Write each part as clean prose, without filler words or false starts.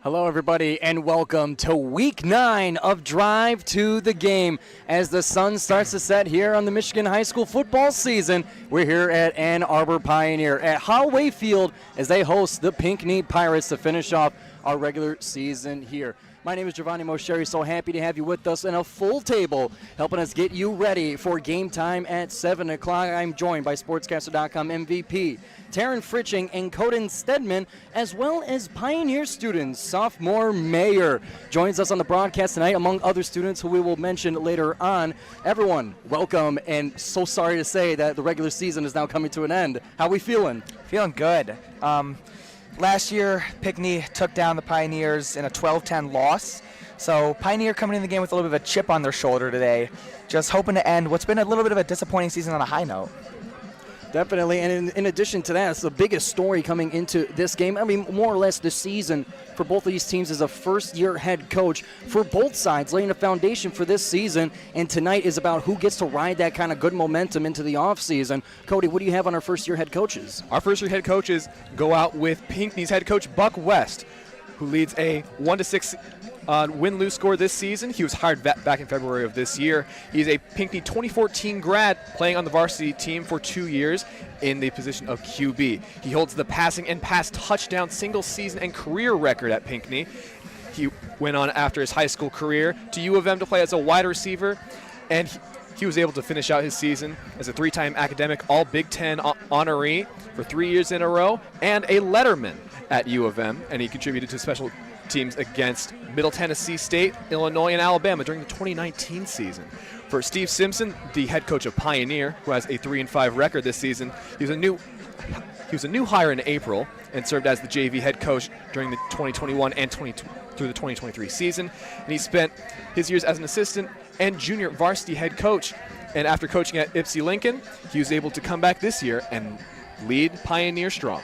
Hello, everybody, and welcome to Week 9 of Drive to the Game. As the sun starts to set here on the Michigan high school football season, we're here at Ann Arbor Pioneer at Holloway Field as they host the Pinckney Pirates to finish off our regular season here. My name is Giovanni Moscheri, so happy to have you with us in a full table, helping us get you ready for game time at 7 o'clock. I'm joined by Sportscaster.com MVP Taryn Fritching and Coden Stedman, as well as Pioneer students. Sophomore Mayer joins us on the broadcast tonight, among other students who we will mention later on. Everyone, welcome, and so sorry to say that the regular season is now coming to an end. How are we feeling? Feeling good. Last year, Pinckney took down the Pioneers in a 12-10 loss. So Pioneer coming in the game with a little bit of a chip on their shoulder today, just hoping to end what's been a little bit of a disappointing season on a high note. Definitely, and in addition to that, it's the biggest story coming into this game. I mean, more or less the season for both of these teams is a first-year head coach for both sides, laying a foundation for this season, and tonight is about who gets to ride that kind of good momentum into the offseason. Cody, what do you have on our first-year head coaches? Our first-year head coaches go out with Pinckney's head coach, Buck West, who leads a 1-6 win-lose score this season. He was hired back in February of this year. He's a Pinckney 2014 grad playing on the varsity team for 2 years in the position of QB. He holds the passing and pass touchdown single season and career record at Pinckney. He went on after his high school career to U of M to play as a wide receiver, and he was able to finish out his season as a three-time academic All-Big Ten honoree for 3 years in a row and a letterman at U of M, and he contributed to special teams against Middle Tennessee State, Illinois, and Alabama during the 2019 season. For Steve Simpson, the head coach of Pioneer, who has a 3-5 record this season, he was a new hire in April and served as the JV head coach during the 2021 and through the 2023 season. And he spent his years as an assistant and junior varsity head coach. And after coaching at Ypsi Lincoln, he was able to come back this year and lead Pioneer strong.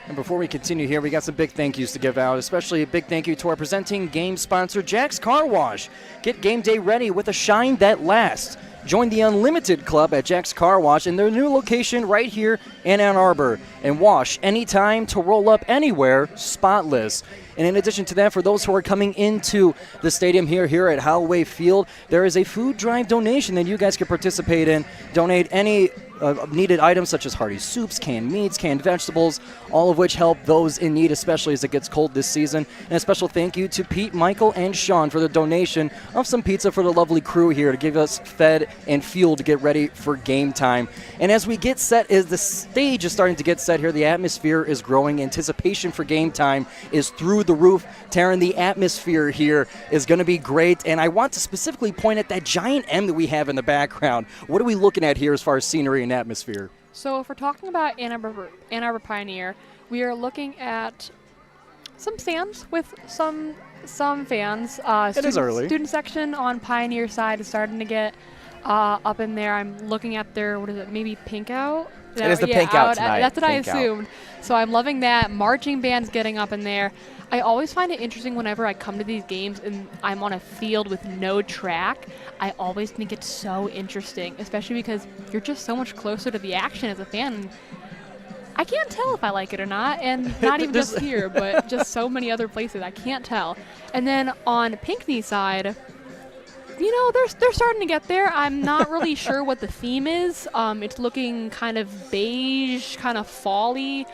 And before we continue here, we got some big thank yous to give out, especially a big thank you to our presenting game sponsor, Jack's Car Wash. Get game day ready with a shine that lasts. Join the Unlimited Club at Jack's Car Wash in their new location right here in Ann Arbor. And wash anytime to roll up anywhere, spotless. And in addition to that, for those who are coming into the stadium here at Holloway Field, there is a food drive donation that you guys can participate in. Donate any needed items such as hearty soups, canned meats, canned vegetables, all of which help those in need, especially as it gets cold this season. And a special thank you to Pete, Michael, and Sean for the donation of some pizza for the lovely crew here to give us fed and fuel to get ready for game time. And as we get set, as the stage is starting to get set here, the atmosphere is growing. Anticipation for game time is through the roof. Taryn, the atmosphere here is going to be great. And I want to specifically point at that giant M that we have in the background. What are we looking at here as far as scenery and atmosphere? So if we're talking about Ann Arbor Pioneer, we are looking at some stands with some fans. It is early. Student section on Pioneer side is starting to get up in there. I'm looking at their, maybe Pink Out? It is the Pink Out tonight. That's what Pink I assumed. So I'm loving that. Marching band's getting up in there. I always find it interesting whenever I come to these games and I'm on a field with no track. I always think it's so interesting, especially because you're just so much closer to the action as a fan. I can't tell if I like it or not, and not even just here, but just so many other places. I can't tell. And then on Pinckney side, they're starting to get there. I'm not really sure what the theme is. It's looking kind of beige, kind of fall-y.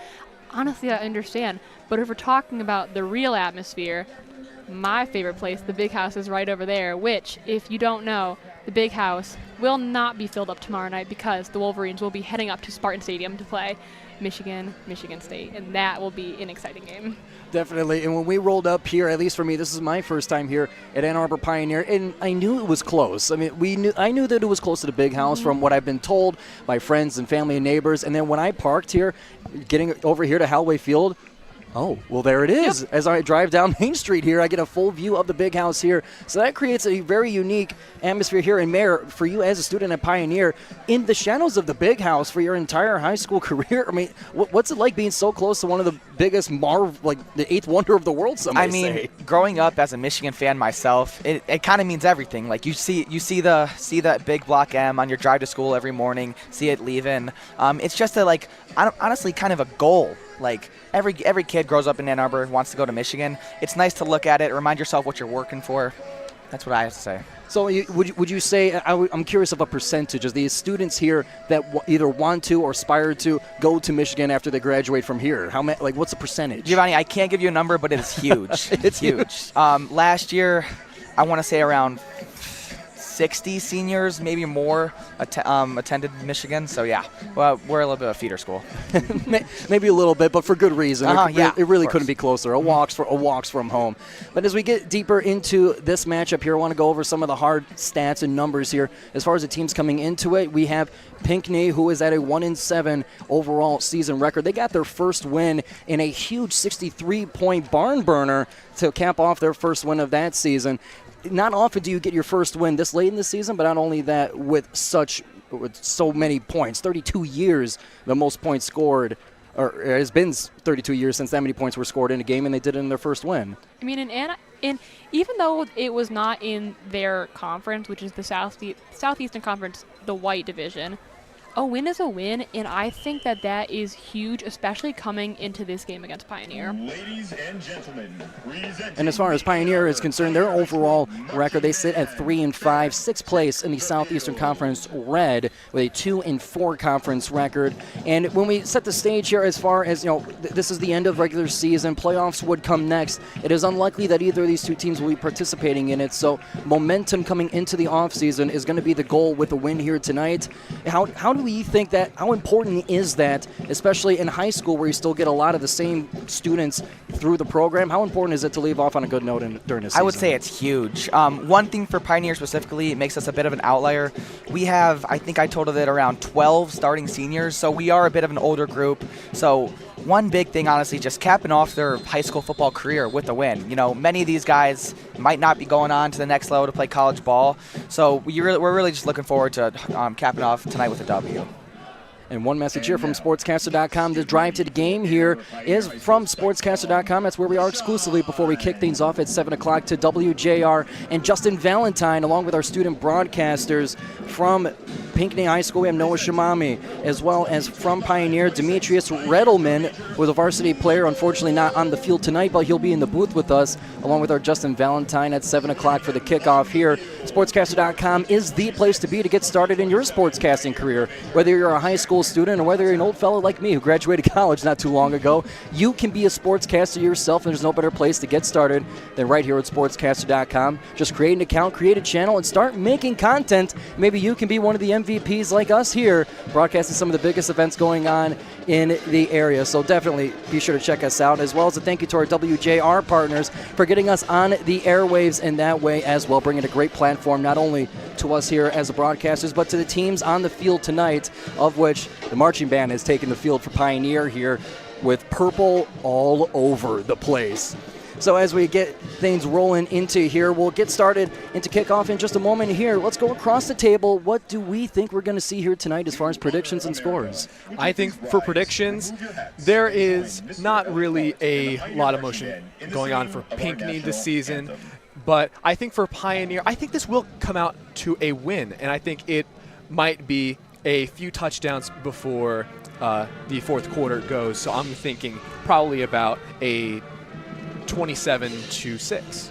Honestly, I understand. But if we're talking about the real atmosphere, my favorite place, the Big House, is right over there, which, if you don't know, the Big House will not be filled up tomorrow night because the Wolverines will be heading up to Spartan Stadium to play Michigan State, and that will be an exciting game. Definitely. And when we rolled up here, at least for me, this is my first time here at Ann Arbor Pioneer, and I knew it was close. I mean, I knew that it was close to the Big House from what I've been told by friends and family and neighbors. And then when I parked here, getting over here to Holloway Field, oh, well, there it is. Yep. As I drive down Main Street here, I get a full view of the Big House here. So that creates a very unique atmosphere here. And Mayor, for you as a student at Pioneer, in the shadows of the Big House for your entire high school career, I mean, what's it like being so close to one of the biggest the eighth wonder of the world, somebody say? Growing up as a Michigan fan myself, it kind of means everything. Like you see that big block M on your drive to school every morning, see it leaving. It's just honestly kind of a goal. Like every kid grows up in Ann Arbor, wants to go to Michigan. It's nice to look at it, remind yourself what you're working for. That's what I have to say. So would you say, I'm curious of a percentage of these students here that either want to or aspire to go to Michigan after they graduate from here? How many, what's the percentage? Giovanni, I can't give you a number, but it is huge. It's huge. Last year, I want to say around 60 seniors, maybe more, attended Michigan. So, yeah, well, we're a little bit of a feeder school. Maybe a little bit, but for good reason. It really couldn't be closer. A walks from home. But as we get deeper into this matchup here, I want to go over some of the hard stats and numbers here. As far as the teams coming into it, we have Pinckney, who is at a 1-7 overall season record. They got their first win in a huge 63-point barn burner to cap off their first win of that season. Not often do you get your first win this late in the season, but not only that, with so many points. 32 years, the most points scored, or it has been 32 years since that many points were scored in a game, and they did it in their first win. I mean, even though it was not in their conference, which is the Southeastern Conference, the white division, a win is a win, and I think that is huge, especially coming into this game against Pioneer. Ladies and gentlemen, and as far as Pioneer is concerned, their overall record, they sit at 3-5, sixth place in the Southeastern Conference Red with a 2-4 conference record. And when we set the stage here, as far as this is the end of regular season, playoffs would come next. It is unlikely that either of these two teams will be participating in it. So momentum coming into the offseason is going to be the goal with a win here tonight. How do we think that, how important is that, especially in high school where you still get a lot of the same students through the program? How important is it to leave off on a good note during the season? I would say it's huge. One thing for Pioneer specifically, it makes us a bit of an outlier. We have, I think I totaled it, around 12 starting seniors, so we are a bit of an older group. So one big thing, honestly, just capping off their high school football career with a win. You know, many of these guys might not be going on to the next level to play college ball, so we're really just looking forward to capping off tonight with a W. And one message here from Sportscaster.com. The drive to the game here is from Sportscaster.com. That's where we are exclusively before we kick things off at 7 o'clock to WJR and Justin Valentine, along with our student broadcasters from Pinckney High School. We have Noah Shimami, as well as from Pioneer, Demetrius Redelman, who is a varsity player, unfortunately not on the field tonight, but he'll be in the booth with us, along with our Justin Valentine at 7 o'clock for the kickoff here. Sportscaster.com is the place to be to get started in your sportscasting career. Whether you're a high school student or whether you're an old fellow like me who graduated college not too long ago, you can be a sportscaster yourself, and there's no better place to get started than right here at Sportscaster.com. Just create an account, create a channel, and start making content. Maybe you can be one of the MVPs like us here, broadcasting some of the biggest events going on in the area. So definitely be sure to check us out, as well as a thank you to our WJR partners for getting us on the airwaves in that way as well, bringing a great platform not only to us here as the broadcasters, but to the teams on the field tonight, of which the marching band has taken the field for Pioneer here with purple all over the place. So as we get things rolling into here, we'll get started into kickoff in just a moment here. Let's go across the table. What do we think we're going to see here tonight as far as predictions and scores? I think for predictions, there is not really a lot of motion going on for Pinckney this season. But I think for Pioneer, I think this will come out to a win. And I think it might be a few touchdowns before the fourth quarter goes. So I'm thinking probably about a 27-6.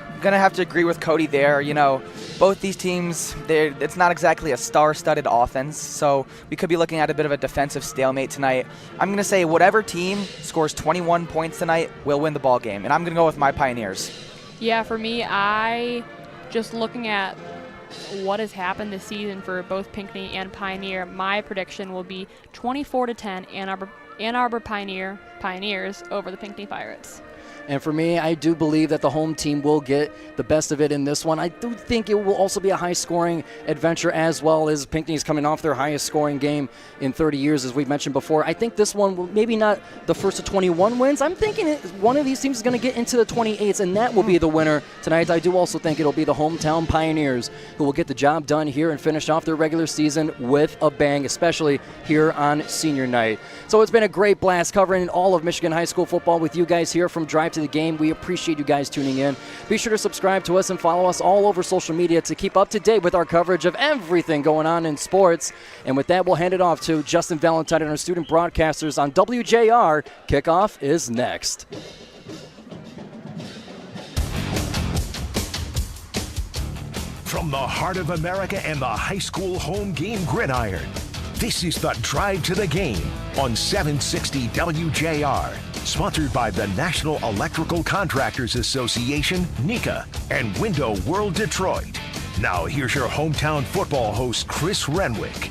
I'm going to have to agree with Cody there. You know, both these teams, it's not exactly a star-studded offense, so we could be looking at a bit of a defensive stalemate tonight. I'm going to say whatever team scores 21 points tonight will win the ball game, and I'm going to go with my Pioneers. Yeah, for me, just looking at what has happened this season for both Pinckney and Pioneer, my prediction will be 24-10 Ann Arbor Pioneers over the Pinckney Pirates. And for me, I do believe that the home team will get the best of it in this one. I do think it will also be a high-scoring adventure, as well as Pinckney's coming off their highest-scoring game in 30 years, as we've mentioned before. I think this one will maybe not the first of 21 wins. I'm thinking one of these teams is going to get into the 28s, and that will be the winner tonight. I do also think it'll be the hometown Pioneers who will get the job done here and finish off their regular season with a bang, especially here on senior night. So it's been a great blast covering all of Michigan high school football with you guys here from Drive to the Game. We appreciate you guys tuning in. Be sure to subscribe to us and follow us all over social media to keep up to date with our coverage of everything going on in sports. And with that, we'll hand it off to Justin Valentine and our student broadcasters on WJR. Kickoff is next. From the heart of America and the high school home game gridiron, this is the Drive to the Game on 760 WJR. Sponsored by the National Electrical Contractors Association, NECA, and Window World Detroit. Now here's your hometown football host, Chris Renwick.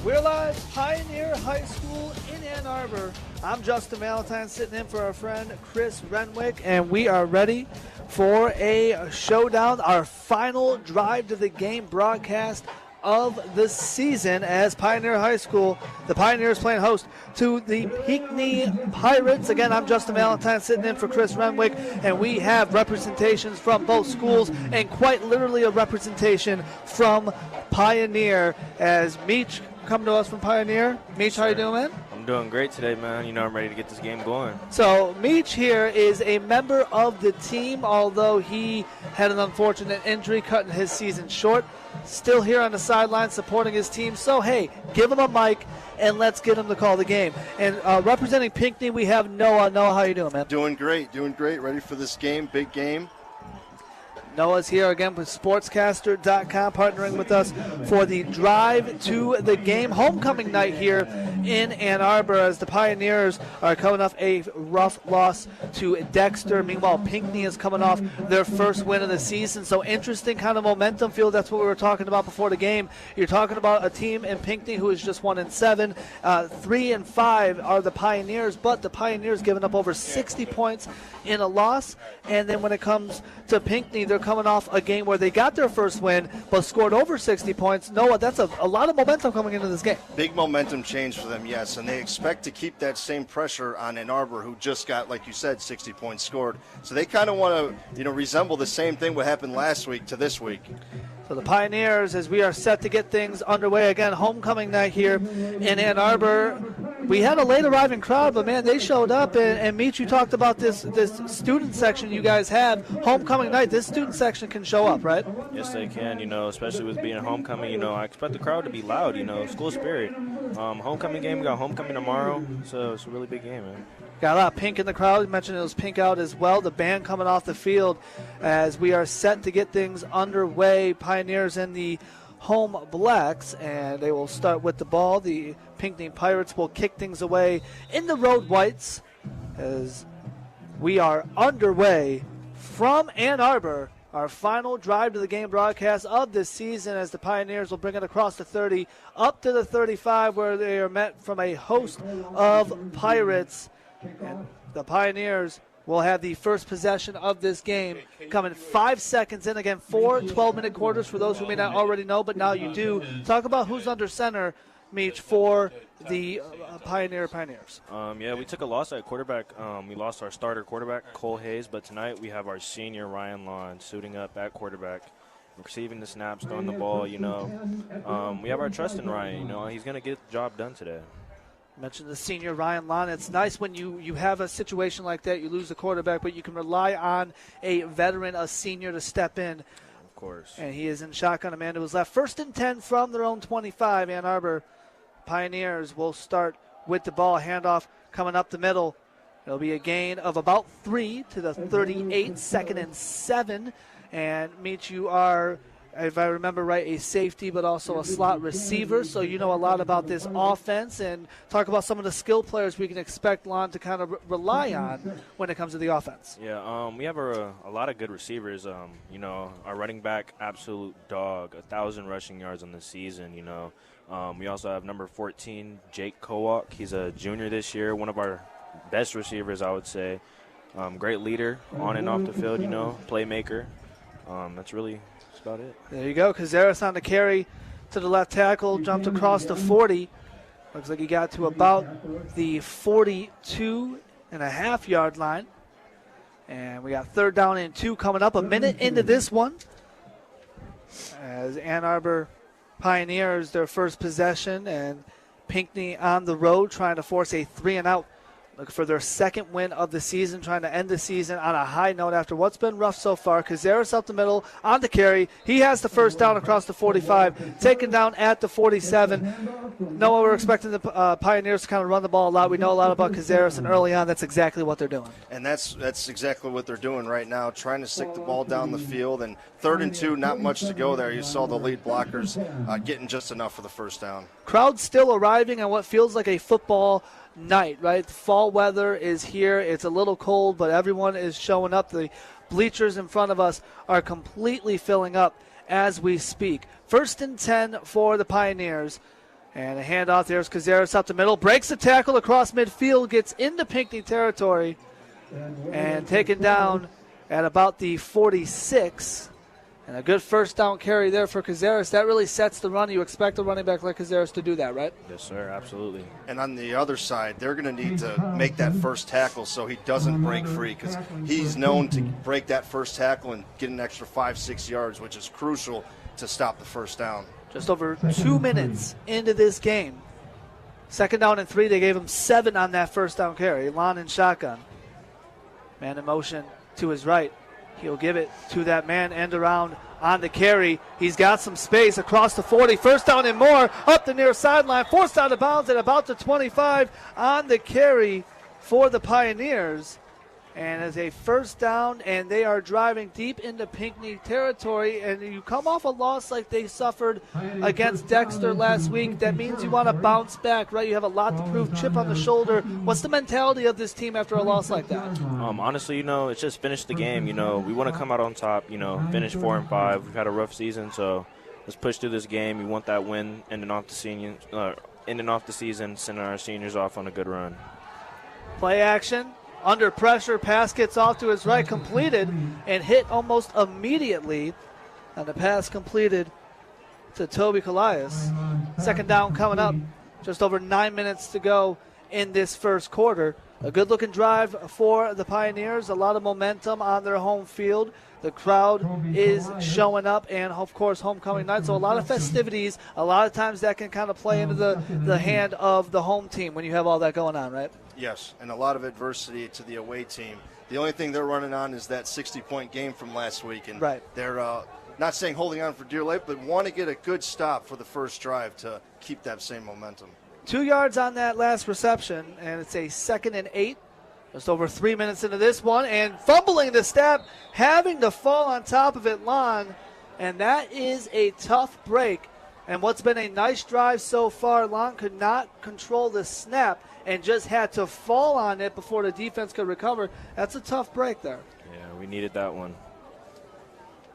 We're live, Pioneer High School in Ann Arbor. I'm Justin Valentine, sitting in for our friend Chris Renwick, and we are ready for a showdown, our final Drive to the Game broadcast of the season as Pioneer High School, the Pioneers playing host to the Pinckney Pirates. Again, I'm Justin Valentine sitting in for Chris Renwick, and we have representations from both schools and quite literally a representation from Pioneer as Meech come to us from Pioneer. Meech, how you doing, man? I'm doing great today, man. You know, I'm ready to get this game going. So Meech here is a member of the team, although he had an unfortunate injury cutting his season short. Still here on the sideline supporting his team. So, hey, give him a mic and let's get him to call the game. And representing Pinckney, we have Noah. Noah, how you doing, man? Doing great. Ready for this game, big game. Noah's here again with Sportscaster.com, partnering with us for the Drive to the Game homecoming night here in Ann Arbor, as the Pioneers are coming off a rough loss to Dexter. Meanwhile, Pinckney is coming off their first win of the season. So interesting kind of momentum field. That's what we were talking about before the game. You're talking about a team in Pinckney who is just 1-7. 3-5 are the Pioneers, but the Pioneers giving up over 60 points in a loss. And then when it comes to Pinckney, they're coming off a game where they got their first win but scored over 60 points. Noah, that's a lot of momentum coming into this game. Big momentum change for them, yes, and they expect to keep that same pressure on Ann Arbor, who just got, like you said, 60 points scored. So they kind of want to, resemble the same thing what happened last week to this week. So the Pioneers, as we are set to get things underway again, homecoming night here in Ann Arbor. We had a late arriving crowd, but man, they showed up. And Meech, you talked about this student section you guys have. Homecoming night, this student section can show up, right? Yes, they can, especially with being homecoming. I expect the crowd to be loud, school spirit. Homecoming game, we got homecoming tomorrow, so it's a really big game, man. Got a lot of pink in the crowd. You mentioned it was pink out as well. The band coming off the field as we are set to get things underway. Pioneers in the home blacks, and they will start with the ball. The Pinckney Pirates will kick things away in the road whites as we are underway from Ann Arbor. Our final drive to the game broadcast of this season, as the Pioneers will bring it across the 30 up to the 35, where they are met from a host of Pirates. And the Pioneers will have the first possession of this game coming 5 seconds in. Again, 4 12-minute quarters for those who may not already know, but now you do. Talk about who's under center, Meech, for the Pioneers. We took a loss at quarterback. We lost our starter quarterback, Cole Hayes, but tonight we have our senior, Ryan Lawn, suiting up at quarterback, receiving the snaps, throwing the ball, We have our trust in Ryan, He's going to get the job done today. Mentioned the senior Ryan Lawn. It's nice when you have a situation like that, you lose the quarterback, but you can rely on a veteran, a senior, to step in. Of course. And he is in shotgun. Amanda was left. 1st and 10 from their own 25. Ann Arbor Pioneers will start with the ball. Handoff coming up the middle. It'll be a gain of about 3 to the 38, 2nd and 7. And Meech, you are, if I remember right, a safety but also a slot receiver, so you know a lot about this offense. And talk about some of the skill players we can expect Lon to kind of rely on when it comes to the offense. Yeah, we have a lot of good receivers. Our running back, absolute dog, 1,000 rushing yards on the season. We also have number 14, Jake Kowak. He's a junior this year, one of our best receivers, I would say. Great leader on and off the field, playmaker. That's about it. There you go. Cazares on the carry to the left tackle, jumped across the 40. Looks like he got to about the 42.5-yard line. And we got 3rd down and 2 coming up a minute into this one, as Ann Arbor Pioneers their first possession, and Pinckney on the road trying to force a 3-and-out. Looking for their 2nd win of the season, trying to end the season on a high note after what's been rough so far. Cazares up the middle on the carry. He has the 1st down across the 45, taken down at the 47. Noah, we're expecting the Pioneers to kind of run the ball a lot. We know a lot about Cazares, and early on that's exactly what they're doing. And that's exactly what they're doing right now, trying to stick the ball down the field. And 3rd and 2, not much to go there. You saw the lead blockers getting just enough for the 1st down. Crowd still arriving on what feels like a football night, right? The fall weather is here. It's a little cold, but everyone is showing up. The bleachers in front of us are completely filling up as we speak. 1st and 10 for the Pioneers. And a handoff. There's Cazares up the middle. Breaks the tackle across midfield. Gets into Pinckney territory. And taken down at about the 46. And a good 1st down carry there for Cazares. That really sets the run. You expect a running back like Cazares to do that, right? Yes, sir, absolutely. And on the other side, they're going to need to make that first tackle so he doesn't break free, because he's known to break that first tackle and get an extra 5-6 yards, which is crucial to stop the 1st down. Just over 2 minutes into this game. 2nd down and 3. They gave him 7 on that 1st down carry. Lon in shotgun. Man in motion to his right. He'll give it to that man, end around on the carry. He's got some space across the 40. 1st down and more, up the near sideline. Forced out of bounds at about the 25 on the carry for the Pioneers. And as a first down, and they are driving deep into Pinckney territory, and you come off a loss like they suffered against Dexter last week. That means you want to bounce back, right? You have a lot to prove, chip on the shoulder. What's the mentality of this team after a loss like that? Honestly, it's just finish the game. We want to come out on top, finish 4-5. We've had a rough season, so let's push through this game. We want that win, ending off the season, sending our seniors off on a good run. Play action. Under pressure, pass gets off to his right, completed, and hit almost immediately. And the pass completed to Toby Callias. Second down coming up. Just over 9 minutes to go in this first quarter. A good-looking drive for the Pioneers. A lot of momentum on their home field. The crowd is showing up, and, of course, homecoming night. So a lot of festivities. A lot of times that can kind of play into the hand of the home team when you have all that going on, right? Yes, and a lot of adversity to the away team. The only thing they're running on is that 60-point game from last week. And they're not saying holding on for dear life, but want to get a good stop for the first drive to keep that same momentum. 2 yards on that last reception, and it's a 2nd and 8. Just over 3 minutes into this one, and fumbling the snap, having to fall on top of it, Lon, and that is a tough break. And what's been a nice drive so far, Lon could not control the snap and just had to fall on it before the defense could recover. That's a tough break there. Yeah, we needed that one.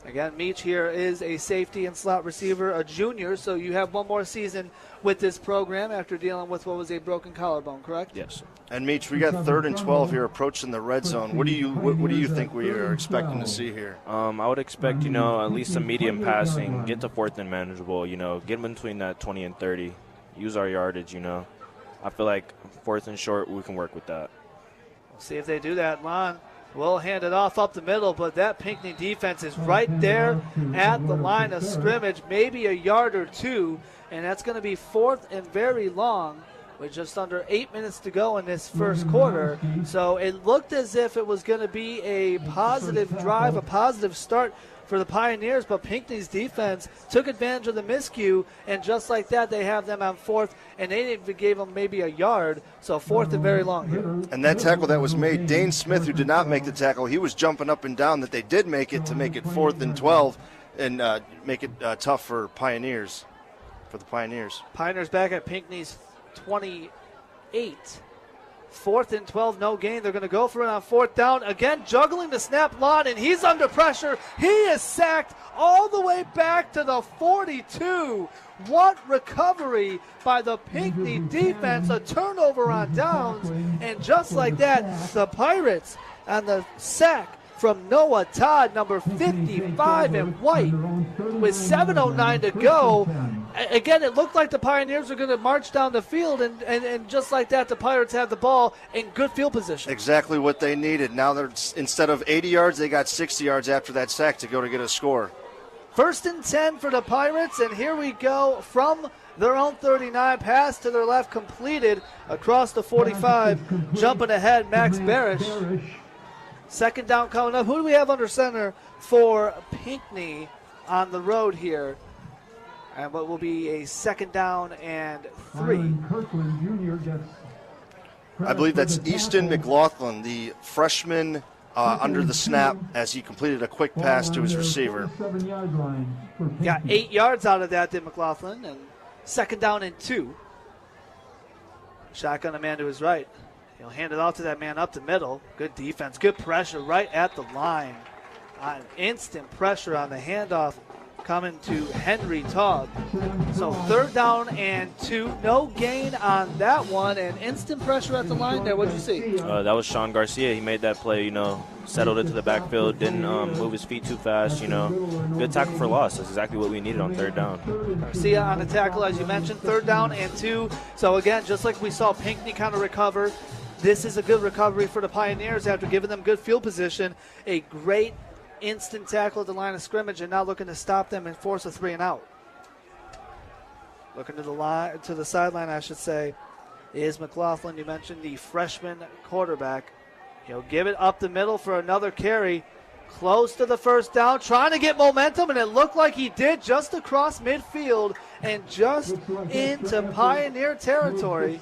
Again, Meach here is a safety and slot receiver, a junior, so you have one more season with this program after dealing with what was a broken collarbone, correct? Yes. And Meach, we got 3rd and 12 here approaching the red zone. What do you think we are expecting to see here? I would expect, at least some medium passing, get to 4th and manageable, get in between that 20 and 30, use our yardage, I feel like 4th and short, we can work with that. We'll see if they do that, Lon. We'll hand it off up the middle, but that Pinckney defense is right there at the line of scrimmage, maybe a yard or two, and that's going to be 4th and very long with just under 8 minutes to go in this first quarter. So it looked as if it was going to be a positive drive, a positive start for the Pioneers, but Pinckney's defense took advantage of the miscue, and just like that, they have them on 4th, and they even gave them maybe a yard, so 4th and very long here. And that tackle that was made, Dane Smith, who did not make the tackle, he was jumping up and down that they did make it to make it 4th and 12 and make it tough for Pioneers, for the Pioneers. Pioneers back at Pinckney's 28. 4th and 12, no gain. They're going to go for it on 4th down. Again, juggling the snap, Lon, and he's under pressure. He is sacked all the way back to the 42. What recovery by the Pinckney defense. A turnover on downs. And just like that, the Pirates on the sack from Noah Todd, number 55 in white, with 7:09 to go. Again, it looked like the Pioneers were going to march down the field, and just like that, the Pirates have the ball in good field position. Exactly what they needed. Now, they're instead of 80 yards, they got 60 yards after that sack to go to get a score. 1st and 10 for the Pirates, and here we go from their own 39, pass to their left, completed across the 45, jumping ahead, Max Barish. 2nd down coming up. Who do we have under center for Pinckney on the road here? And what will be a 2nd down and 3. I believe that's Easton McLaughlin, the freshman under the snap as he completed a quick pass to his receiver. Got 8 yards out of that, did McLaughlin, and 2nd down and 2. Shotgun a man to his right. He'll hand it off to that man up the middle. Good defense, good pressure right at the line. Instant pressure on the handoff coming to Henry Taub. So 3rd down and 2. No gain on that one, and instant pressure at the line there. What did you see? That was Sean Garcia. He made that play, settled it to the backfield, didn't move his feet too fast, Good tackle for loss. That's exactly what we needed on 3rd down. Garcia on the tackle, as you mentioned, 3rd down and 2. So again, just like we saw Pinckney kind of recover, this is a good recovery for the Pioneers after giving them good field position. A great instant tackle at the line of scrimmage, and now looking to stop them and force a 3 and out. Looking to the sideline, I should say, is McLaughlin. You mentioned the freshman quarterback. He'll give it up the middle for another carry. Close to the 1st down, trying to get momentum, and it looked like he did just across midfield and just into Pioneer territory.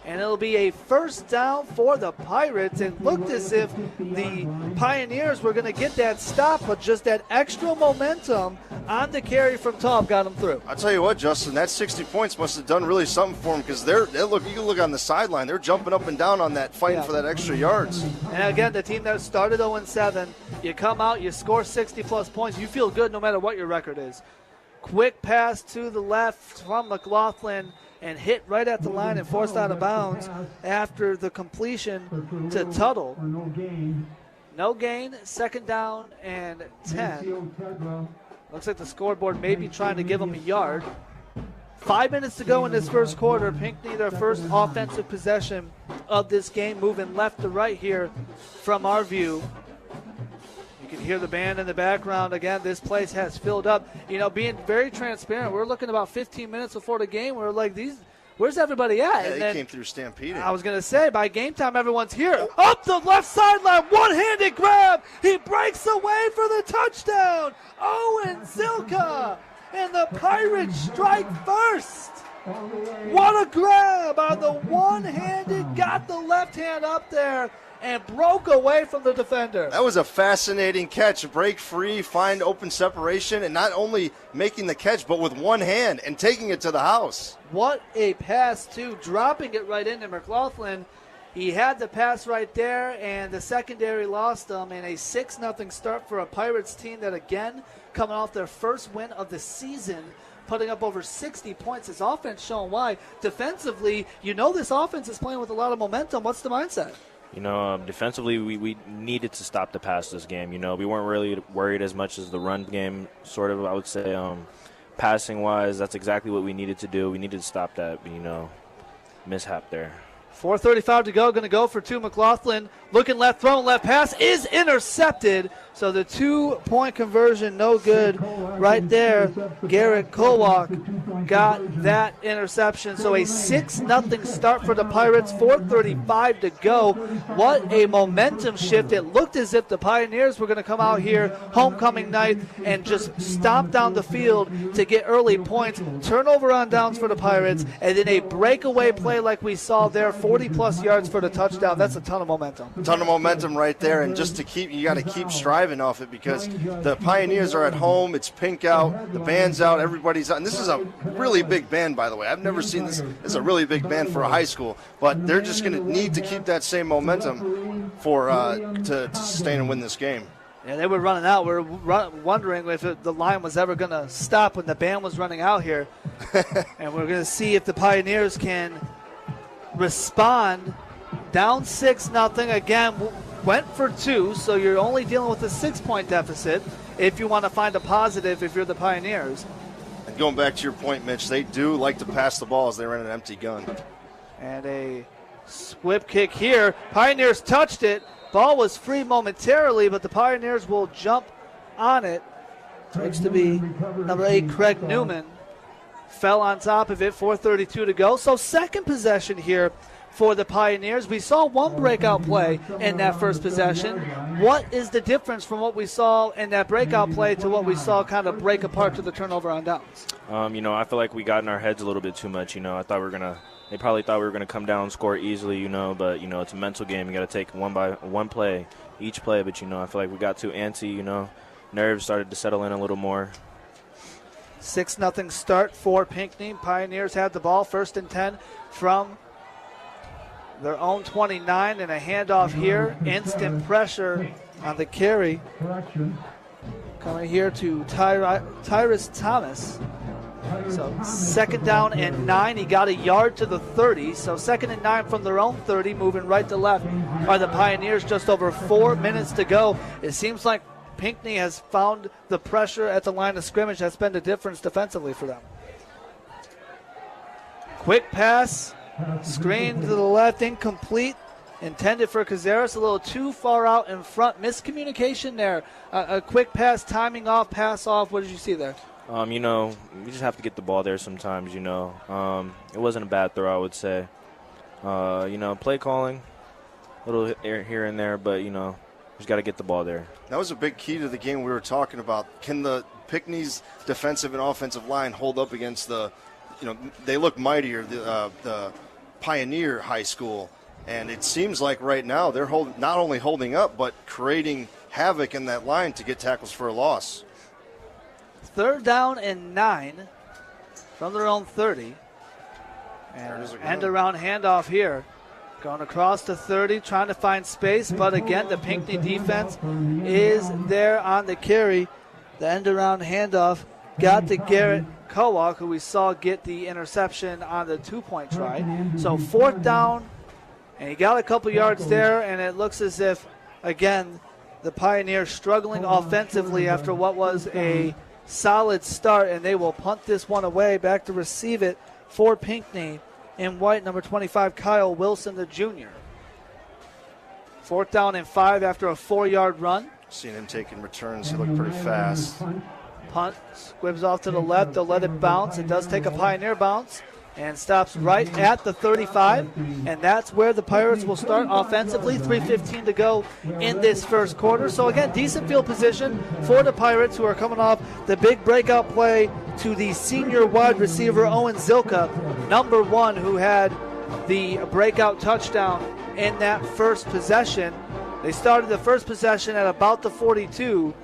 and it'll be a first down for the Pirates. It looked as if the Pioneers were going to get that stop, but just that extra momentum on the carry from Taub got them through. I'll tell you what, Justin, that 60 points must have done really something for them, because you can look on the sideline. They're jumping up and down on that, fighting for that extra yards. And again, the team that started 0-7, you come out, you score 60-plus points, you feel good no matter what your record is. Quick pass to the left from McLaughlin and hit right at the line and forced out of bounds after the completion to Tuttle. No gain, second down and 10. Looks like the scoreboard may be trying to give them a yard. 5 minutes to go in this first quarter. Pinckney, their first offensive possession of this game, moving left to right here from our view. You can hear the band in the background. Again, this place has filled up. You know, being very transparent, we're looking about 15 minutes before the game. We're like, where's everybody at? Yeah, and they came through stampeding. I was going to say, by game time, everyone's here. Up the left sideline, one-handed grab. He breaks away for the touchdown. Owen Zilka, and the Pirates strike first. What a grab on the one-handed, got the left hand up there and broke away from the defender. That was a fascinating catch. Break free, find open separation, and not only making the catch, but with one hand and taking it to the house. What a pass, too, dropping it right into McLaughlin. He had the pass right there, and the secondary lost him, and a 6-0 start for a Pirates team that, again, coming off their first win of the season, putting up over 60 points. His offense showing why. Defensively, you know this offense is playing with a lot of momentum. What's the mindset? You know, defensively, we needed to stop the pass this game. You know, we weren't really worried as much as the run game, sort of, I would say. Passing-wise, that's exactly what we needed to do. We needed to stop that, mishap there. 4:35 to go. Going to go for two. McLaughlin looking left, throwing left pass is intercepted. So the 2-point conversion, no good right there. Garrett Kowak got that interception. So a 6-0 start for the Pirates. 4:35 to go. What a momentum shift. It looked as if the Pioneers were going to come out here homecoming night and just stomp down the field to get early points. Turnover on downs for the Pirates, and then a breakaway play like we saw there. 40-plus yards for the touchdown. That's a ton of momentum. A ton of momentum right there, and just to keep, you got to keep striving off it, because the Pioneers are at home. It's pink out, the band's out, everybody's out. And this is a really big band, by the way. I've never seen this. It's a really big band for a high school, but they're just going to need to keep that same momentum for to sustain and win this game. Yeah, they were running out. We were wondering if the line was ever going to stop when the band was running out here. And we're going to see if the Pioneers can respond. Down 6-0 again, went for two, so you're only dealing with a 6-point deficit if you want to find a positive if you're the Pioneers. And going back to your point, Mitch, they do like to pass the ball as they run an empty gun. And a whip kick here. Pioneers touched it. Ball was free momentarily, but the Pioneers will jump on it. Looks to be number 8, Craig Newman. Fell on top of it, 4:32 to go. So second possession here for the Pioneers. We saw one breakout play in that first possession. What is the difference from what we saw in that breakout play to what we saw kind of break apart to the turnover on downs? I feel like we got in our heads a little bit too much. I thought they probably thought we were gonna come down and score easily, but it's a mental game. You got to take one play, each play. But I feel like we got too antsy. Nerves started to settle in a little more. 6-0 start for Pinckney. Pioneers had the ball, 1st and 10 from their own 29, and a handoff here. Instant pressure on the carry. Coming here to Tyrus Thomas. So 2nd down and 9. He got a yard to the 30. So 2nd and 9 from their own 30, moving right to left are the Pioneers. Just over 4 minutes to go. It seems like Pinckney has found the pressure at the line of scrimmage. That's been the difference defensively for them. Quick pass, screen to the left, incomplete. Intended for Cazares, a little too far out in front. Miscommunication there. A quick pass, timing off, pass off. What did you see there? We just have to get the ball there sometimes, It wasn't a bad throw, I would say. Play calling, a little here and there, but, just got to get the ball there. That was a big key to the game we were talking about. Can the Pinckney's defensive and offensive line hold up against they look mightier, the Pioneer High School. And it seems like right now they're not only holding up, but creating havoc in that line to get tackles for a loss. 3rd down and 9 from their own 30. And end around handoff here. Going across the 30, trying to find space, but again, the Pinckney defense is there on the carry. The end around handoff got to Garrett Kowak, who we saw get the interception on the 2-point try. So 4th down, and he got a couple yards there, and it looks as if, again, the Pioneers struggling offensively after what was a solid start, and they will punt this one away. Back to receive it for Pinckney in white, number 25, Kyle Wilson, the junior. 4th down and 5 after a 4-yard run. Seeing him taking returns, he looked pretty fast. Punt squibs off to the left. They'll let it bounce. It does take a Pioneer bounce and stops right at the 35. And that's where the Pirates will start offensively. 3:15 to go in this first quarter. So again, decent field position for the Pirates, who are coming off the big breakout play to the senior wide receiver Owen Zilka, number 1, who had the breakout touchdown in that first possession. They started the first possession at about the 42.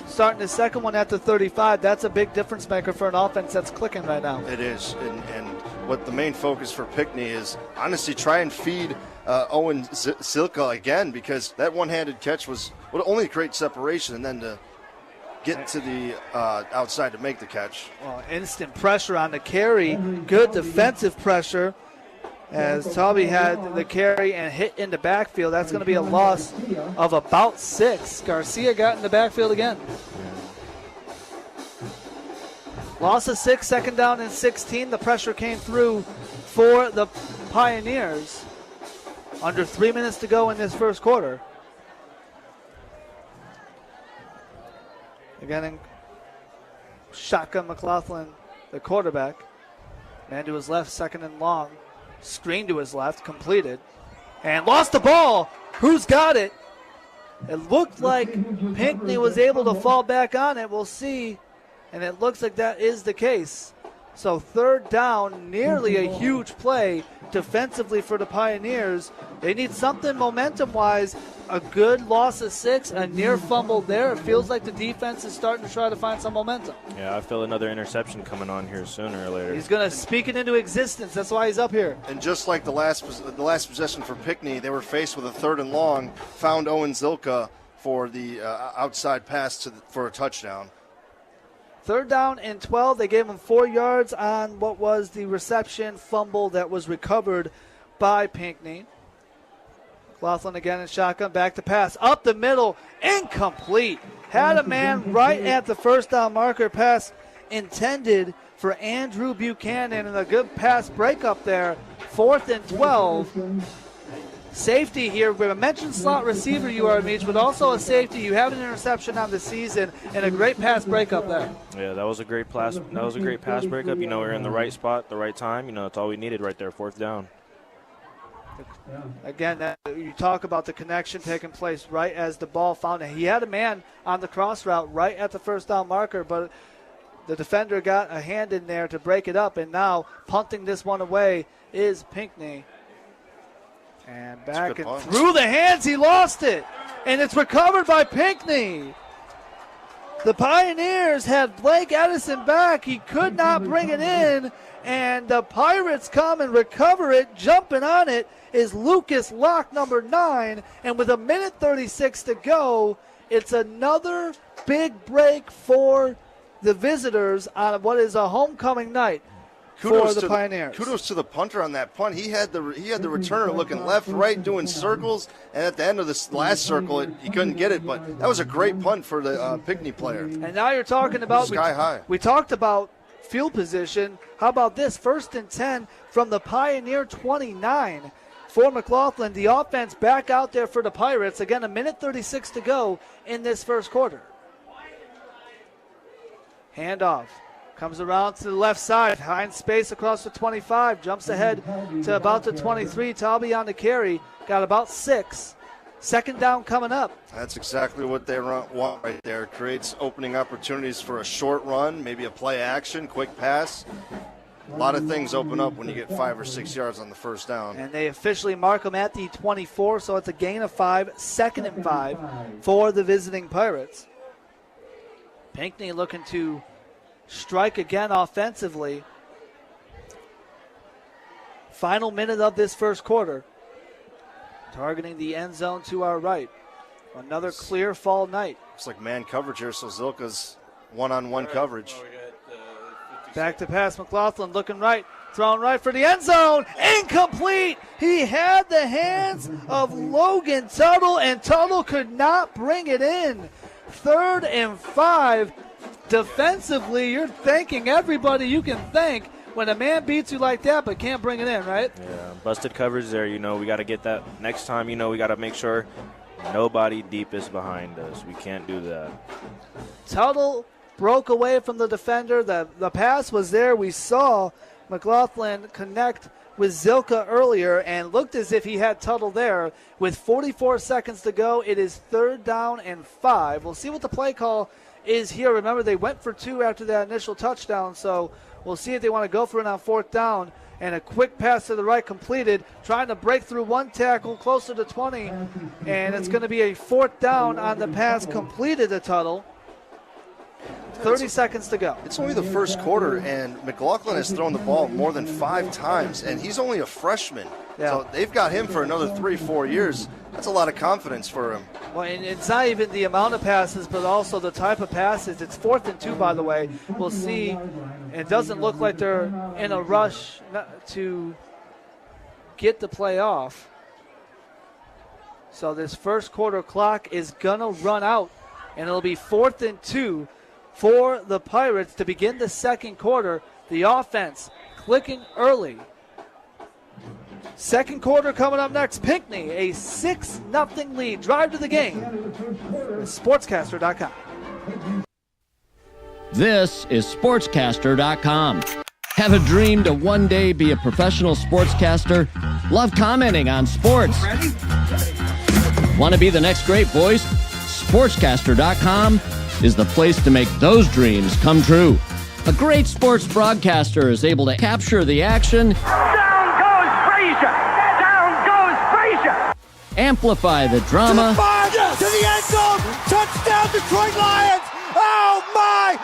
Starting the second one at the 35, that's a big difference maker for an offense that's clicking right now. It is, and what the main focus for Pinckney is, honestly, try and feed Owen Zilka again, because that one-handed catch would only create separation, and then to get to the outside to make the catch. Well, instant pressure on the carry, good defensive pressure, as Tobby had the carry and hit in the backfield. That's going to be a loss of about 6. Garcia got in the backfield again. Loss of 6, 2nd down and 16. The pressure came through for the Pioneers. Under 3 minutes to go in this first quarter. Again, in shotgun McLaughlin, the quarterback. Man to his left, 2nd and long. Screen to his left, completed. And lost the ball. Who's got it? It looked like Pinckney was able to fall back on it. We'll see. And it looks like that is the case. So 3rd down, nearly a huge play defensively for the Pioneers. They need something momentum-wise. A good loss of 6, a near fumble there. It feels like the defense is starting to try to find some momentum. Yeah, I feel another interception coming on here sooner or later. He's going to speak it into existence. That's why he's up here. And just like the last possession for Pinckney, they were faced with a 3rd and long, found Owen Zilka for the outside pass for a touchdown. 3rd down and 12. They gave him 4 yards on what was the reception fumble that was recovered by Pinckney. McLaughlin again in shotgun, back to pass. Up the middle, incomplete. Had a man right at the 1st down marker. Pass intended for Andrew Buchanan, and a good pass breakup there. 4th and 12. Safety here. We mentioned slot receiver you are, Meach, but also a safety. You have an interception on the season and a great pass breakup there. Yeah, that was a great pass. That was a great pass breakup. You know, we were in the right spot, the right time. You know, that's all we needed right there. 4th down. Again, you talk about the connection taking place right as the ball found it. He had a man on the cross route right at the 1st down marker, but the defender got a hand in there to break it up, and now punting this one away is Pinckney. And back and through the hands, he lost it. And it's recovered by Pinckney. The Pioneers had Blake Edison back. He could not bring it in. And the Pirates come and recover it. Jumping on it is Lucas Locke, number 9. And with 1:36 to go, it's another big break for the visitors on what is a homecoming night. For the Pioneers. Kudos to the punter on that punt. He had the returner looking left, right, doing circles, and at the end of this last circle, he couldn't get it. But that was a great punt for the Pinckney player. And now you're talking about sky high. We talked about field position. How about this? 1st and 10 from the Pioneer 29 for McLaughlin. The offense back out there for the Pirates. Again, 1:36 to go in this first quarter. Handoff. Comes around to the left side, finds space across the 25, jumps ahead to about the 23. Talby on the carry, got about 6. 2nd down coming up. That's exactly what they want right there. Creates opening opportunities for a short run, maybe a play action, quick pass. A lot of things open up when you get 5 or 6 yards on the first down. And they officially mark them at the 24, so it's a gain of 5, 2nd and 5 for the visiting Pirates. Pinckney looking to strike again offensively. Final minute of this first quarter. Targeting the end zone to our right. Another clear fall night. It's like man coverage here, so Zilka's one-on-one coverage. Back to pass, McLaughlin looking right, thrown right for the end zone, incomplete! He had the hands of Logan Tuttle, and Tuttle could not bring it in. 3rd and 5. Defensively, you're thanking everybody you can thank when a man beats you like that but can't bring it in, right? Yeah, busted coverage there. We got to get that next time. We got to make sure nobody deep is behind us. We can't do that. Tuttle broke away from the defender. The pass was there. We saw McLaughlin connect with Zilka earlier and looked as if he had Tuttle there. With 44 seconds to go, it is 3rd down and 5. We'll see what the play call is here. Remember, they went for 2 after that initial touchdown, so we'll see if they want to go for it on 4th down. And a quick pass to the right completed, trying to break through one tackle closer to 20. And it's going to be a 4th down on the pass completed to Tuttle. 30 seconds to go. It's only the first quarter, and McLaughlin has thrown the ball more than 5 times, and he's only a freshman. Yeah. So they've got him for another 3-4 years. That's a lot of confidence for him. Well, and it's not even the amount of passes, but also the type of passes. It's 4th and 2, by the way. We'll see. It doesn't look like they're in a rush to get the play off. So this first quarter clock is going to run out, and it'll be 4th and 2 for the Pirates to begin the second quarter. The offense clicking early. Second quarter coming up next. Pinckney, a 6-0 lead. Drive to the game. Sportscaster.com. This is Sportscaster.com. Have a dream to one day be a professional sportscaster? Love commenting on sports? Want to be the next great voice? Sportscaster.com is the place to make those dreams come true. A great sports broadcaster is able to capture the action, Down goes Frazier! Down goes Frazier! amplify the drama, To the end zone! Touchdown, Detroit Lions! Oh, my!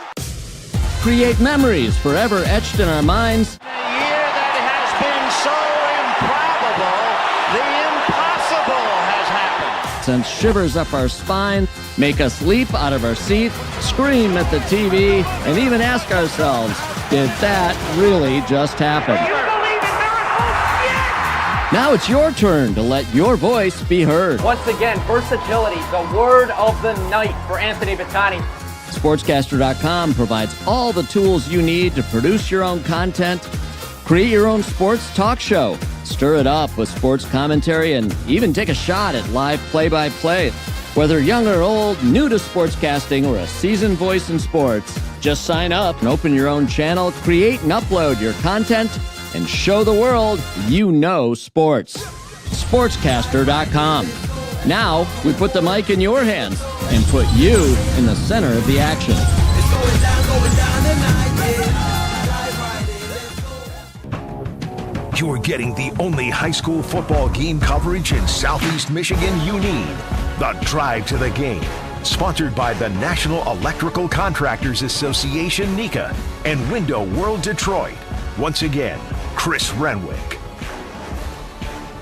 create memories forever etched in our minds, A year that has been so improbable, the impossible has happened. send shivers up our spine, make us leap out of our seat, scream at the TV, and even ask ourselves, did that really just happen? You believe in miracles? Yes! Now it's your turn to let your voice be heard. Once again, versatility, the word of the night for Anthony Battani. Sportscaster.com provides all the tools you need to produce your own content, create your own sports talk show, stir it up with sports commentary, and even take a shot at live play-by-play. Whether young or old, new to sportscasting, or a seasoned voice in sports, just sign up and open your own channel, create and upload your content, and show the world you know sports. Sportscaster.com. Now, we put the mic in your hands and put you in the center of the action. You're getting the only high school football game coverage in Southeast Michigan you need. The Drive to the Game. Sponsored by the National Electrical Contractors Association, NECA, and Window World Detroit. Once again, Chris Renwick.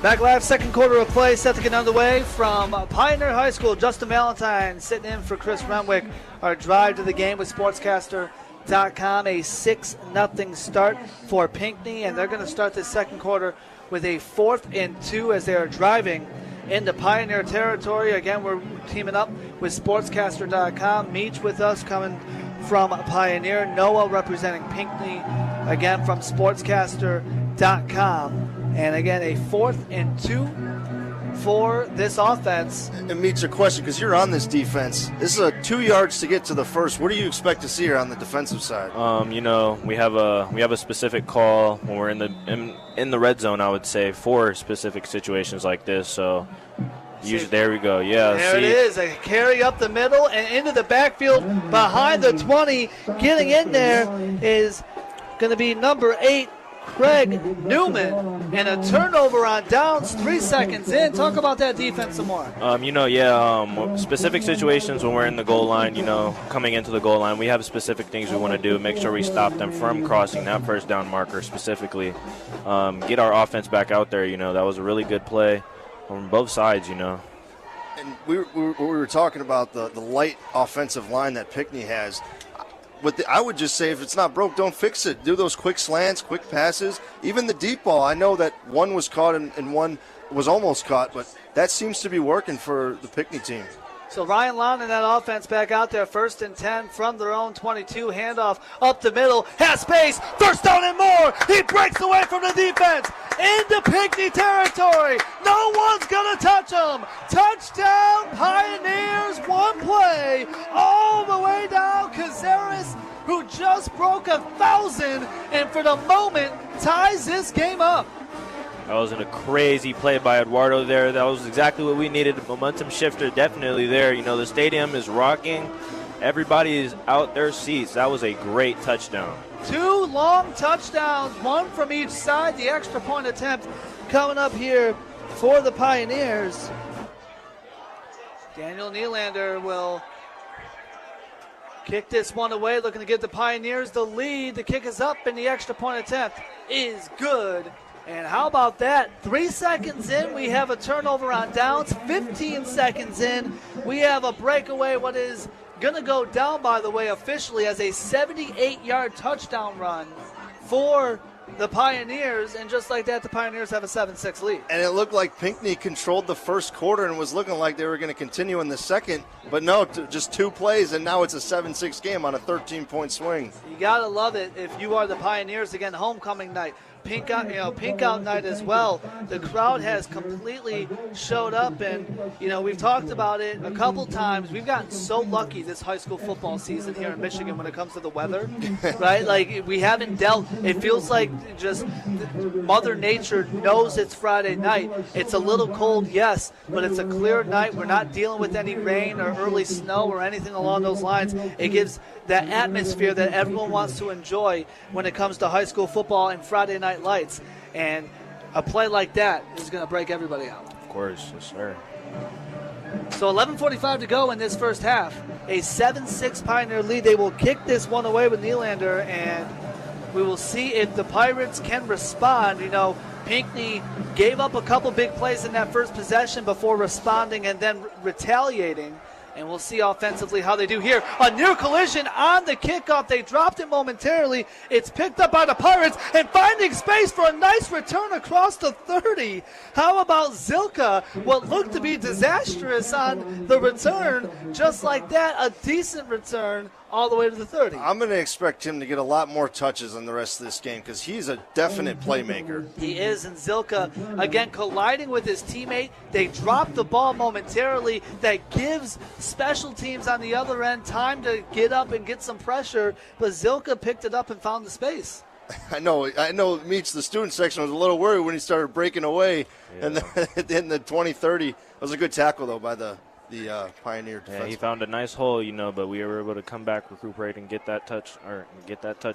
Back live, second quarter of play set to get underway from Pioneer High School. Justin Valentine sitting in for Chris Renwick. Our drive to the game with Sportscaster.com. A 6-0 start for Pinckney, and they're going to start this second quarter with a 4th and 2 as they are driving into Pioneer territory. Again, we're teaming up with Sportscaster.com. Meech with us coming from Pioneer. Noah representing Pinckney, again from Sportscaster.com. And again, a 4th and 2 for this offense. It meets a question because you're on this defense. This is a 2 yards to get to the first. What do you expect to see here on the defensive side? We have a specific call when we're in the red zone, I would say, for specific situations like this. So usually, there we go. Yeah. There it is. A carry up the middle and into the backfield behind the 20. Getting in there is going to be number 8, Craig Newman, and a turnover on downs 3 seconds in. Talk about that defense some more. Specific situations when we're in the goal line, coming into the goal line, we have specific things we want to do, make sure we stop them from crossing that first down marker specifically, get our offense back out there. That was a really good play on both sides, And we were talking about the light offensive line that Pinckney has. I would just say if it's not broke, don't fix it. Do those quick slants, quick passes, even the deep ball. I know that one was caught and one was almost caught, but that seems to be working for the Pinckney team. So Ryan Long and that offense back out there, 1st and 10 from their own 22. Handoff up the middle, has space, first down and more. He breaks away from the defense into Pinckney territory. No one's going to touch him. Touchdown Pioneers, one play all the way down. Cazares, who just broke 1,000 and for the moment ties this game up. That was a crazy play by Eduardo there. That was exactly what we needed. A momentum shifter definitely there. The stadium is rocking. Everybody is out their seats. That was a great touchdown. 2 long touchdowns, one from each side. The extra point attempt coming up here for the Pioneers. Daniel Nylander will kick this one away, looking to give the Pioneers the lead. The kick is up, and the extra point attempt is good. And how about that? 3 seconds in, we have a turnover on downs. 15 seconds in, we have a breakaway. What is going to go down, by the way, officially as a 78-yard touchdown run for the Pioneers. And just like that, the Pioneers have a 7-6 lead. And it looked like Pinckney controlled the first quarter and was looking like they were going to continue in the second. But no, just 2 plays, and now it's a 7-6 game on a 13-point swing. You got to love it if you are the Pioneers. Again, homecoming night. Pink out night as well. The crowd has completely showed up, and we've talked about it a couple times. We've gotten so lucky this high school football season here in Michigan when it comes to the weather, right? Like we haven't dealt. It feels like just Mother Nature knows it's Friday night. It's a little cold, yes, but it's a clear night. We're not dealing with any rain or early snow or anything along those lines. It gives that atmosphere that everyone wants to enjoy when it comes to high school football and Friday night lights. And a play like that is going to break everybody out. Of course, yes, sir. So 11:45 to go in this first half. A 7-6 Pioneer lead. They will kick this one away with Nylander, and we will see if the Pirates can respond. Pinckney gave up a couple big plays in that first possession before responding and then retaliating. And we'll see offensively how they do here. A near collision on the kickoff. They dropped it momentarily. It's picked up by the Pirates and finding space for a nice return across the 30. How about Zilka? What looked to be disastrous on the return. Just like that, a decent return all the way to the 30. I'm going to expect him to get a lot more touches in the rest of this game because he's a definite playmaker. He is, and Zilka, again, colliding with his teammate. They drop the ball momentarily. That gives special teams on the other end time to get up and get some pressure, but Zilka picked it up and found the space. I know. Meets the student section was a little worried when he started breaking away, and then the 20-30. It was a good tackle, though, by the Pioneer defense. Yeah, he found a nice hole, but we were able to come back, recuperate, and get that touch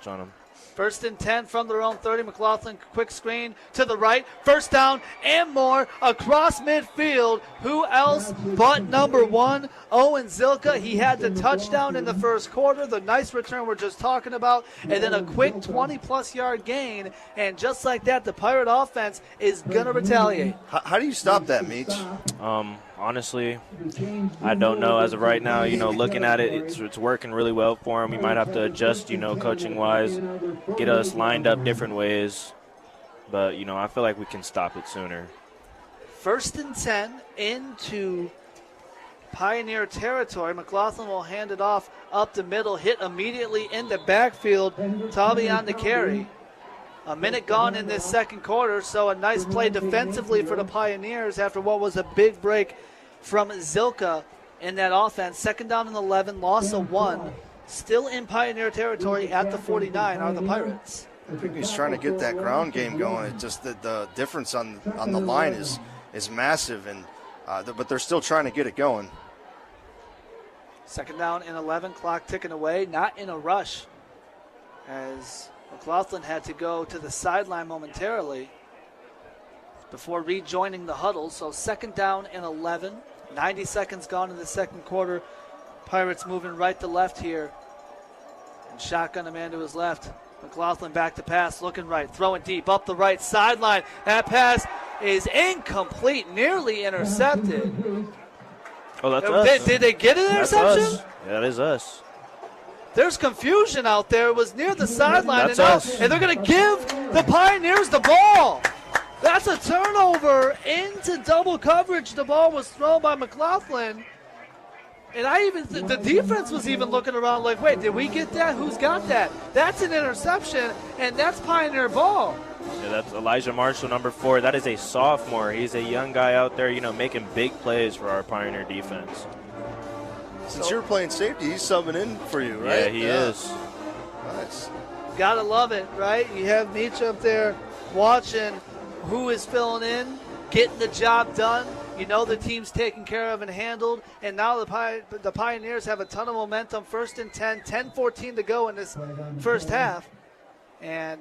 on him. 1st and 10 from their own 30. McLaughlin, quick screen to the right. First down and more across midfield. Who else but number 1, Owen Zilka. He had the touchdown in the first quarter, the nice return we're just talking about, and then a quick 20-plus yard gain. And just like that, the Pirate offense is going to retaliate. How do you stop that, Meach? Honestly, I don't know. As of right now, looking at it, it's working really well for him. We might have to adjust, coaching-wise, get us lined up different ways. But, I feel like we can stop it sooner. 1st and 10 into Pioneer territory. McLaughlin will hand it off up the middle, hit immediately in the backfield. Tavi on the carry. A minute gone in this second quarter, so a nice play defensively for the Pioneers after what was a big break from Zilka in that offense. 2nd down and 11, loss of 1. Still in Pioneer territory at the 49 are the Pirates. I think he's trying to get that ground game going. It's just that the difference on the line is massive, and but they're still trying to get it going. 2nd down and 11, clock ticking away, not in a rush as McLaughlin had to go to the sideline momentarily before rejoining the huddle. So 2nd down and 11. 90 seconds gone in the second quarter. Pirates moving right to left here. And shotgun a man to his left. McLaughlin back to pass, looking right, throwing deep up the right sideline. That pass is incomplete, nearly intercepted. Oh, that's us. Did they get an interception? That's us. Yeah, that is us. There's confusion out there. It was near the sideline, That's and they're going to give the Pioneers the ball. That's a turnover into double coverage. The ball was thrown by McLaughlin. And the defense was even looking around like, wait, did we get that? Who's got that? That's an interception, and that's Pioneer ball. Yeah, that's Elijah Marshall, number 4. That is a sophomore. He's a young guy out there, making big plays for our Pioneer defense. Since you're playing safety, he's subbing in for you, right? Yeah, he is. Nice. Gotta love it, right? You have Meach up there watching who is filling in, getting the job done. You know the team's taken care of and handled, and now the Pioneers have a ton of momentum. 1st and 10, 10-14 to go in this first half. And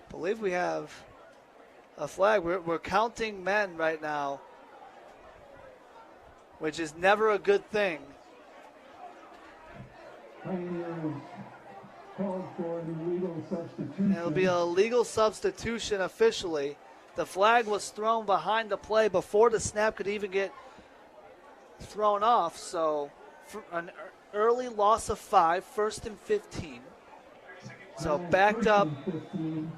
I believe we have a flag. We're counting men right now, which is never a good thing. And it'll be a legal substitution officially. The flag was thrown behind the play before the snap could even get thrown off. So for an early loss of 5, 1st and 15. So backed up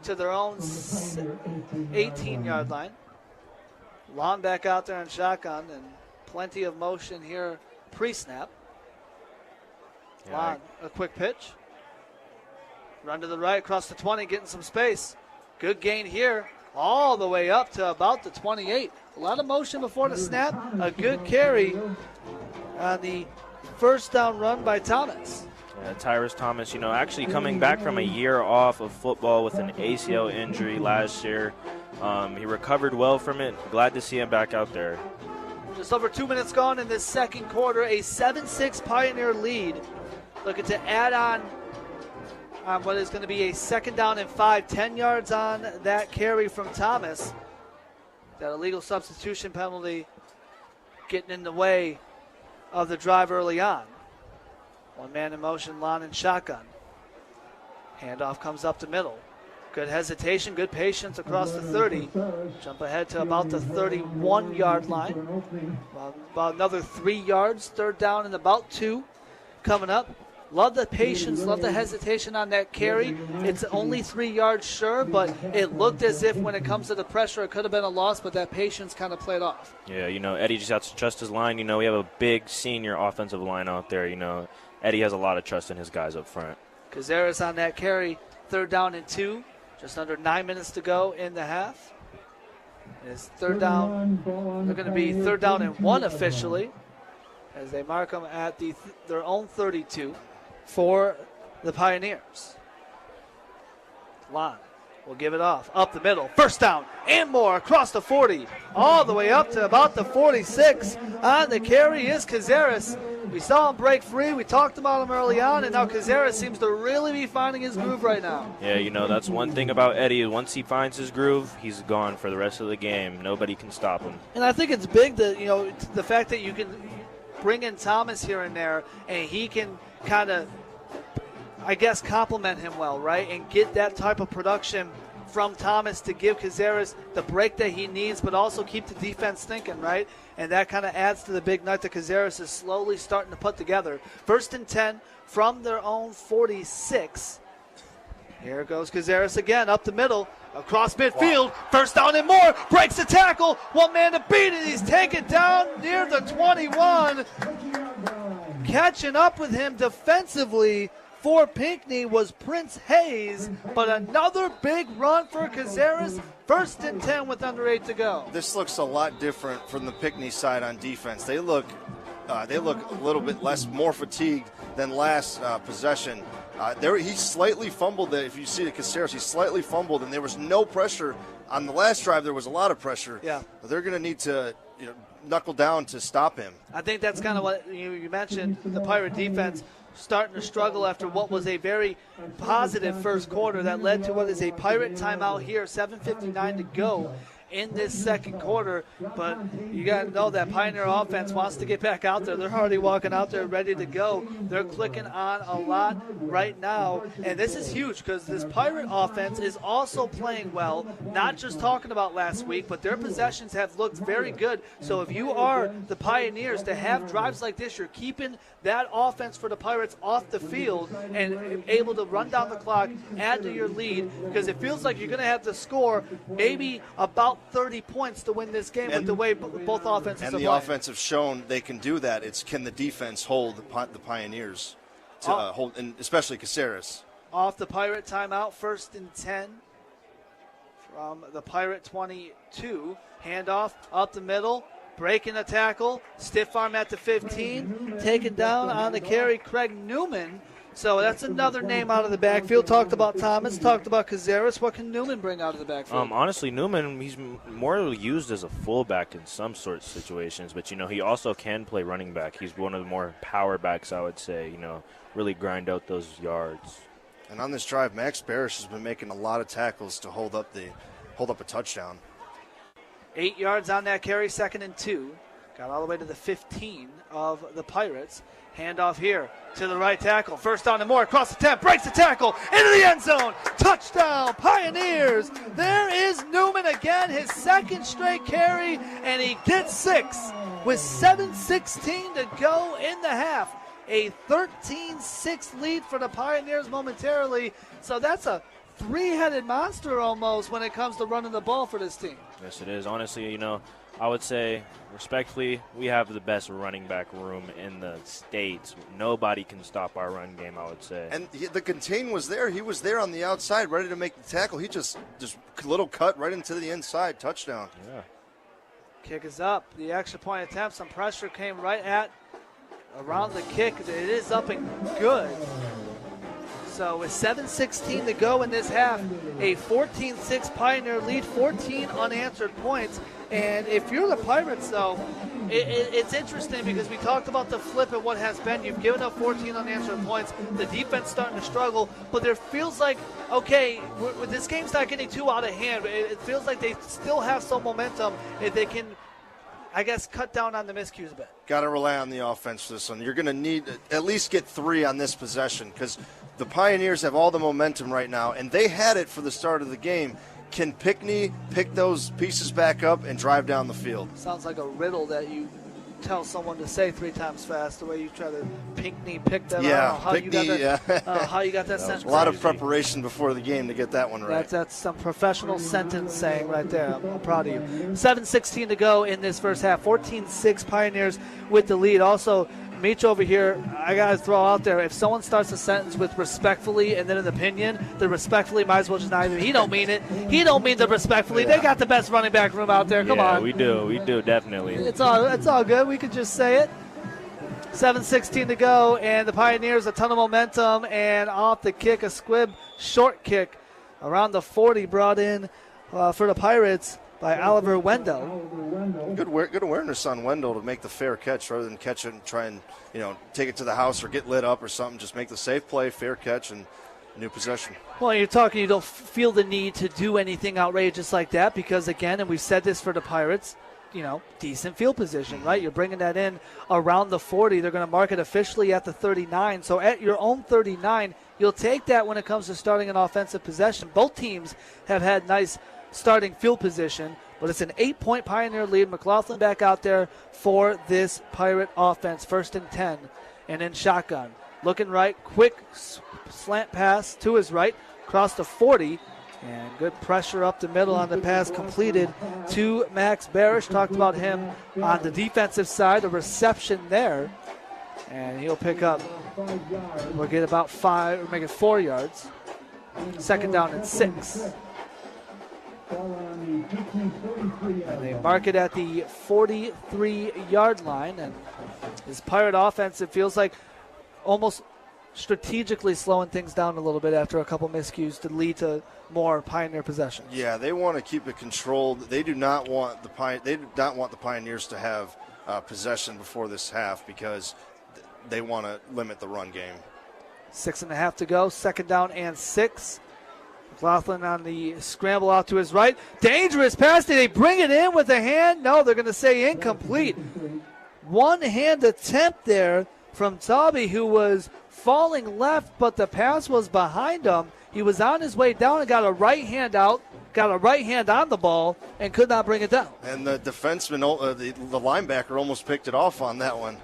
to their own 18-yard line. Lon back out there in shotgun, and plenty of motion here pre-snap. Lon, a quick pitch. Run to the right, across the 20, getting some space. Good gain here. All the way up to about the 28. A lot of motion before the snap. A good carry on the first down run by Thomas. Yeah, Tyrus Thomas, actually coming back from a year off of football with an ACL injury last year. He recovered well from it. Glad to see him back out there. Just over 2 minutes gone in this second quarter. A 7-6 Pioneer lead. Looking to add on what is going to be a 2nd down and 5, 10 yards on that carry from Thomas. That illegal substitution penalty getting in the way of the drive early on. One man in motion, Lon in shotgun. Handoff comes up the middle. Good hesitation, good patience across the 30. Jump ahead to about the 31-yard line. About another 3 yards, 3rd down and about 2 coming up. Love the patience, love the hesitation on that carry. It's only 3 yards, sure, but it looked as if when it comes to the pressure, it could have been a loss, but that patience kind of played off. Yeah, Eddie just has to trust his line. We have a big senior offensive line out there. Eddie has a lot of trust in his guys up front. Cazares on that carry, 3rd down and 2. Just under 9 minutes to go in the half. It's 3rd down. They're going to be 3rd down and 1 officially as they mark them at their own 32. For the Pioneers. Lon will give it off. Up the middle. 1st down and more across the 40. All the way up to about the 46. On the carry is Cazares. We saw him break free. We talked about him early on, and now Cazares seems to really be finding his groove right now. Yeah, that's one thing about Eddie. Once he finds his groove, he's gone for the rest of the game. Nobody can stop him. And I think it's big that, the fact that you can bring in Thomas here and there, and he can kind of, compliment him well, right? And get that type of production from Thomas to give Cazares the break that he needs, but also keep the defense thinking, right? And that kind of adds to the big night that Cazares is slowly starting to put together. 1st and 10 from their own 46. Here goes Cazares again, up the middle, across midfield, 1st down and more, breaks the tackle, one man to beat it, he's taken down near the 21. Catching up with him defensively for Pinckney was Prince Hayes, but another big run for Cazares. 1st and 10 with under 8 to go. This looks a lot different from the Pinckney side on defense. They look a little bit more fatigued than last possession. He slightly fumbled there. If you see the Cazares, he slightly fumbled, and there was no pressure. On the last drive, there was a lot of pressure. Yeah. They're going to need to knuckle down to stop him. I think that's kind of what you mentioned. The Pirate defense starting to struggle after what was a very positive first quarter that led to what is a Pirate timeout here, 7:59 to go in this second quarter. But you got to know that Pioneer offense wants to get back out there. They're already walking out there ready to go. They're clicking on a lot right now, and this is huge because this Pirate offense is also playing well, not just talking about last week, but their possessions have looked very good. So if you are the Pioneers, to have drives like this, you're keeping that offense for the Pirates off the field and able to run down the clock, add to your lead, because it feels like you're going to have to score maybe about 30 points to win this game with the way both offenses are playing. And the offense have shown they can do that. It's can the defense hold the Pioneers to hold, and especially Caceres. Off the Pirate timeout, 1st and 10 from the Pirate 22. Handoff up the middle, breaking the tackle, stiff arm at the 15, taken down on the carry, Craig Newman. So that's another name out of the backfield. Talked about Thomas, talked about Caceres. What can Newman bring out of the backfield? Honestly, Newman, he's more used as a fullback in some sort of situations, but, he also can play running back. He's one of the more power backs, I would say, really grind out those yards. And on this drive, Max Barish has been making a lot of tackles to hold up a touchdown. 8 yards on that carry, 2nd and 2. Got all the way to the 15 of the Pirates. Handoff here to the right tackle. First down and more, across the 10, breaks the tackle, into the end zone. Touchdown, Pioneers. There is Newman again, his 2nd straight carry, and he gets 6 with 7:16 to go in the half. A 13-6 lead for the Pioneers momentarily. So that's a three-headed monster almost when it comes to running the ball for this team. Yes, it is. Honestly, I would say, respectfully, we have the best running back room in the States. Nobody can stop our run game, I would say. And the contain was there. He was there on the outside, ready to make the tackle. He just little cut right into the inside, touchdown. Yeah. Kick is up. The extra point attempt, some pressure came right at around the kick. It is up and good. So with 7:16 to go in this half, a 14-6 Pioneer lead, 14 unanswered points. And if you're the Pirates, though, it's interesting because we talked about the flip and what has been. You've given up 14 unanswered points. The defense starting to struggle, but there feels like, okay, this game's not getting too out of hand. It feels like they still have some momentum if they can, I guess, cut down on the miscues a bit. Got to rely on the offense for this one. You're going to need at least get 3 on this possession because the Pioneers have all the momentum right now, and they had it for the start of the game. Can Pinckney pick those pieces back up and drive down the field? Sounds like a riddle that you tell someone to say 3 times fast, the way you try to Pinckney pick that. Yeah, how Pinckney, you got that, how you got that sentence. A lot of preparation before the game to get that one right. That's some professional sentence saying right there. I'm proud of you. 7:16 to go in this first half. 14-6 Pioneers with the lead. Also, Meach over here, I got to throw out there, if someone starts a sentence with respectfully and then an opinion, the respectfully might as well just not even, he don't mean it. He don't mean the respectfully. They got the best running back room out there. Come on. We do, definitely. It's all good. We could just say it. 7:16 to go, and the Pioneers a ton of momentum, and off the kick, a squib short kick around the 40 brought in for the Pirates by Oliver Wendell. Good awareness on Wendell to make the fair catch rather than catch it and try and take it to the house or get lit up or something. Just make the safe play, fair catch, and new possession. Well, you're talking, you don't feel the need to do anything outrageous like that because, again, and we've said this for the Pirates, decent field position, right? You're bringing that in around the 40. They're going to mark it officially at the 39. So at your own 39, you'll take that when it comes to starting an offensive possession. Both teams have had nice starting field position, but it's an 8-point Pioneer lead. McLaughlin back out there for this Pirate offense. 1st and 10, and in shotgun. Looking right, quick slant pass to his right, across the 40, and good pressure up the middle on the pass completed to Max Barish. Talked about him on the defensive side, a reception there, and he'll pick up, we'll get about 5, or make it 4 yards. 2nd down and 6. And they mark it at the 43-yard line. And this Pirate offense, it feels like almost strategically slowing things down a little bit after a couple miscues to lead to more Pioneer possessions. Yeah, they want to keep it controlled. They do not want the Pioneers to have possession before this half because they want to limit the run game. 6.5 to go, 2nd down and 6. McLaughlin on the scramble out to his right. Dangerous pass. Did they bring it in with a hand? No, they're going to say incomplete. One-hand attempt there from Tauby, who was falling left, but the pass was behind him. He was on his way down and got a right hand out, got a right hand on the ball, and could not bring it down. And the defenseman, the linebacker almost picked it off on that one.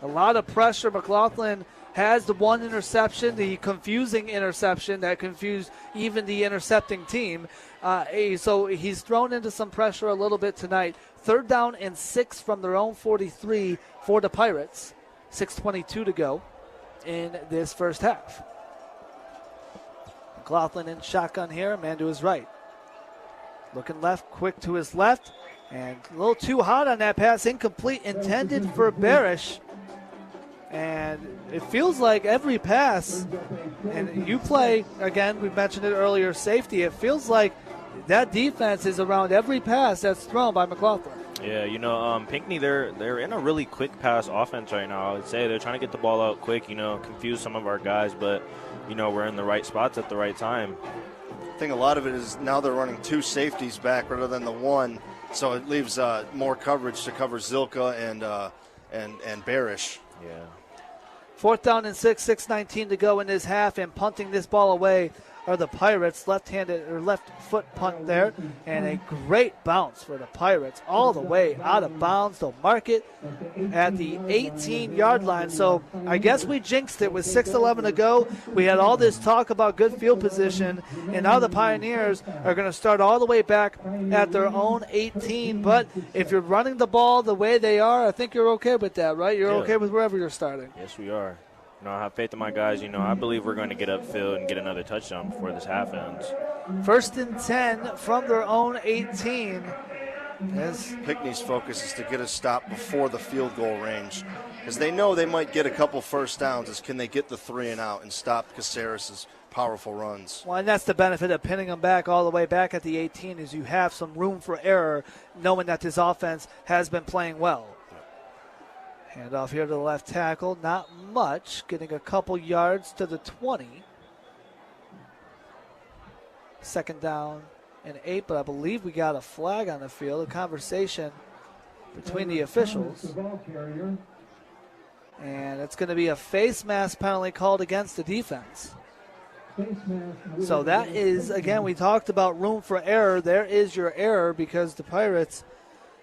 A lot of pressure. McLaughlin has the one interception, the confusing interception that confused even the intercepting team. So he's thrown into some pressure a little bit tonight. 3rd down and 6 from their own 43 for the Pirates. 6:22 to go in this first half. McLaughlin in shotgun here, man to his right. Looking left, quick to his left, and a little too hot on that pass. Incomplete, intended for Barish. And it feels like every pass, and you play, again, we mentioned it earlier, safety, it feels like that defense is around every pass that's thrown by McLaughlin. Yeah, Pinckney, they're in a really quick pass offense right now. I would say they're trying to get the ball out quick, confuse some of our guys, but, we're in the right spots at the right time. I think a lot of it is now they're running 2 safeties back rather than the one, so it leaves more coverage to cover Zilka and Barish. Yeah. 4th down and 6, 6:19 to go in this half, and punting this ball away are the Pirates. Left-handed or left foot punt there, and a great bounce for the Pirates all the way out of bounds. They'll mark it at the 18-yard line. So I guess we jinxed it with 6:11 to go. We had all this talk about good field position, and now the Pioneers are going to start all the way back at their own 18. But if you're running the ball the way they are, I think you're okay with that, right? You're okay with wherever you're starting. Yes, we are. I have faith in my guys. I believe we're going to get upfield and get another touchdown before this half ends. 1st and 10 from their own 18. Pinckney's focus is to get a stop before the field goal range, because they know they might get a couple first downs. Is can they get the 3 and out and stop Caceres' powerful runs? Well, and that's the benefit of pinning them back all the way back at the 18, is you have some room for error, knowing that this offense has been playing well. Hand off here to the left tackle. Not much. Getting a couple yards to the 20. 2nd down and 8, but I believe we got a flag on the field. A conversation between the officials. And it's going to be a face mask penalty called against the defense. So that is, again, we talked about room for error. There is your error, because the Pirates,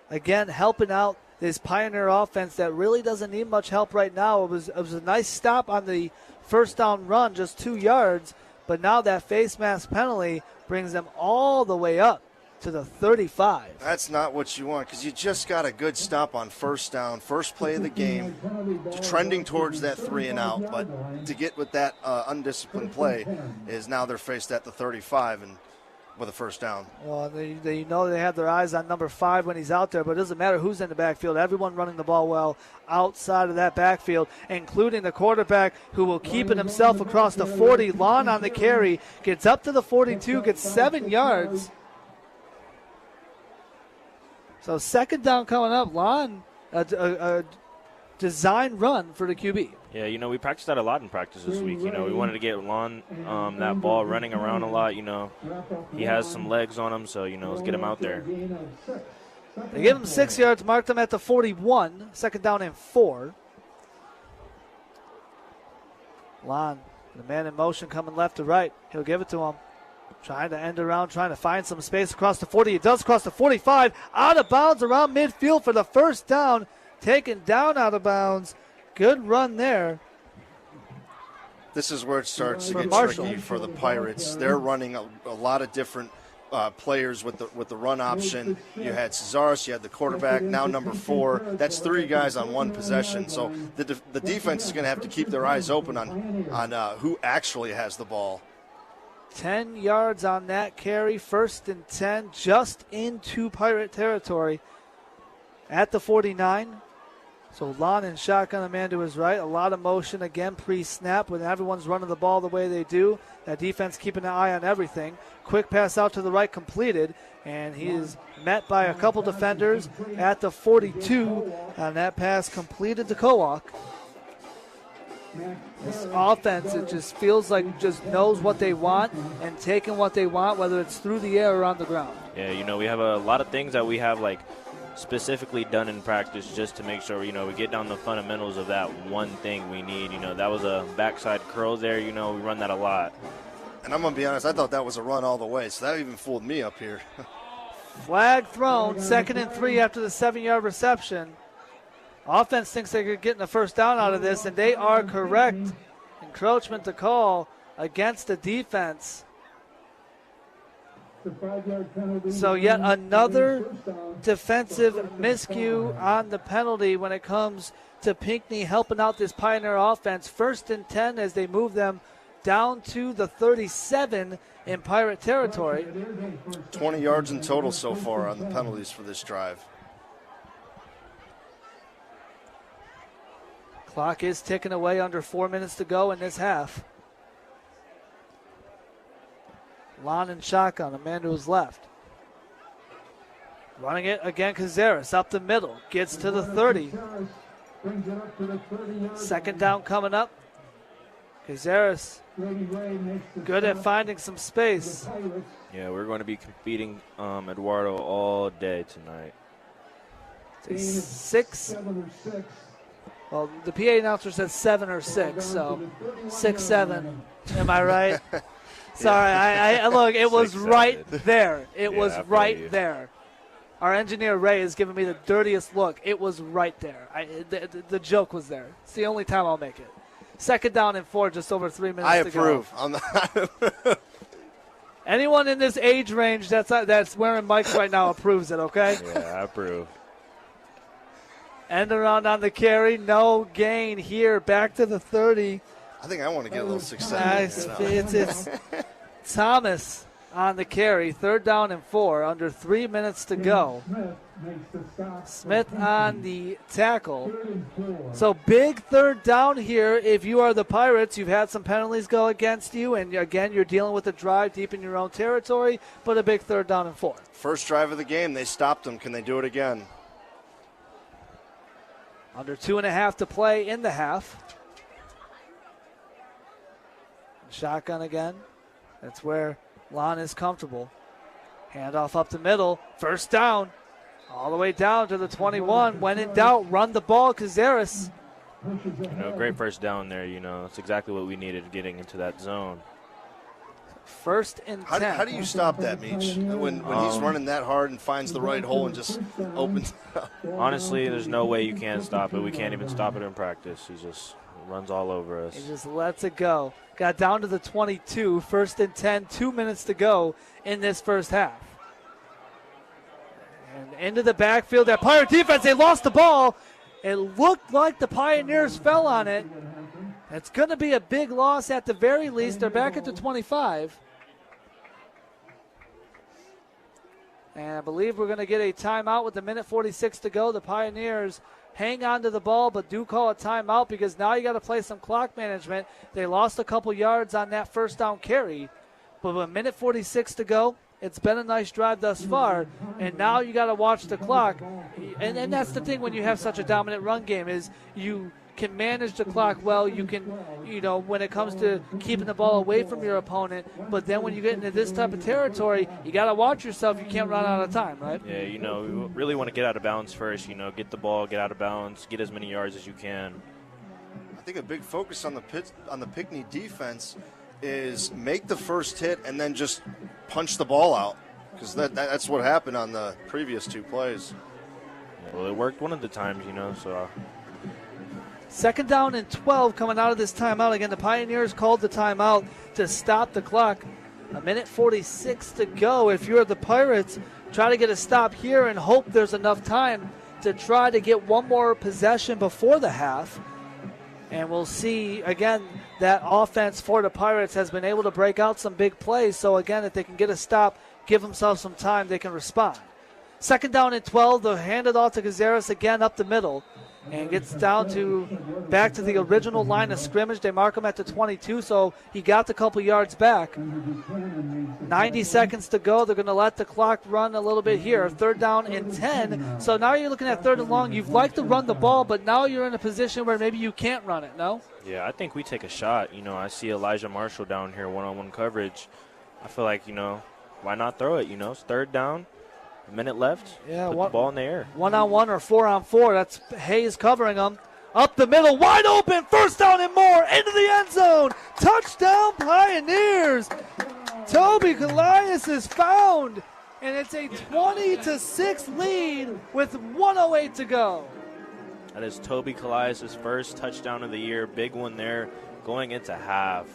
again, helping out this Pioneer offense that really doesn't need much help right now. It was a nice stop on the 1st down run, just 2 yards, but now that face mask penalty brings them all the way up to the 35. That's not what you want, because you just got a good stop on 1st down, first play of the game, trending towards that 3 and out, but to get with that undisciplined play is now they're faced at the 35 and with a 1st down. Well, they know they have their eyes on number 5 when he's out there, but it doesn't matter who's in the backfield. Everyone running the ball well outside of that backfield, including the quarterback, who will keep it himself across the 40. Lon on the carry, gets up to the 42, gets 7 yards. So 2nd down coming up. Lon, a design run for the QB. Yeah, we practiced that a lot in practice this week. We wanted to get Lon that ball running around a lot. He has some legs on him, so, let's get him out there. They give him 6 yards, marked him at the 41. 2nd down and 4. Lon, the man in motion coming left to right. He'll give it to him. Trying to end around, trying to find some space across the 40. He does cross the 45. Out of bounds around midfield for the 1st down. Taken down out of bounds. Good run there. This is where it starts to get Marshall. tricky for the Pirates. They're running a lot of different players with the run option. You had Cesaris, you had the quarterback, now number 4. That's 3 guys on one possession. So the defense is going to have to keep their eyes open on who actually has the ball. 10 yards on that carry. 1st and 10, just into Pirate territory at the 49. So Lon in shotgun, a man to his right. A lot of motion again pre-snap when everyone's running the ball the way they do. That defense keeping an eye on everything. Quick pass out to the right completed, and he is met by a couple defenders at the 42. And that pass completed to Kowak. This offense, it just feels like just knows what they want and taking what they want, whether it's through the air or on the ground. Yeah, we have a lot of things that we have, like, specifically done in practice just to make sure, we get down the fundamentals of that one thing we need. That was a backside curl there. We run that a lot. And I'm going to be honest, I thought that was a run all the way, so that even fooled me up here. Flag thrown, 2nd and 3 after the 7-yard reception. Offense thinks they're getting a first down out of this, and they are correct. Encroachment to call against the defense. So yet another defensive miscue on the penalty when it comes to Pinckney helping out this Pioneer offense. 1st and 10 as they move them down to the 37 in Pirate territory. 20 yards in total so far on the penalties for this drive. Clock is ticking away, under 4 minutes to go in this half. Lon and shotgun, Amanda's left. Running it again, Cazares up the middle, gets to the 30. 2nd down coming up. Cazares good at finding some space. Yeah, we're going to be competing Eduardo all day tonight. 6. Well, the PA announcer says 7 or 6, so 6-7. Am I right? Sorry, I look, it was right there. It was right there. Our engineer, Ray, is giving me the dirtiest look. It was right there. The joke was there. It's the only time I'll make it. 2nd down and 4, just over 3 minutes to go. I approve. Anyone in this age range that's wearing mics right now approves it, okay? Yeah, I approve. End around on the carry. No gain here. Back to the 30. I think I want to get a little success. Nice. It's Thomas on the carry. 3rd down and 4. Under 3 minutes to go. Smith on the tackle. So big 3rd down here. If you are the Pirates, you've had some penalties go against you. And again, you're dealing with a drive deep in your own territory. But a big 3rd down and 4. First drive of the game, they stopped them. Can they do it again? Under 2.5 to play in the half. Shotgun again. That's where Lon is comfortable. Handoff up the middle. 1st down. All the way down to the 21. When in doubt, run the ball, Cazares. Great first down there. That's exactly what we needed getting into that zone. 1st and 10. How do you stop that, Meach? When he's running that hard and finds the right hole and just opens up? Honestly, there's no way you can stop it. We can't even stop it in practice. He just runs all over us. He just lets it go. Got down to the 22. 1st and 10. 2 minutes to go in this first half. And into the backfield. That Pirate defense, they lost the ball. It looked like the Pioneers fell on it. It's going to be a big loss at the very least. They're back at the 25. And I believe we're going to get a timeout with 1:46 to go. The Pioneers hang on to the ball, but do call a timeout because now you got to play some clock management. They lost a couple yards on that 1st down carry. But with 1:46 to go, it's been a nice drive thus far, and now you got to watch the clock. And that's the thing when you have such a dominant run game is you can manage the clock well. You can, when it comes to keeping the ball away from your opponent. But then when you get into this type of territory, you got to watch yourself. You can't run out of time, right? Yeah, we really want to get out of bounds first. Get the ball, get out of bounds, get as many yards as you can. I think a big focus on the Pinckney defense is make the first hit and then just punch the ball out because that's what happened on the previous 2 plays. Yeah, well, it worked one of the times, so. 2nd down and 12 coming out of this timeout. Again, the Pioneers called the timeout to stop the clock. 1:46 to go. If you're the Pirates, try to get a stop here and hope there's enough time to try to get one more possession before the half. And we'll see, again, that offense for the Pirates has been able to break out some big plays. So, again, if they can get a stop, give themselves some time, they can respond. 2nd down and 12. They'll hand it off to Cazares again up the middle. and gets down to back to the original line of scrimmage. They mark him at the 22, so he got the couple yards back. 90 seconds to go. They're going to let the clock run a little bit here. 3rd down and 10. So now you're looking at 3rd and long. You'd like to run the ball, but now you're in a position where maybe you can't run it, no? Yeah, I think we take a shot. You know, I see Elijah Marshall down here, one-on-one coverage. I feel like, you know, why not throw it? You know, it's 3rd down, a minute left. Yeah, put the ball in the air. 1-on-1 or 4-on-4. That's Hayes covering them. Up the middle, wide open, 1st down and more, into the end zone. Touchdown Pioneers. Toby Callias is found, and it's a 20-6 lead with 1:08 to go. That is Toby Callias' first touchdown of the year. Big one there going into half.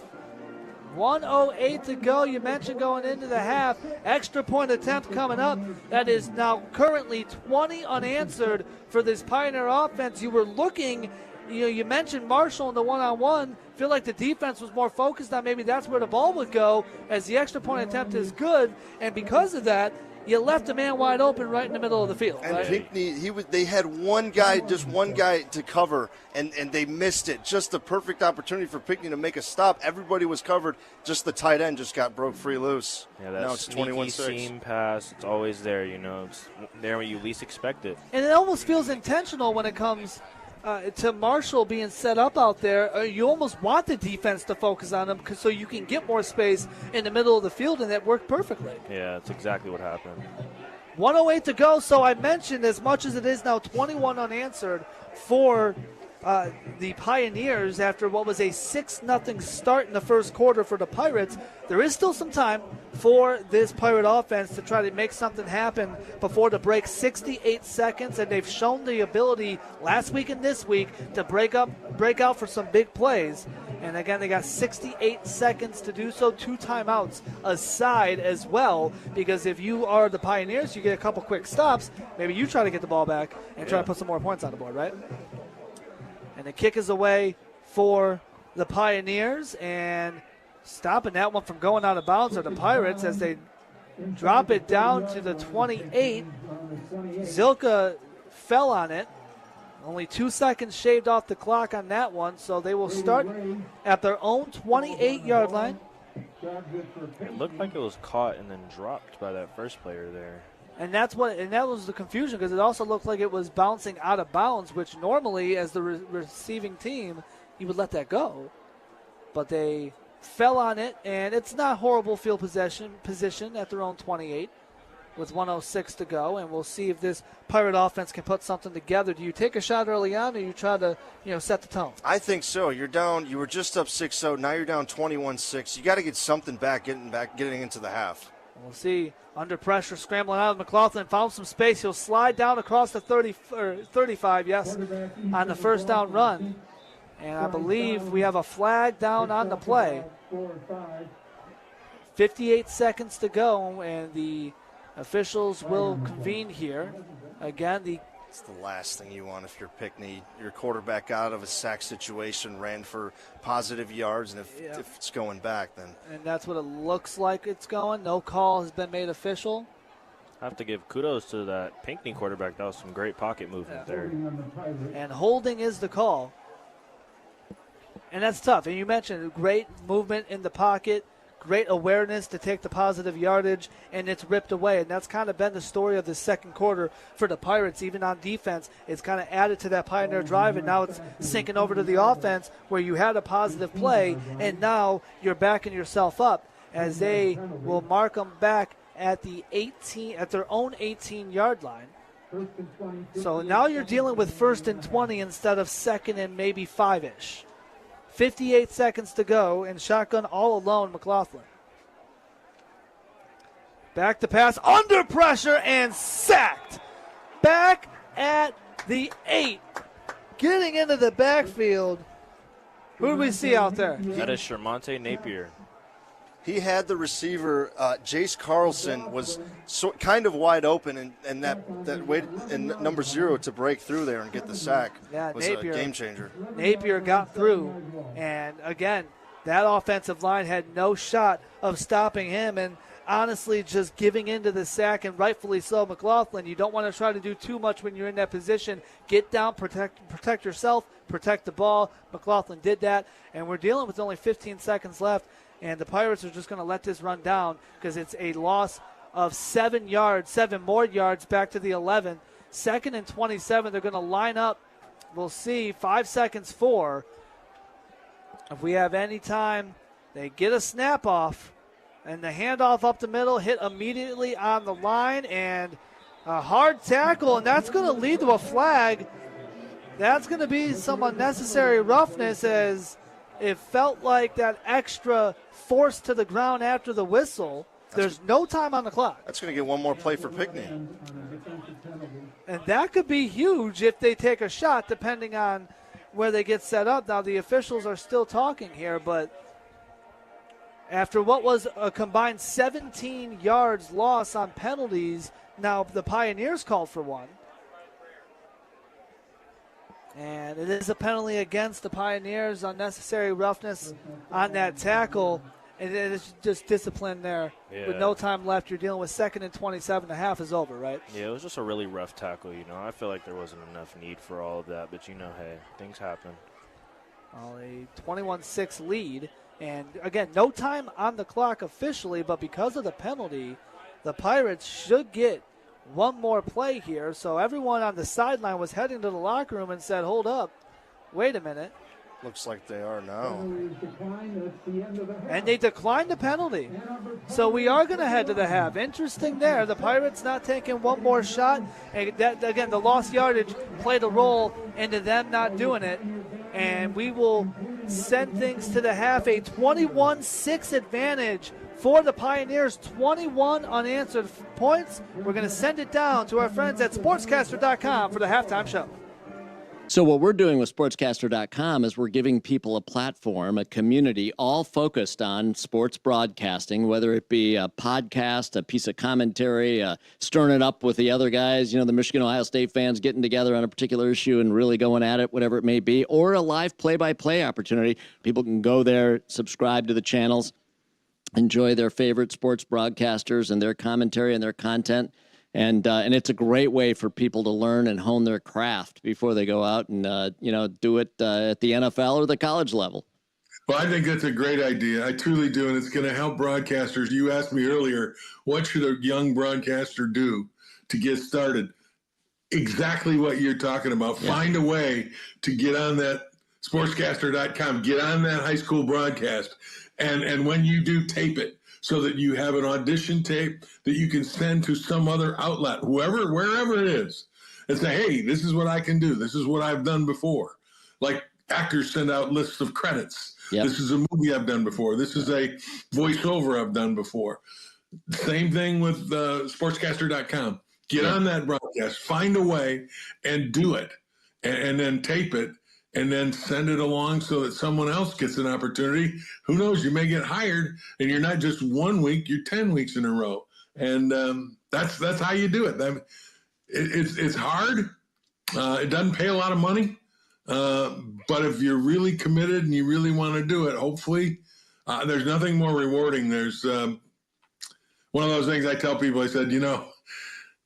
1:08 to go. You mentioned going into the half. Extra point attempt coming up. That is now currently 20 unanswered for this Pioneer offense. You were looking, you mentioned Marshall in the one-on-one. Feel like the defense was more focused on maybe that's where the ball would go, as the extra point attempt is good. And because of that, you left a man wide open right in the middle of the field. And right? Pinckney, they had one guy to cover, and they missed it. Just the perfect opportunity for Pinckney to make a stop. Everybody was covered. Just the tight end just got broke free loose. Yeah, that now it's 21-6. seam pass, it's always there, you know. It's there when you least expect it. And it almost feels intentional when it comes to Marshall being set up out there. You almost want the defense to focus on him so you can get more space in the middle of the field, and that worked perfectly. Yeah, that's exactly what happened. 1:08 to go, so I mentioned as much as it is now 21 unanswered for the Pioneers after what was a 6-0 start in the first quarter for the Pirates. There is still some time for this Pirate offense to try to make something happen before the break. 68 seconds, and they've shown the ability last week and this week to break out for some big plays. And again, they got 68 seconds to do so. 2 timeouts aside as well, because if you are the Pioneers, you get a couple quick stops. Maybe you try to get the ball back and try to put some more points on the board, right? And the kick is away for the Pioneers, and stopping that one from going out of bounds are the Pirates as they drop it down to the 28. Zilka fell on it. Only 2 seconds shaved off the clock on that one, so they will start at their own 28-yard line. It looked like it was caught and then dropped by that first player there. And that was the confusion, because it also looked like it was bouncing out of bounds, which normally, as the receiving team, you would let that go. But they fell on it, and it's not horrible field position at their own 28 with 1:06 to go, and we'll see if this Pirate offense can put something together. Do you take a shot early on, or you try to set the tone? I think so. You're down. You were just up 6-0. Now you're down 21-6. You got to get something back, getting into the half. We'll see. Under pressure, scrambling out of McLaughlin, found some space. He'll slide down across the 35, on the first down run. And I believe we have a flag down on the play. 58 seconds to go, and the officials will convene here. Again, it's the last thing you want if you're Pinckney. Your quarterback out of a sack situation, ran for positive yards, and if it's going back, then. And that's what it looks like it's going. No call has been made official. I have to give kudos to that Pinckney quarterback. That was some great pocket movement there. And holding is the call. And that's tough. And you mentioned great movement in the pocket, great awareness to take the positive yardage, and it's ripped away. And that's kind of been the story of the second quarter for the Pirates. Even on defense, it's kind of added to that Pioneer drive, and now it's sinking over to the offense where you had a positive play, and now you're backing yourself up as they will mark them back at their own 18-yard line. So now you're dealing with 1st and 20 instead of 2nd and maybe 5-ish. 58 seconds to go, and shotgun all alone, McLaughlin. Back to pass, under pressure, and sacked. Back at the 8. Getting into the backfield. Who do we see out there? That is Shermonte Napier. He had the receiver, Jace Carlson, was kind of wide open, and that waited in number 0 to break through there and get the sack was Napier, a game changer. Napier got through, and again, that offensive line had no shot of stopping him, and honestly just giving into the sack, and rightfully so. McLaughlin, you don't want to try to do too much when you're in that position. Get down, protect yourself, protect the ball. McLaughlin did that, and we're dealing with only 15 seconds left, and the Pirates are just going to let this run down because it's a loss of 7 more yards back to the 11. 2nd and 27, they're going to line up. We'll see, 5 seconds for. If we have any time, they get a snap off, and the handoff up the middle, hit immediately on the line, and a hard tackle, and that's going to lead to a flag. That's going to be some unnecessary roughness, as it felt like that extra force to the ground after the whistle. There's no time on the clock. That's going to get one more play for Pinckney. And that could be huge if they take a shot, depending on where they get set up. Now, the officials are still talking here, but after what was a combined 17 yards loss on penalties, now the Pioneers called for one. And it is a penalty against the Pioneers, unnecessary roughness on that tackle. And it's just discipline there. Yeah. With no time left, you're dealing with 2nd and 27. The half is over, right? Yeah, it was just a really rough tackle, I feel like there wasn't enough need for all of that, but, hey, things happen. Well, a 21-6 lead. And, again, no time on the clock officially, but because of the penalty, the Pirates should get one more play here. So everyone on the sideline was heading to the locker room and said, hold up, wait a minute. Looks like they are now. And they declined the penalty. So we are going to head to the half. Interesting there. The Pirates not taking one more shot. And that, again, the lost yardage played a role into them not doing it. And we will send things to the half. A 21-6 advantage for the Pioneers. 21 unanswered points. We're going to send it down to our friends at sportscaster.com for the halftime show. So what we're doing with sportscaster.com is we're giving people a platform, a community, all focused on sports broadcasting, whether it be a podcast, a piece of commentary, stirring it up with the other guys, the Michigan-Ohio State fans getting together on a particular issue and really going at it, whatever it may be, or a live play-by-play opportunity. People can go there, subscribe to the channels, enjoy their favorite sports broadcasters and their commentary and their content. And it's a great way for people to learn and hone their craft before they go out and, do it at the NFL or the college level. Well, I think that's a great idea. I truly do, and it's going to help broadcasters. You asked me earlier, what should a young broadcaster do to get started? Exactly what you're talking about. Yeah. Find a way to get on that sportscaster.com, get on that high school broadcast, and when you do, tape it, so that you have an audition tape that you can send to some other outlet, wherever it is, and say, hey, this is what I can do. This is what I've done before. Like actors send out lists of credits. Yep. This is a movie I've done before. This is a voiceover I've done before. Same thing with sportscaster.com. Get on that broadcast, find a way and do it, and then tape it, and then send it along so that someone else gets an opportunity. Who knows, you may get hired, and you're not just 1 week, you're 10 weeks in a row. And that's how you do it. It's hard. It doesn't pay a lot of money. But if you're really committed and you really want to do it, hopefully, there's nothing more rewarding. There's one of those things I tell people, I said,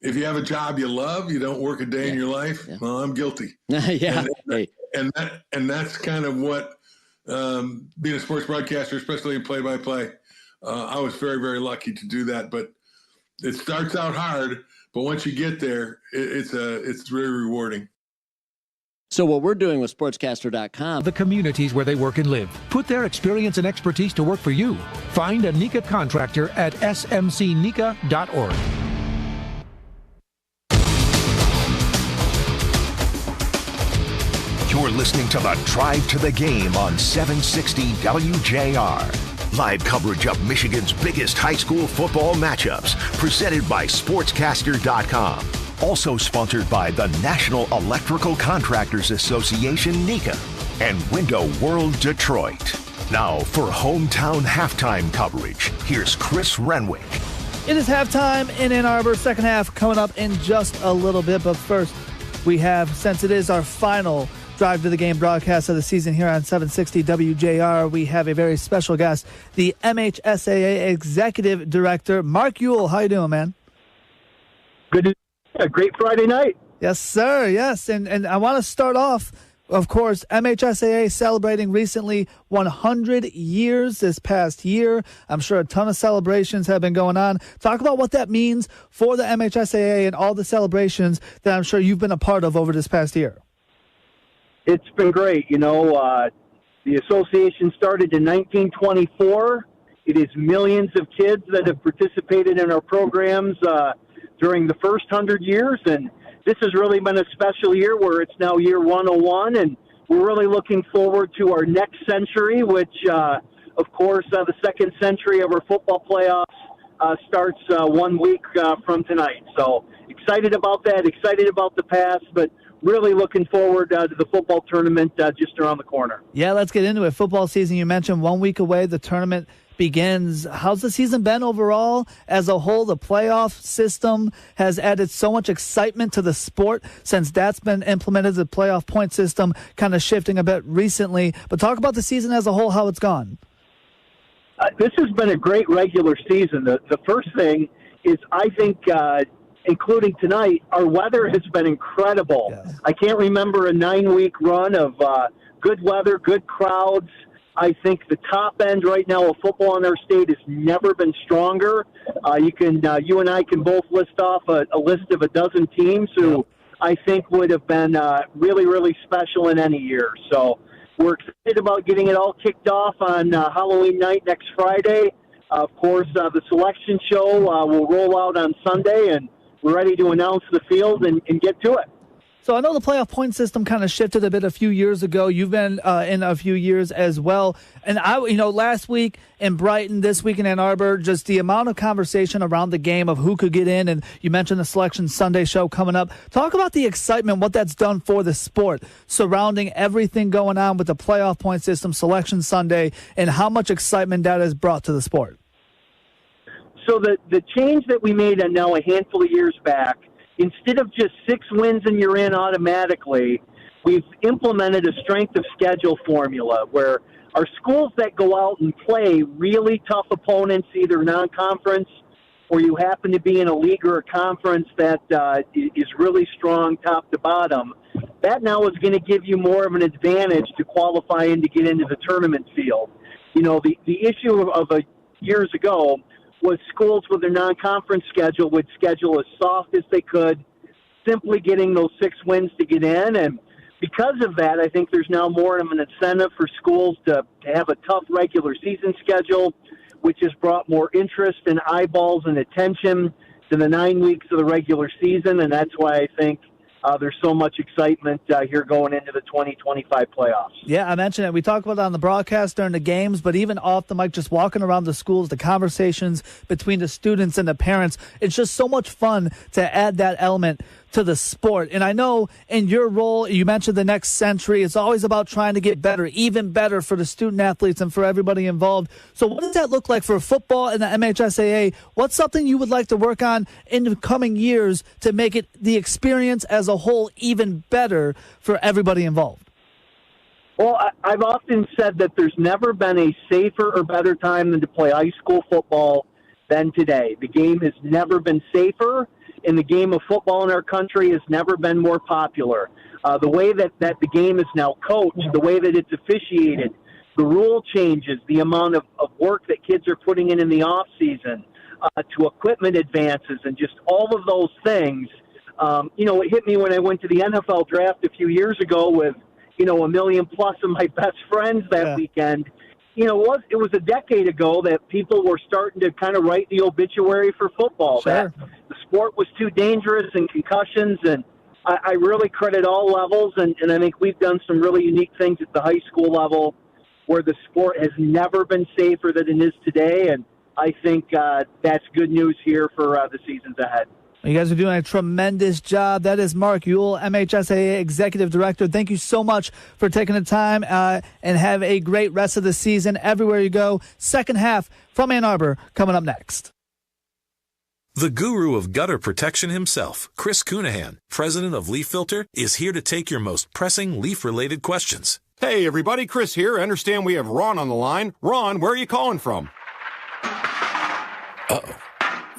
if you have a job you love, you don't work a day in your life. Yeah. Well, I'm guilty. Yeah. And that's kind of what being a sports broadcaster, especially in play-by-play, I was very, very lucky to do that. But it starts out hard, but once you get there, it's very rewarding. So what we're doing with sportscaster.com, the communities where they work and live, put their experience and expertise to work for you. Find a NECA contractor at smcnica.org. You're listening to The Drive to the Game on 760 WJR. Live coverage of Michigan's biggest high school football matchups, presented by Sportscaster.com. Also sponsored by the National Electrical Contractors Association, NECA, and Window World Detroit. Now for hometown halftime coverage, here's Chris Renwick. It is halftime in Ann Arbor. Second half coming up in just a little bit, but first we have, since it is our final Drive to the Game broadcast of the season here on 760 WJR. We have a very special guest, the MHSAA Executive Director, Mark Ewell. How you doing, man? Good. A great Friday night. Yes, sir. Yes. And I want to start off, of course, MHSAA celebrating recently 100 years this past year. I'm sure a ton of celebrations have been going on. Talk about what that means for the MHSAA and all the celebrations that I'm sure you've been a part of over this past year. It's been great. The association started in 1924. It is millions of kids that have participated in our programs during the first 100 years, and this has really been a special year where it's now year 101, and we're really looking forward to our next century, which, of course, the second century of our football playoffs starts 1 week from tonight. So excited about that, excited about the past, but really looking forward to the football tournament just around the corner. Yeah, let's get into it. Football season, you mentioned 1 week away, the tournament begins. How's the season been overall as a whole? The playoff system has added so much excitement to the sport since that's been implemented, the playoff point system kind of shifting a bit recently. But talk about the season as a whole, how it's gone. This has been a great regular season. The first thing is, I think, including tonight, our weather has been incredible. Yes. I can't remember a 9-week run of good weather, good crowds. I think the top end right now of football in our state has never been stronger. You and I can both list off a list of a dozen teams who I think would have been really, really special in any year. So we're excited about getting it all kicked off on Halloween night next Friday. Of course, the selection show will roll out on Sunday, and we're ready to announce the field and get to it. So I know the playoff point system kind of shifted a bit a few years ago. You've been in a few years as well. And last week in Brighton, this week in Ann Arbor, just the amount of conversation around the game of who could get in. And you mentioned the Selection Sunday show coming up. Talk about the excitement, what that's done for the sport surrounding everything going on with the playoff point system, Selection Sunday, and how much excitement that has brought to the sport. So the change that we made now a handful of years back, instead of just 6 wins and you're in automatically, we've implemented a strength of schedule formula where our schools that go out and play really tough opponents, either non-conference or you happen to be in a league or a conference that is really strong top to bottom, that now is going to give you more of an advantage to qualify and to get into the tournament field. The issue of years ago was schools with their non-conference schedule would schedule as soft as they could, simply getting those 6 wins to get in. And because of that, I think there's now more of an incentive for schools to have a tough regular season schedule, which has brought more interest and eyeballs and attention to the 9 weeks of the regular season. And that's why I think there's so much excitement here going into the 2025 playoffs. Yeah, I mentioned it. We talk about it on the broadcast during the games, but even off the mic, just walking around the schools, the conversations between the students and the parents, it's just so much fun to add that element to the sport. And I know in your role, you mentioned the next century. It's always about trying to get better, even better for the student athletes and for everybody involved. So what does that look like for football and the MHSAA? What's something you would like to work on in the coming years to make it the experience as a whole even better for everybody involved? Well, I've often said that there's never been a safer or better time than to play high school football than today. The game has never been safer, and the game of football in our country has never been more popular. The way that the game is now coached, the way that it's officiated, the rule changes, the amount of work that kids are putting in the off season, to equipment advances, and just all of those things. It hit me when I went to the NFL draft a few years ago with, 1 million plus of my best friends that weekend. It was a decade ago that people were starting to kind of write the obituary for football. Sure. That the sport was too dangerous and concussions, and I really credit all levels, and I think we've done some really unique things at the high school level where the sport has never been safer than it is today, and I think that's good news here for the seasons ahead. You guys are doing a tremendous job. That is Mark Ewell, MHSAA Executive Director. Thank you so much for taking the time and have a great rest of the season everywhere you go. Second half from Ann Arbor coming up next. The guru of gutter protection himself, Chris Cunahan, president of Leaf Filter, is here to take your most pressing leaf-related questions. Hey, everybody, Chris here. I understand we have Ron on the line. Ron, where are you calling from? Uh-oh.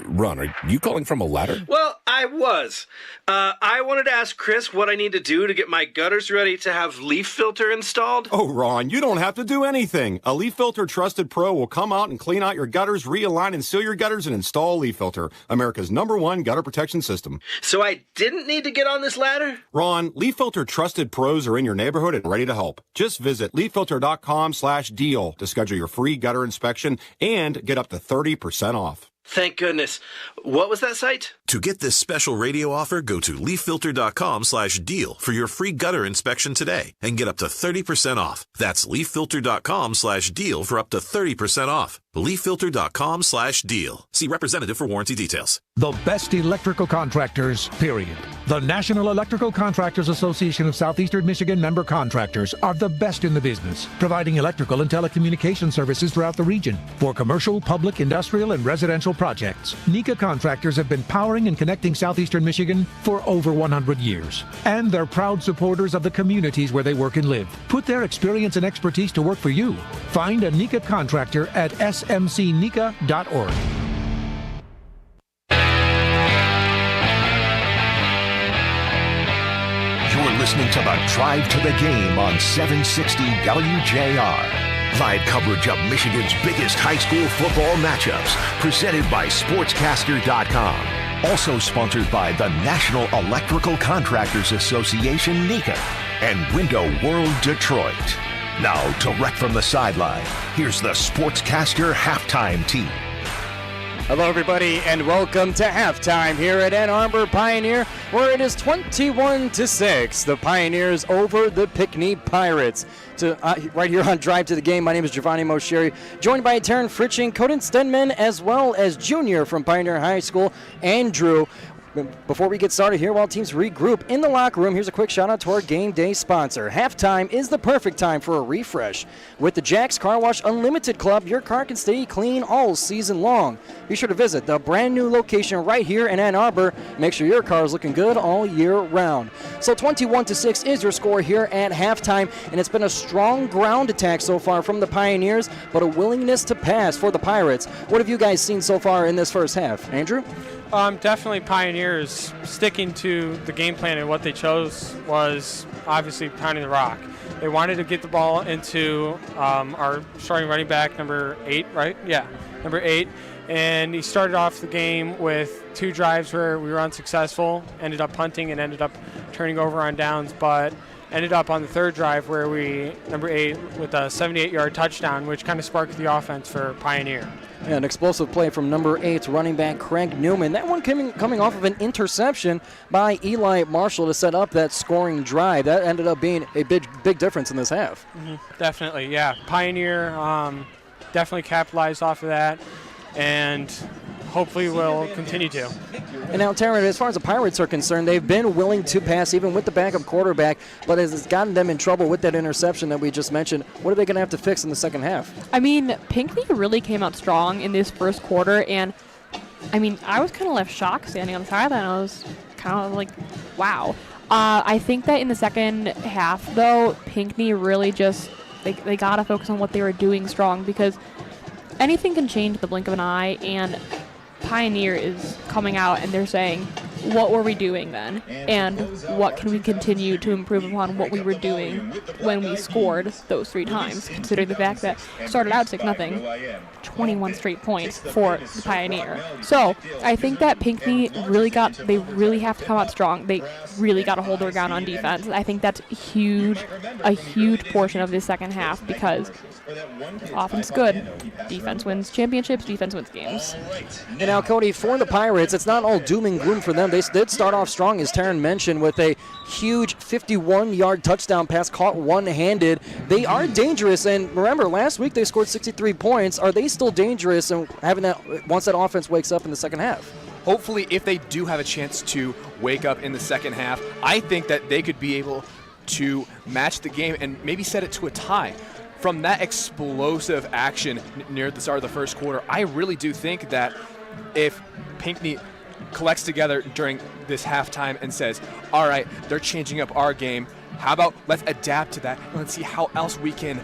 Ron, are you calling from a ladder? Well, I was. I wanted to ask Chris what I need to do to get my gutters ready to have Leaf Filter installed. Oh, Ron, you don't have to do anything. A Leaf Filter Trusted Pro will come out and clean out your gutters, realign and seal your gutters, and install Leaf Filter, America's #1 gutter protection system. So I didn't need to get on this ladder? Ron, Leaf Filter Trusted Pros are in your neighborhood and ready to help. Just visit leaffilter.com/deal to schedule your free gutter inspection and get up to 30% off. Thank goodness. What was that site? To get this special radio offer, go to leaffilter.com/deal for your free gutter inspection today and get up to 30% off. That's leaffilter.com/deal for up to 30% off. leaffilter.com/deal. See representative for warranty details. The best electrical contractors, period. The National Electrical Contractors Association of Southeastern Michigan member contractors are the best in the business, providing electrical and telecommunication services throughout the region for commercial, public, industrial, and residential projects. NECA contractors have been powering and connecting Southeastern Michigan for over 100 years. And they're proud supporters of the communities where they work and live. Put their experience and expertise to work for you. Find a NECA contractor at smcneca.org. You're listening to the Drive to the Game on 760 WJR. Live coverage of Michigan's biggest high school football matchups, presented by Sportscaster.com. Also sponsored by the National Electrical Contractors Association, NECA, and Window World Detroit. Now, direct from the sideline, here's the Sportscaster halftime team. Hello, everybody, and welcome to halftime here at Ann Arbor Pioneer, where it is 21-6. The Pioneers over the Pinckney Pirates. Right here on Drive to the Game, my name is Giovanni Mosheri, joined by Taryn Fritching, Coden Stenman, as well as junior from Pioneer High School, Andrew. Before we get started here, while teams regroup in the locker room, here's a quick shout out to our game day sponsor. Halftime is the perfect time for a refresh. With the Jack's Car Wash Unlimited Club, your car can stay clean all season long. Be sure to visit the brand new location right here in Ann Arbor. Make sure your car is looking good all year round. So 21-6 is your score here at halftime, and it's been a strong ground attack so far from the Pioneers, but a willingness to pass for the Pirates. What have you guys seen so far in this first half? Andrew? Definitely Pioneers sticking to the game plan, and what they chose was obviously pounding the rock. They wanted to get the ball into our starting running back, number 8, right? Yeah, number 8. And he started off the game with 2 drives where we were unsuccessful, ended up punting and ended up turning over on downs, but ended up on the 3rd drive where number 8, with a 78-yard touchdown, which kind of sparked the offense for Pioneer. Yeah, an explosive play from number 8 running back Craig Newman. That one coming off of an interception by Eli Marshall to set up that scoring drive. That ended up being a big difference in this half. Mm-hmm. Definitely, yeah. Pioneer definitely capitalized off of that, and hopefully will continue to. And now, Taryn, as far as the Pirates are concerned, they've been willing to pass even with the backup quarterback, but it's gotten them in trouble with that interception that we just mentioned. What are they going to have to fix in the second half? I mean, Pinckney really came out strong in this first quarter, and I mean, I was kind of left shocked standing on the sideline. I was kind of like, wow. I think that in the second half, though, Pinckney really just, they got to focus on what they were doing strong, because anything can change in the blink of an eye, and Pioneer is coming out and they're saying, what were we doing then? And what can we continue to improve upon what we were doing when we scored those 3 times, considering the fact that it started out 6-0, 21 straight points for the Pioneer. So I think that Pinckney they really have to come out strong. They really got to hold their ground on defense. I think that's a huge portion of this second half, because offense is good. Defense wins championships, defense wins games. And now, Cody, for the Pirates, it's not all doom and gloom for them. They did start off strong, as Taryn mentioned, with a huge 51-yard touchdown pass caught one-handed. They are dangerous, and remember, last week they scored 63 points. Are they still dangerous and having that once that offense wakes up in the second half? Hopefully, if they do have a chance to wake up in the second half, I think that they could be able to match the game and maybe set it to a tie. From that explosive action near the start of the first quarter, I really do think that if Pinckney collects together during this halftime and says, all right, they're changing up our game. How about let's adapt to that and let's see how else we can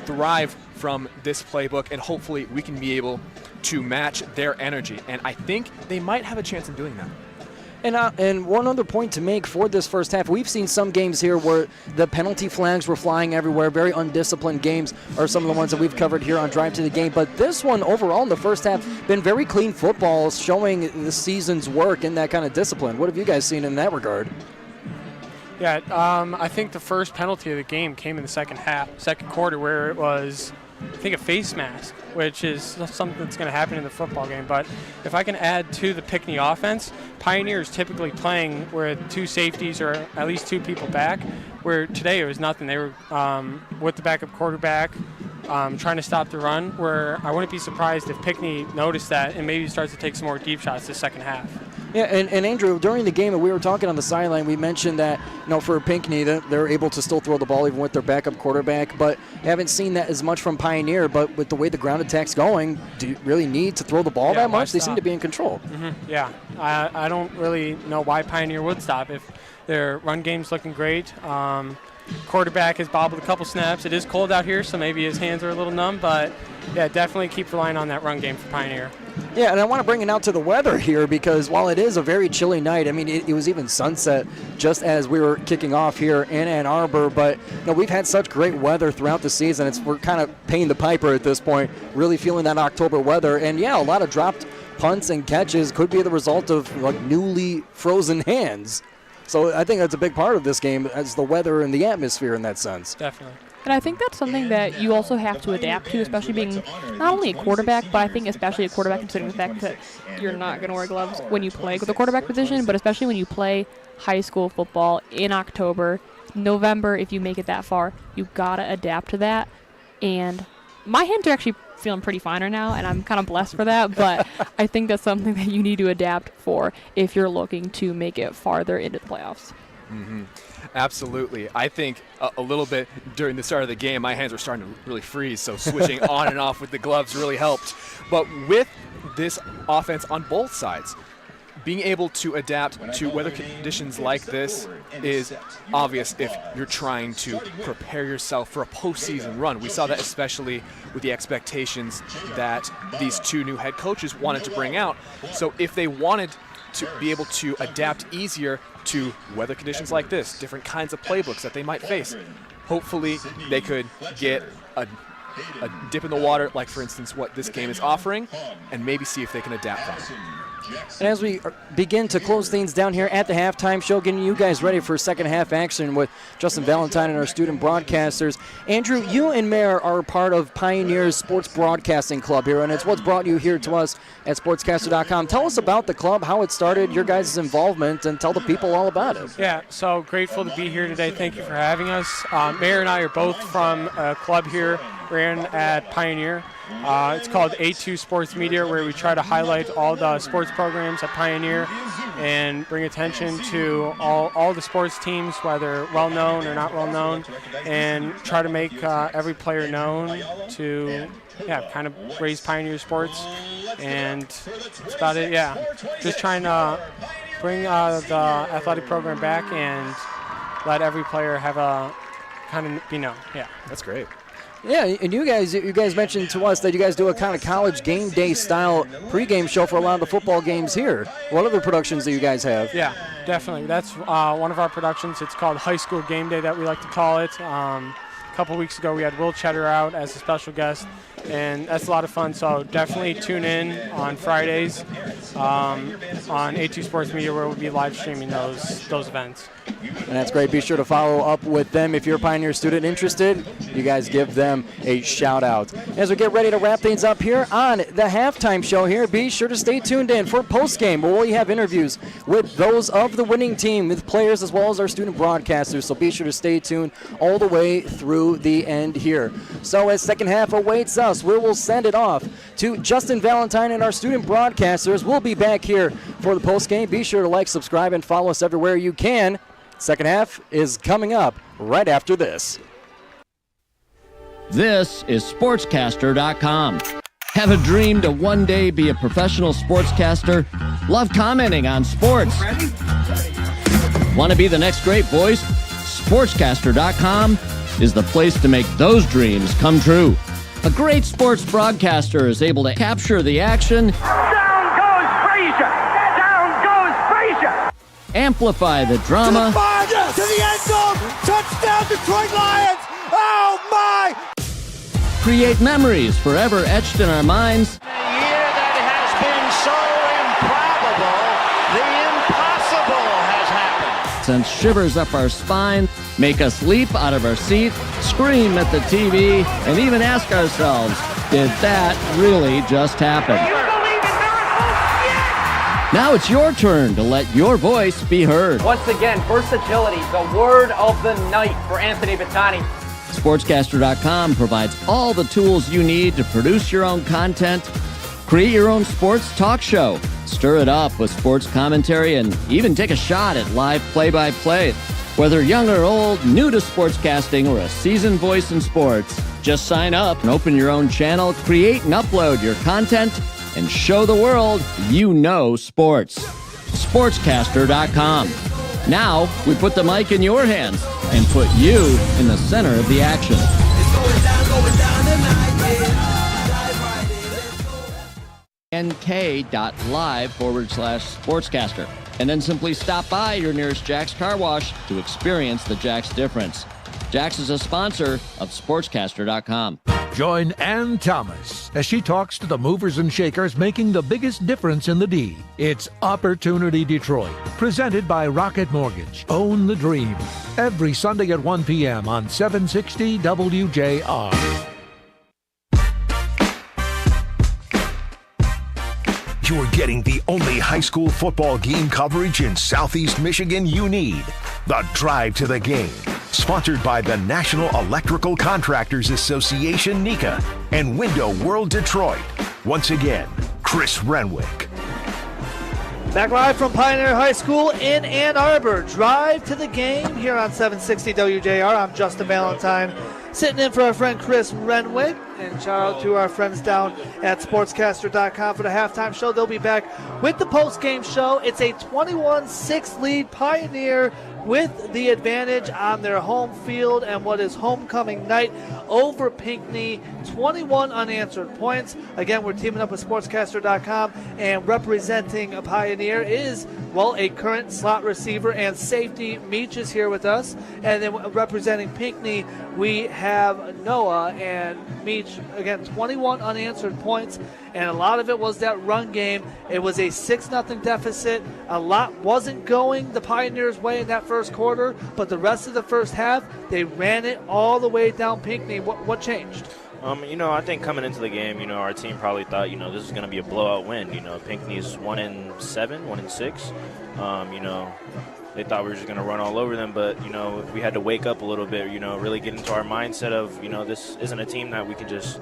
thrive from this playbook, and hopefully we can be able to match their energy. And I think they might have a chance in doing that. And one other point to make for this first half, we've seen some games here where the penalty flags were flying everywhere. Very undisciplined games are some of the ones that we've covered here on Drive to the Game. But this one overall in the first half been very clean football, showing the season's work in that kind of discipline. What have you guys seen in that regard? Yeah, I think the first penalty of the game came in the second quarter, where it was, I think, a face mask, which is something that's going to happen in the football game. But if I can add to the Pinckney offense, Pioneer is typically playing with two safeties or at least two people back, where today it was nothing. They were with the backup quarterback trying to stop the run, where I wouldn't be surprised if Pinckney noticed that and maybe starts to take some more deep shots the second half. Yeah, and Andrew, during the game, we were talking on the sideline, we mentioned that, for Pinckney, they're able to still throw the ball even with their backup quarterback, but haven't seen that as much from Pioneer. But with the way the ground attack's going, do you really need to throw the ball that much? They seem to be in control. Mm-hmm. Yeah, I don't really know why Pioneer would stop if their run game's looking great. Quarterback has bobbled a couple snaps. It is cold out here, so maybe his hands are a little numb, but yeah, definitely keep relying on that run game for Pioneer. Yeah, and I want to bring it out to the weather here, because while it is a very chilly night, I mean, it was even sunset just as we were kicking off here in Ann Arbor, but we've had such great weather throughout the season. We're kind of paying the piper at this point, really feeling that October weather. And yeah, a lot of dropped punts and catches could be the result of newly frozen hands. So I think that's a big part of this game, as the weather and the atmosphere in that sense. Definitely. And I think that's something that you also have to adapt to, especially being not only a quarterback, but I think especially a quarterback, considering the fact that you're not going to wear gloves when you play with the quarterback position, but especially when you play high school football in October, November, if you make it that far, you got to adapt to that. And my hands are actually feeling pretty fine right now, and I'm kind of blessed for that, but I think that's something that you need to adapt for if you're looking to make it farther into the playoffs. Mm-hmm. Absolutely. I think a little bit during the start of the game, my hands were starting to really freeze, so switching on and off with the gloves really helped. But with this offense on both sides, being able to adapt to weather conditions like this is obvious if you're trying to prepare yourself for a postseason run. We saw that especially with the expectations that these two new head coaches wanted to bring out. So if they wanted to be able to adapt easier to weather conditions like this, different kinds of playbooks that they might face, hopefully they could get a dip in the water, like for instance what this game is offering, and maybe see if they can adapt from it. And as we begin to close things down here at the halftime show, getting you guys ready for second half action with Justin Valentine and our student broadcasters. Andrew, you and Mayor are part of Pioneer's Sports Broadcasting Club here, and it's what's brought you here to us at sportscaster.com. Tell us about the club, how it started, your guys' involvement, and tell the people all about it. Yeah, so grateful to be here today. Thank you for having us. Mayor and I are both from a club here. We're in at Pioneer. It's called A2 Sports Media, where we try to highlight all the sports programs at Pioneer and bring attention to all the sports teams, whether well-known or not well-known, and try to make every player known to kind of raise Pioneer sports. And that's about it, just trying to bring the athletic program back and let every player have a kind of be known. Yeah, that's great. Yeah, and you guys mentioned to us that you guys do a kind of college game day style pregame show for a lot of the football games here. What other productions do you guys have? Yeah, definitely. That's one of our productions. It's called High School Game Day, that we like to call it. A couple weeks ago, we had Will Cheddar out as a special guest, and that's a lot of fun. So definitely tune in on Fridays on A2 Sports Media, where we'll be live streaming those events. And that's great. Be sure to follow up with them. If you're a Pioneer student interested, you guys give them a shout out. As we get ready to wrap things up here on the halftime show here, be sure to stay tuned in for postgame, where we have interviews with those of the winning team, with players as well as our student broadcasters. So be sure to stay tuned all the way through the end here. So as second half awaits us, we will send it off to Justin Valentine and our student broadcasters. We'll be back here for the postgame. Be sure to like, subscribe, and follow us everywhere you can. Second half is coming up right after this. This is Sportscaster.com. Have a dream to one day be a professional sportscaster? Love commenting on sports? Want to be the next great voice? Sportscaster.com is the place to make those dreams come true. A great sports broadcaster is able to capture the action. Down goes Frazier! Down goes Frazier! Amplify the drama. To the far, yes! To the end zone! Touchdown Detroit Lions! Oh my! Create memories forever etched in our minds. A year that has been so improbable, the impossible has happened. Send shivers up our spine, make us leap out of our seat, scream at the TV, and even ask ourselves, did that really just happen? Do you believe in miracles? Yes! Now it's your turn to let your voice be heard. Once again, versatility, the word of the night for Anthony Battani. Sportscaster.com provides all the tools you need to produce your own content, create your own sports talk show, stir it up with sports commentary, and even take a shot at live play-by-play. Whether young or old, new to sportscasting, or a seasoned voice in sports, just sign up and open your own channel, create and upload your content, and show the world you know sports. Sportscaster.com. Now, we put the mic in your hands and put you in the center of the action. nk.live/sportscaster. And then simply stop by your nearest Jack's Car Wash to experience the Jack's difference. Jack's is a sponsor of Sportscaster.com. Join Ann Thomas as she talks to the movers and shakers making the biggest difference in the D. It's Opportunity Detroit, presented by Rocket Mortgage. Own the dream. Every Sunday at 1 p.m. on 760 WJR. You're getting the only high school football game coverage in Southeast Michigan you need. The Drive to the Game. Sponsored by the National Electrical Contractors Association, NECA, and Window World Detroit. Once again, Chris Renwick. Back live from Pioneer High School in Ann Arbor. Drive to the Game here on 760 WJR. I'm Justin Valentine, sitting in for our friend Chris Renwick. And shout out to our friends down at sportscaster.com for the halftime show. They'll be back with the post-game show. It's a 21-6 lead Pioneer with the advantage on their home field and what is homecoming night over Pinckney. 21 unanswered points. Again, we're teaming up with sportscaster.com, and representing a Pioneer is, well, a current slot receiver and safety. Meach is here with us. And then representing Pinckney, we have Noah, and Meach, again, 21 unanswered points, and a lot of it was that run game. It was a 6-0 deficit. A lot wasn't going the Pioneers' way in that first quarter, but the rest of the first half, they ran it all the way down Pinckney. What changed? I think coming into the game, our team probably thought, this is going to be a blowout win. Pinckney's 1-7, 1-6. They thought we were just going to run all over them, but, we had to wake up a little bit, really get into our mindset of, this isn't a team that we can just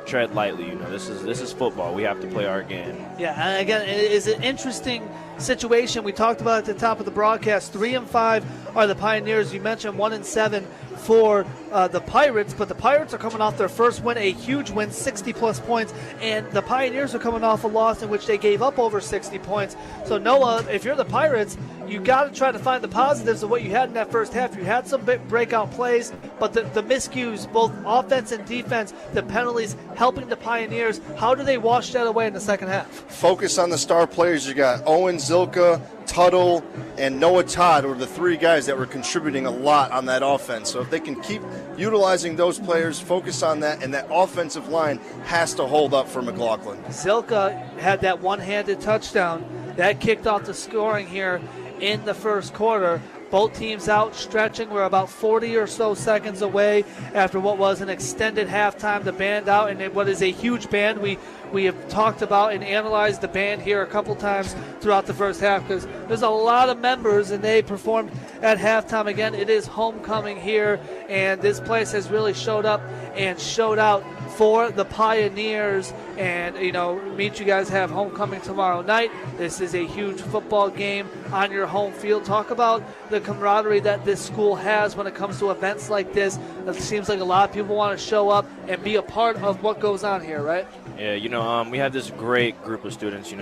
tread lightly. This is football. We have to play our game. Yeah, and again, it is an interesting situation. We talked about at the top of the broadcast. 3-5 are the Pioneers. You mentioned 1-7 for the Pirates, but the Pirates are coming off their first win, a huge win, 60-plus points, and the Pioneers are coming off a loss in which they gave up over 60 points. So, Noah, if you're the Pirates, you got to try to find the positives of what you had in that first half. You had some big breakout plays, but the miscues, both offense and defense, the penalties helping the Pioneers. How do they wash that away in the second half? Focus on the star players. You got Owen Zilka, Tuttle, and Noah Todd were the three guys that were contributing a lot on that offense. So if they can keep utilizing those players, focus on that, and that offensive line has to hold up for McLaughlin. Zilka had that one-handed touchdown. That kicked off the scoring here in the first quarter. Both teams out stretching. We're about 40 or so seconds away after what was an extended halftime. The band out, and what is a huge band. We have talked about and analyzed the band here a couple times throughout the first half because there's a lot of members, and they performed at halftime. Again, it is homecoming here, and this place has really showed up and showed out for the Pioneers. And, you guys have homecoming tomorrow night. This is a huge football game on your home field. Talk about the camaraderie that this school has when it comes to events like this. It seems like a lot of people want to show up and be a part of what goes on here, right? Yeah, we have this great group of students,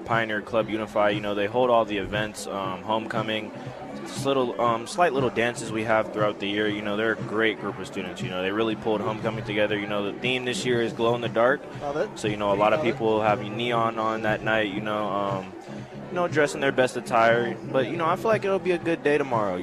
Pioneer Club Unify, they hold all the events, homecoming, slight little dances we have throughout the year. They're a great group of students. They really pulled homecoming together. The theme this year is glow in the dark. Love it. So, a lot of people have neon on that night, dressing their best attire. But, I feel like it'll be a good day tomorrow,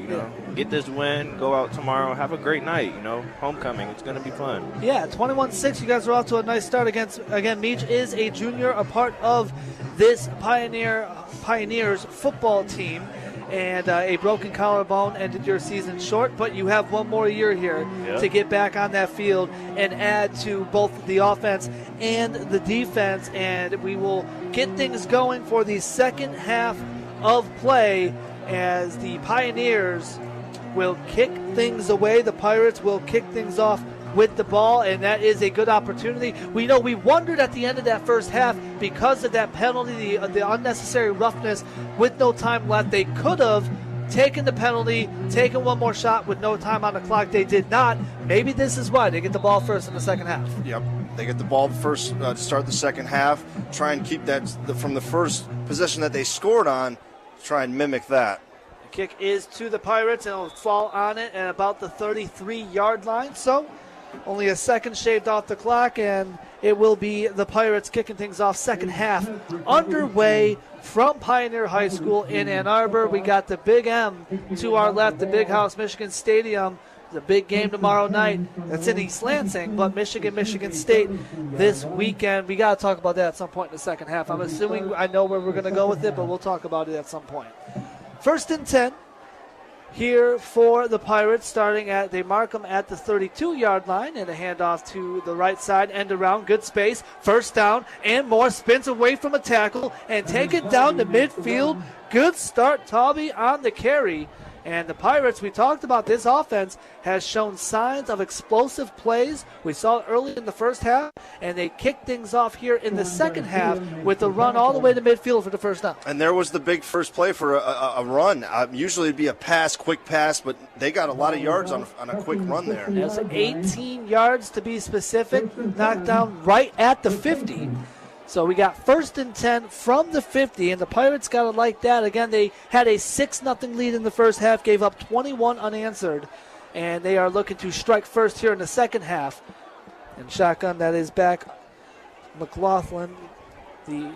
Get this win, go out tomorrow, have a great night, homecoming. It's going to be fun. Yeah, 21-6. You guys are off to a nice start against, again, Meach is a junior, a part of this Pioneers football team. And a broken collarbone ended your season short, but you have one more year here to get back on that field and add to both the offense and the defense. And we will get things going for the second half of play as the Pioneers will kick things away. The Pirates will kick things off with the ball, and that is a good opportunity. We wondered at the end of that first half because of that penalty, the unnecessary roughness with no time left. They could have taken the penalty, taken one more shot with no time on the clock. They did not. Maybe this is why they get the ball first in the second half. Yep, they get the ball first to start the second half. Try and keep that from the first possession that they scored on. Try and mimic that. The kick is to the Pirates, and it'll fall on it at about the 33-yard line. So only a second shaved off the clock, and it will be the Pirates kicking things off. Second half underway from Pioneer High School in Ann Arbor. We got the Big M to our left, the Big House Michigan Stadium. It's a big game tomorrow night. That's in East Lansing, but Michigan State this weekend. We got to talk about that at some point in the second half. I'm assuming I know where we're going to go with it, but we'll talk about it at some point. 1st and 10. Here for the Pirates, they mark them at the 32-yard line, and a handoff to the right side, end around, good space, first down, and more, spins away from a tackle, and take it down to midfield. Good start, Tauby on the carry. And the Pirates, we talked about this offense, has shown signs of explosive plays. We saw it early in the first half, and they kicked things off here in the second half with a run all the way to midfield for the first down. And there was the big first play for a run. Usually it'd be a quick pass, but they got a lot of yards on a quick run there. That's 18 yards to be specific, knocked down right at the 50. So we got 1st and 10 from the 50, and the Pirates got to like that. Again, they had a 6-0 lead in the first half, gave up 21 unanswered, and they are looking to strike first here in the second half. And shotgun, that is back McLaughlin, the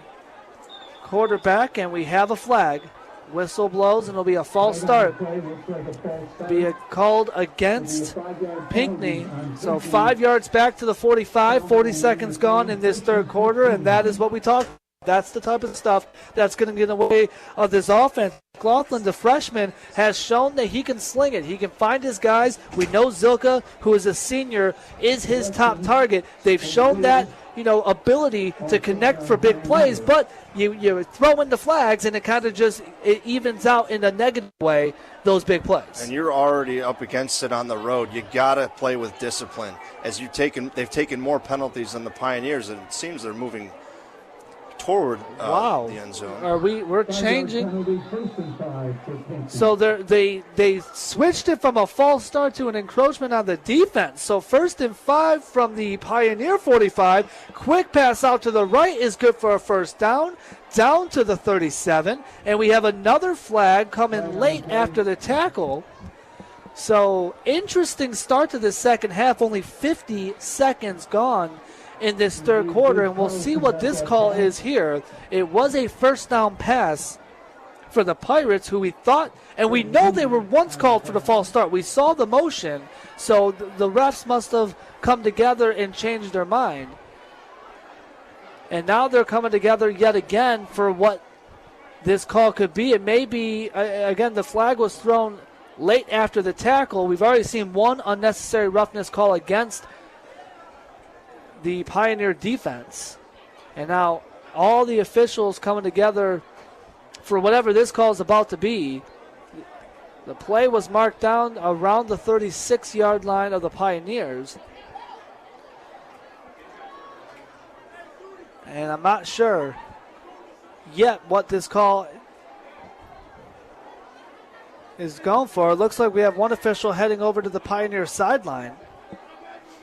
quarterback, and we have a flag. Whistle blows, and it'll be a false start. Be called against Pinckney. So 5 yards back to the 45, 40 seconds gone in this third quarter, and that is what we talked about. That's the type of stuff that's going to get in the way of this offense. McLaughlin, the freshman, has shown that he can sling it. He can find his guys. We know Zilka, who is a senior, is his top target. They've shown that ability to connect for big plays, but you throw in the flags and it kind of it evens out in a negative way those big plays. And you're already up against it on the road. You got to play with discipline. As they've taken more penalties than the Pioneers, and it seems they're moving toward the end zone. We're changing. So they switched it from a false start to an encroachment on the defense. So 1st and 5 from the Pioneer 45. Quick pass out to the right is good for a first down to the 37. And we have another flag coming late after the tackle. So interesting start to the second half. Only 50 seconds gone in this third quarter, and we'll see what this call is here. It was a first down pass for the Pirates, who we thought, and we know they were once called for the false start. We saw the motion, so the refs must have come together and changed their mind. And now they're coming together yet again for what this call could be. It may be, again, the flag was thrown late after the tackle. We've already seen one unnecessary roughness call against the Pioneer defense. And now all the officials coming together for whatever this call is about to be. The play was marked down around the 36-yard line of the Pioneers. And I'm not sure yet what this call is going for. It looks like we have one official heading over to the Pioneer sideline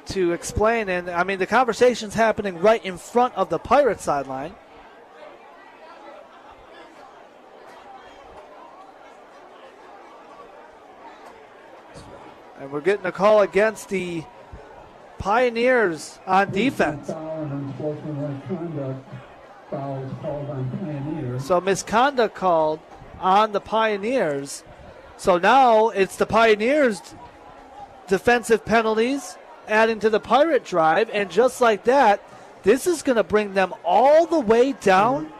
to explain. And, I mean, the conversation's happening right in front of the Pirate sideline. And we're getting a call against the Pioneers on defense. So misconduct called on the Pioneers. So now it's the Pioneers' defensive penalties adding to the Pirate drive. And just like that, this is going to bring them all the way down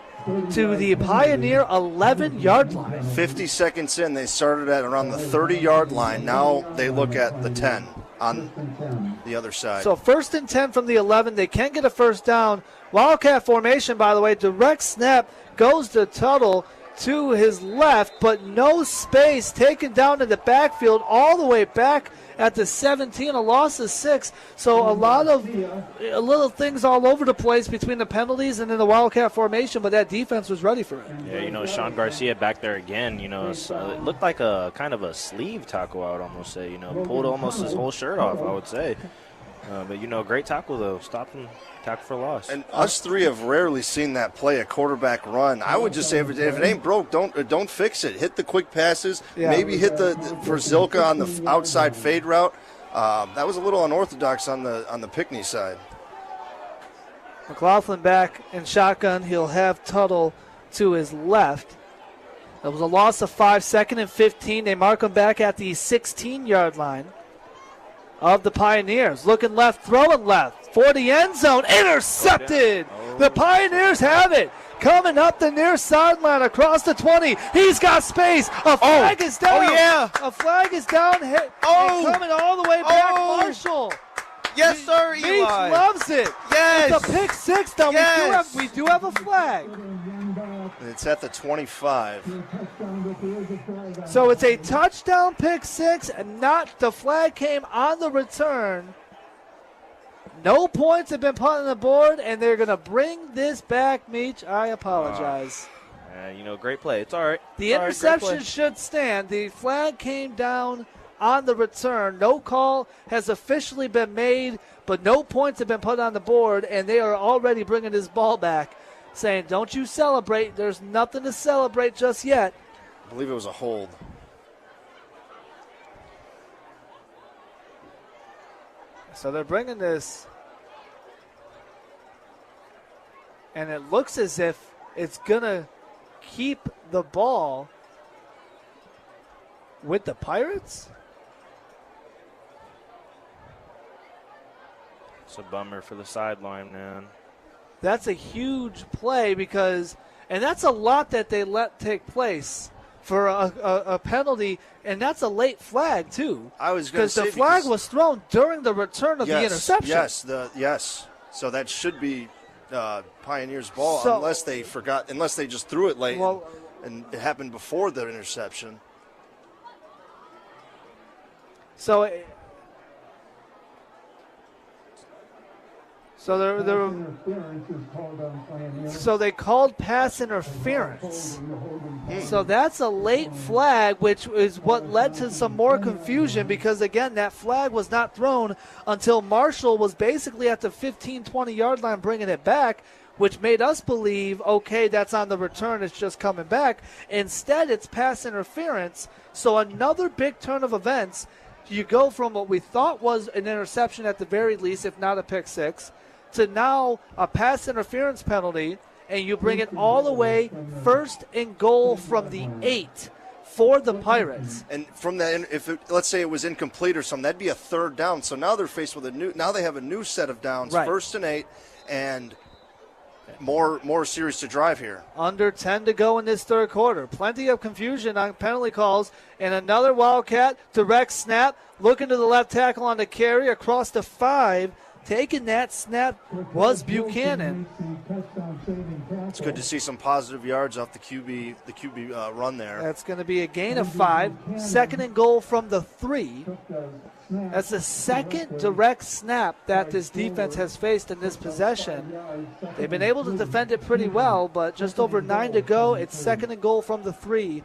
to the Pioneer 11-yard line. 50 seconds in, they started at around the 30-yard line. Now they look at the 10 on the other side. So 1st and 10 from the 11. They can't get a first down. Wildcat formation, by the way. Direct snap goes to Tuttle to his left, but no space, taken down in the backfield all the way back at the 17, a loss of 6. So a lot of little things all over the place between the penalties and then the Wildcat formation, but that defense was ready for it. Yeah, Sean Garcia back there again, so it looked like a kind of a sleeve tackle, I would almost say, pulled almost his whole shirt off, I would say. But, great tackle, though. Stopped him, tackle for loss. And us three have rarely seen that play, a quarterback run. I would just say if it ain't broke, don't fix it. Hit the quick passes. Yeah. Maybe hit for Zilka on the outside fade route. That was a little unorthodox on the Pinckney side. McLaughlin back in shotgun. He'll have Tuttle to his left. That was a loss of 5, 2nd and 15. They mark him back at the 16-yard line of the Pioneers. Looking left, throwing left for the end zone. Intercepted. The Pioneers have it. Coming up the near sideline across the 20. He's got space. A flag is down. Oh, yeah. A flag is down. And coming all the way back, Marshall. Yes, sir, Eli. Beach loves it. Yes. It's a pick six, though. Yes. We do have a flag. It's at the 25. So it's a touchdown pick six, and not the flag came on the return. No points have been put on the board, and they're going to bring this back, Meach. I apologize. Great play. It's all right. The interception should stand. The flag came down on the return. No call has officially been made, but no points have been put on the board, and they are already bringing this ball back, saying, don't you celebrate. There's nothing to celebrate just yet. I believe it was a hold. So they're bringing this, and it looks as if it's going to keep the ball with the Pirates. It's a bummer for the sideline, man. That's a huge play and that's a lot that they let take place for a penalty, and that's a late flag too. I was going to say because the flag was thrown during the return of the interception. Yes. So that should be Pioneers' ball unless they just threw it late, and it happened before the interception. So they called pass interference. So that's a late flag, which is what led to some more confusion because, again, that flag was not thrown until Marshall was basically at the 15, 20-yard line bringing it back, which made us believe, okay, that's on the return, it's just coming back. Instead, it's pass interference. So another big turn of events. You go from what we thought was an interception at the very least, if not a pick six, to now a pass interference penalty, and you bring it all the way 1st and goal from the 8 for the Pirates. And from that, let's say it was incomplete or something, that'd be a 3rd down. So now they're faced with now they have a new set of downs, right. 1st and 8, and more series to drive here. Under 10 to go in this third quarter. Plenty of confusion on penalty calls, and another Wildcat direct snap, looking to the left tackle on the carry across the 5 taking that snap was Buchanan. It's good to see some positive yards off the QB run there. That's going to be a gain of 5. 2nd and goal from the 3. That's the second direct snap that this defense has faced in this possession. They've been able to defend it pretty well, but just over 9 to go. It's 2nd and goal from the 3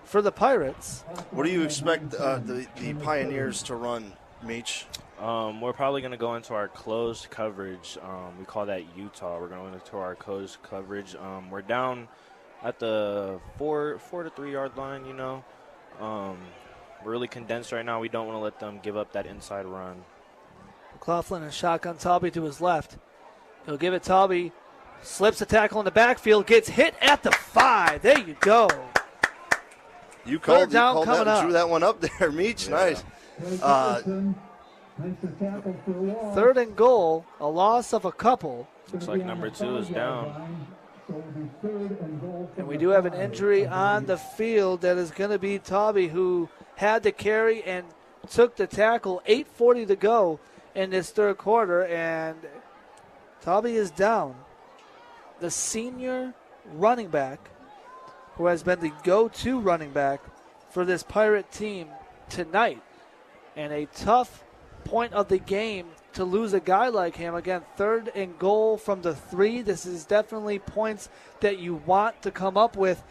for the Pirates. What do you expect the Pioneers to run, Meach? We're probably going to go into our closed coverage. We call that Utah. We're going into our closed coverage. We're down at the 4 to 3 yard line, you know. We're really condensed right now. We don't want to let them give up that inside run. McLaughlin and shotgun Tauby to his left. He'll give it Tauby. Slips a tackle in the backfield. Gets hit at the 5. There you go. You called that coming and up. drew that one up there, Meach. Yeah. Nice. 3rd and goal, a loss of a couple. Looks like number 2 is down. And we do have an injury on the field that is going to be Tauby, who had the carry and took the tackle. 8:40 to go in this 3rd quarter, and Tauby is down. The senior running back, who has been the go-to running back for this Pirate team tonight. And a tough point of the game to lose a guy like him. Again, 3rd and goal from the 3. This is definitely points that you want to come up with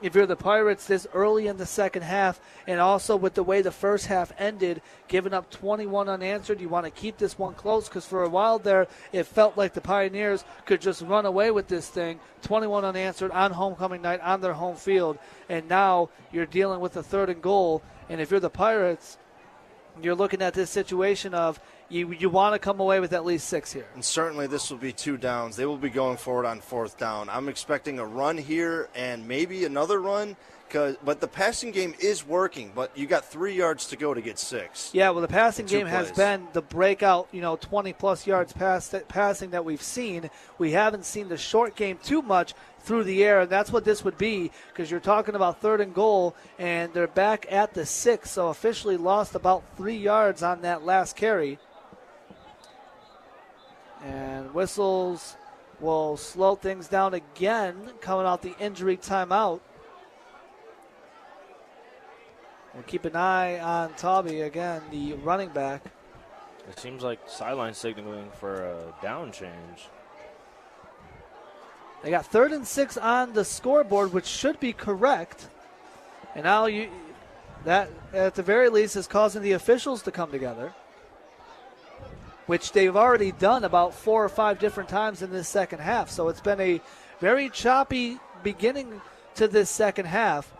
if you're the Pirates this early in the second half, and also with the way the first half ended, giving up 21 unanswered. You want to keep this one close because for a while there it felt like the Pioneers could just run away with this thing. 21 unanswered on homecoming night on their home field, and now you're dealing with a 3rd and goal. And if you're the Pirates, you're looking at this situation of you want to come away with at least 6 here. And certainly this will be 2 downs. They will be going forward on 4th down. I'm expecting a run here and maybe another run, but the passing game is working, but you got 3 yards to go to get 6. Yeah, well, the passing game has plays. been the breakout, 20-plus yards passing that we've seen. We haven't seen the short game too much through the air, and that's what this would be, because you're talking about 3rd and goal, and they're back at the 6, so officially lost about 3 yards on that last carry. And whistles will slow things down again, coming out the injury timeout. We'll keep an eye on Tauby, again, the running back. It seems like sideline signaling for a down change. They got 3rd and 6 on the scoreboard, which should be correct. And now that, at the very least, is causing the officials to come together, which they've already done about 4 or 5 different times in this second half. So it's been a very choppy beginning to this second half.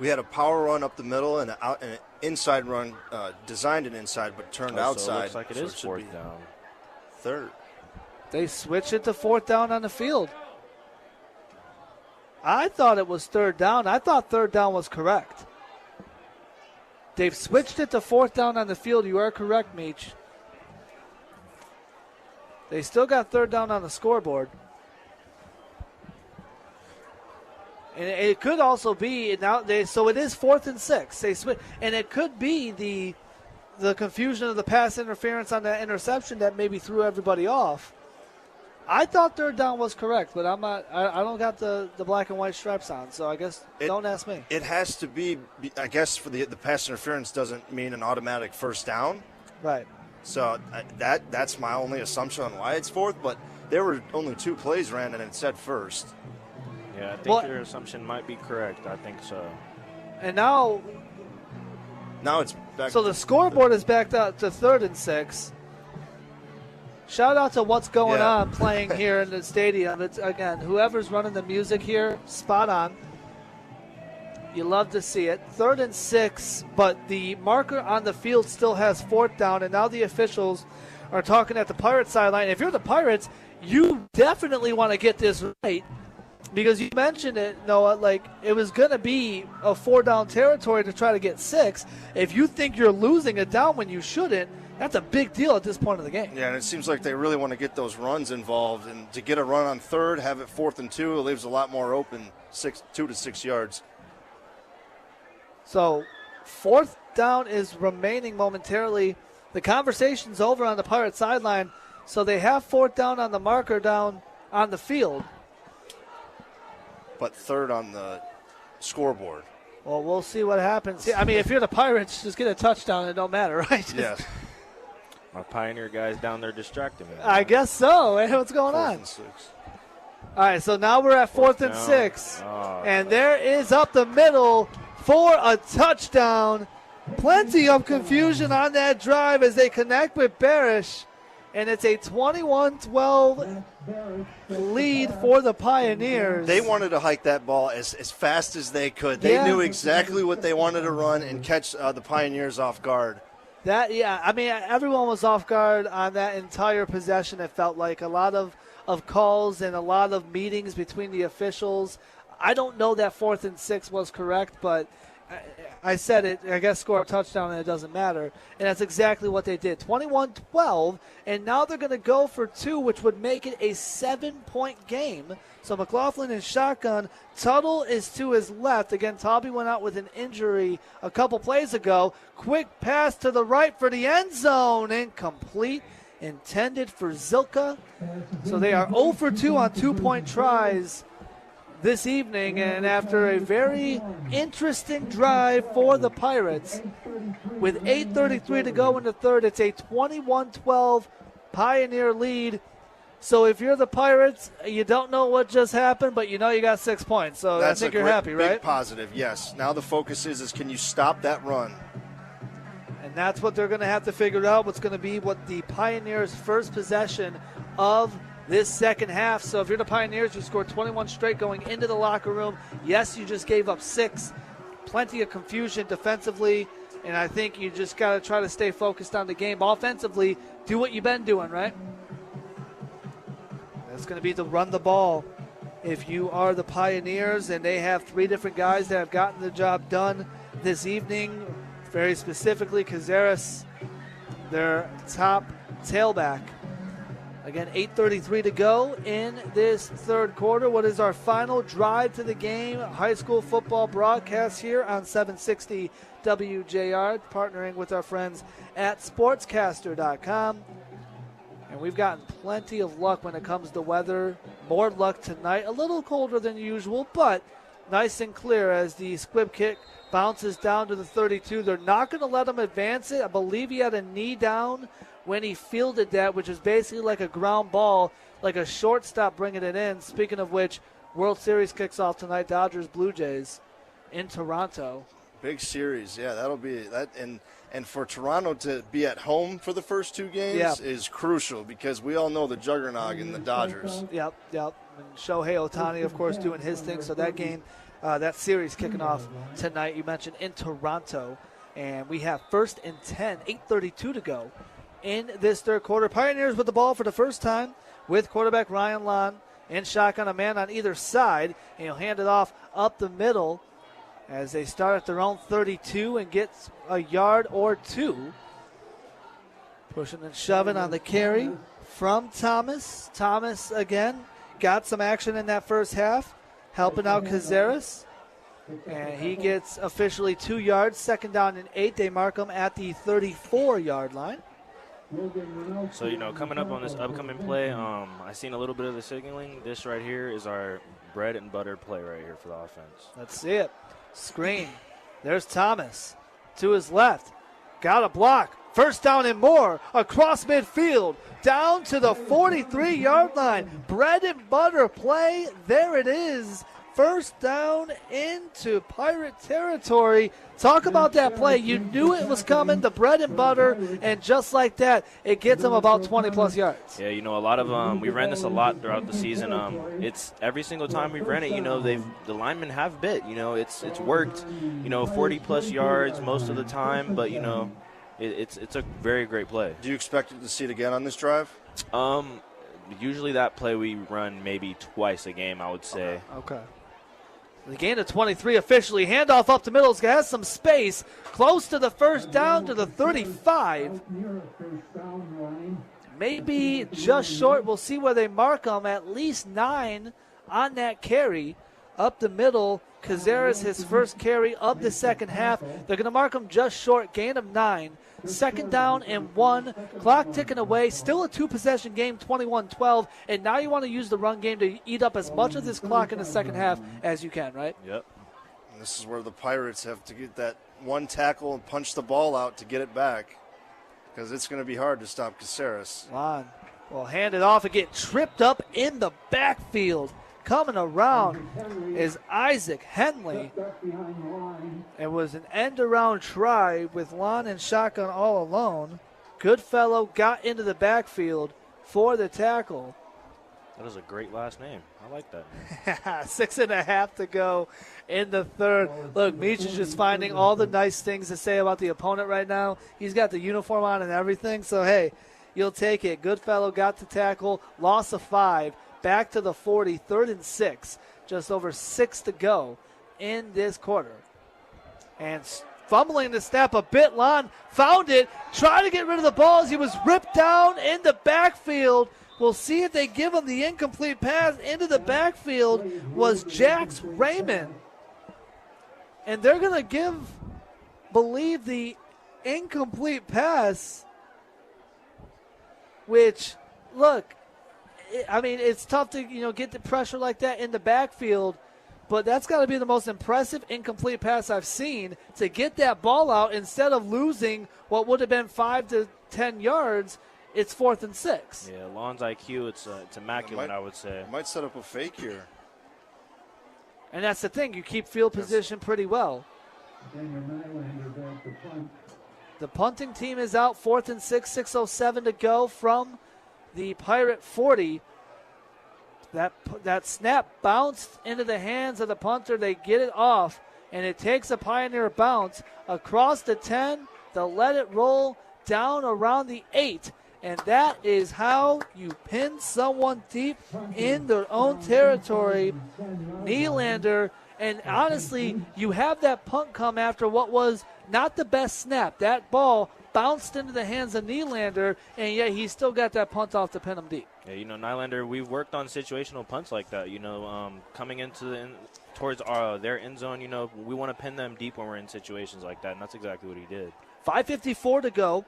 We had a power run up the middle and an inside run, designed an inside but turned outside. So it looks like it is 4th down. 3rd. They switched it to 4th down on the field. I thought it was 3rd down. I thought 3rd down was correct. They've switched it to 4th down on the field. You are correct, Meach. They still got 3rd down on the scoreboard. And it could also be so it is 4th and 6. They switch, and it could be the confusion of the pass interference on that interception that maybe threw everybody off. I thought 3rd down was correct, but I'm not. I don't got the black and white stripes on, so I guess don't ask me. It has to be. I guess for the pass interference doesn't mean an automatic 1st down. Right. So that's my only assumption on why it's 4th. But there were only 2 plays ran, and it said 1st. Yeah, I think your assumption might be correct. I think so. And now it's back. So the scoreboard is backed up to 3rd and 6. Shout out to what's going on playing here in the stadium. It's, again, whoever's running the music here, spot on. You love to see it. 3rd and 6, but the marker on the field still has 4th down, and now the officials are talking at the Pirates sideline. If you're the Pirates, you definitely want to get this right, because you mentioned it, Noah, like it was going to be a 4-down territory to try to get 6. If you think you're losing a down when you shouldn't, that's a big deal at this point of the game. Yeah, and it seems like they really want to get those runs involved. And to get a run on 3rd, have it 4th and 2, it leaves a lot more open, 2 to 6 yards. So 4th down is remaining momentarily the conversation's over on the Pirate sideline, so they have 4th down on the marker down on the field. But 3rd on the scoreboard. Well, we'll see what happens. I mean, if you're the Pirates, just get a touchdown. It don't matter, right? Yes. My Pioneer guys down there distracting me. I guess so. Hey, what's going on? 4th and 6. All right, so now we're at 4th and 6. And there is up the middle for a touchdown. Plenty of confusion on that drive as they connect with Barish. And it's a 21-12 lead for the Pioneers. They wanted to hike that ball as fast as they could. They knew exactly what they wanted to run and catch the Pioneers off guard. I mean, everyone was off guard on that entire possession. It felt like a lot of calls and a lot of meetings between the officials. I don't know that 4th and 6 was correct, but I said it, I guess score a touchdown and it doesn't matter. And that's exactly what they did. 21-12, and now they're going to go for 2, which would make it a 7-point game. So McLaughlin in shotgun. Tuttle is to his left. Again, Tobby went out with an injury a couple plays ago. Quick pass to the right for the end zone. Incomplete. Intended for Zilka. So they are 0 for 2 on 2-point tries this evening, and after a very interesting drive for the Pirates, with 8:33 to go in the third, it's a 21-12 Pioneer lead. So if you're the Pirates, you don't know what just happened, but you know you got 6 points. So I think you're happy, right? Big positive, yes. Now the focus is can you stop that run? And that's what they're going to have to figure out, what's going to be what the Pioneers' first possession of this second half. So if you're the Pioneers, you scored 21 straight going into the locker room. Yes, you just gave up 6. Plenty of confusion defensively, and I think you just got to try to stay focused on the game. Offensively, do what you've been doing, right? That's going to be to run the ball. If you are the Pioneers, and they have 3 different guys that have gotten the job done this evening, very specifically Cazares, their top tailback. Again, 8:33 to go in this third quarter. What is our final drive to the game? High school football broadcast here on 760 WJR, partnering with our friends at sportscaster.com. And we've gotten plenty of luck when it comes to weather. More luck tonight. A little colder than usual, but nice and clear as the squib kick bounces down to the 32. They're not going to let him advance it. I believe he had a knee down when he fielded that, which is basically like a ground ball, like a shortstop bringing it in. Speaking of which, World Series kicks off tonight, Dodgers Blue Jays in Toronto. Big series, yeah, that'll be that. And for Toronto to be at home for the first 2 games is crucial because we all know the juggernaut in the Dodgers. Yep. And Shohei Ohtani, of course, doing his thing. So that game, that series kicking off tonight, you mentioned in Toronto. And we have 1st and 10, 8:32 to go in this third quarter. Pioneers with the ball for the first time with quarterback Ryan Lon in shotgun, a man on either side, and he'll hand it off up the middle as they start at their own 32 and get a yard or 2. Pushing and shoving on the carry from Thomas. Thomas, again, got some action in that first half, helping out Cazares. And he gets officially 2 yards, 2nd down and 8. They mark him at the 34-yard line. So, coming up on this upcoming play, I seen a little bit of the signaling. This right here is our bread and butter play right here for the offense. Let's see it. Screen. There's Thomas to his left. Got a block. 1st down and more across midfield. Down to the 43-yard line. Bread and butter play. There it is. 1st down into Pirate territory. Talk about that play. You knew it was coming, the bread and butter, and just like that, it gets them about 20-plus yards. Yeah, a lot of we ran this a lot throughout the season. It's every single time we ran it, the linemen have bit. It's worked. 40-plus yards most of the time, but it's a very great play. Do you expect to see it again on this drive? Usually that play we run maybe twice a game, I would say. Okay. The gain of 23 officially. Handoff up the middle. Has some space. Close to the 1st down to the 35. Maybe just short. We'll see where they mark them. At least 9 on that carry. Up the middle. Cazares his first carry of the second half. They're going to mark him just short, gain of 9. Second down and 1. Clock ticking away. Still a 2-possession game, 21-12. And now you want to use the run game to eat up as much of this clock in the second half as you can, right? Yep. And this is where the Pirates have to get that one tackle and punch the ball out to get it back, because it's going to be hard to stop Cazares. Lon will hand it off and get tripped up in the backfield. Coming around is Isaac Henley. It was an end-around try with Lon and shotgun all alone. Goodfellow got into the backfield for the tackle. That is a great last name. I like that. 6.5 to go in the third. Look, Meach is just finding all the nice things to say about the opponent right now. He's got the uniform on and everything, so hey, you'll take it. Goodfellow got the tackle, loss of 5. Back to the 40, 3rd and 6. Just over 6 to go in this quarter. And fumbling the snap a bit, Lon found it, trying to get rid of the ball as he was ripped down in the backfield. We'll see if they give him the incomplete pass. Into the backfield was Jax Raymond. And they're going to believe the incomplete pass, which, look, I mean, it's tough to, get the pressure like that in the backfield, but that's got to be the most impressive incomplete pass I've seen, to get that ball out instead of losing what would have been 5 to 10 yards. It's 4th and 6. Yeah, Lon's IQ, it's immaculate, I would say. Might set up a fake here. And that's the thing. You keep field position pretty well. The punting team is out. 4th and 6, 6:07 to go from the Pirate 40. That snap bounced into the hands of the punter. They get it off, and it takes a Pioneer bounce across the 10. They'll let it roll down around the 8. And that is how you pin someone deep in their own territory. Nylander, and honestly, you have that punt come after what was not the best snap. That ball bounced into the hands of Nylander, and yet he still got that punt off to pin him deep. Yeah, Nylander, we've worked on situational punts like that. Coming into towards their end zone, we want to pin them deep when we're in situations like that, and that's exactly what he did. 5:54 to go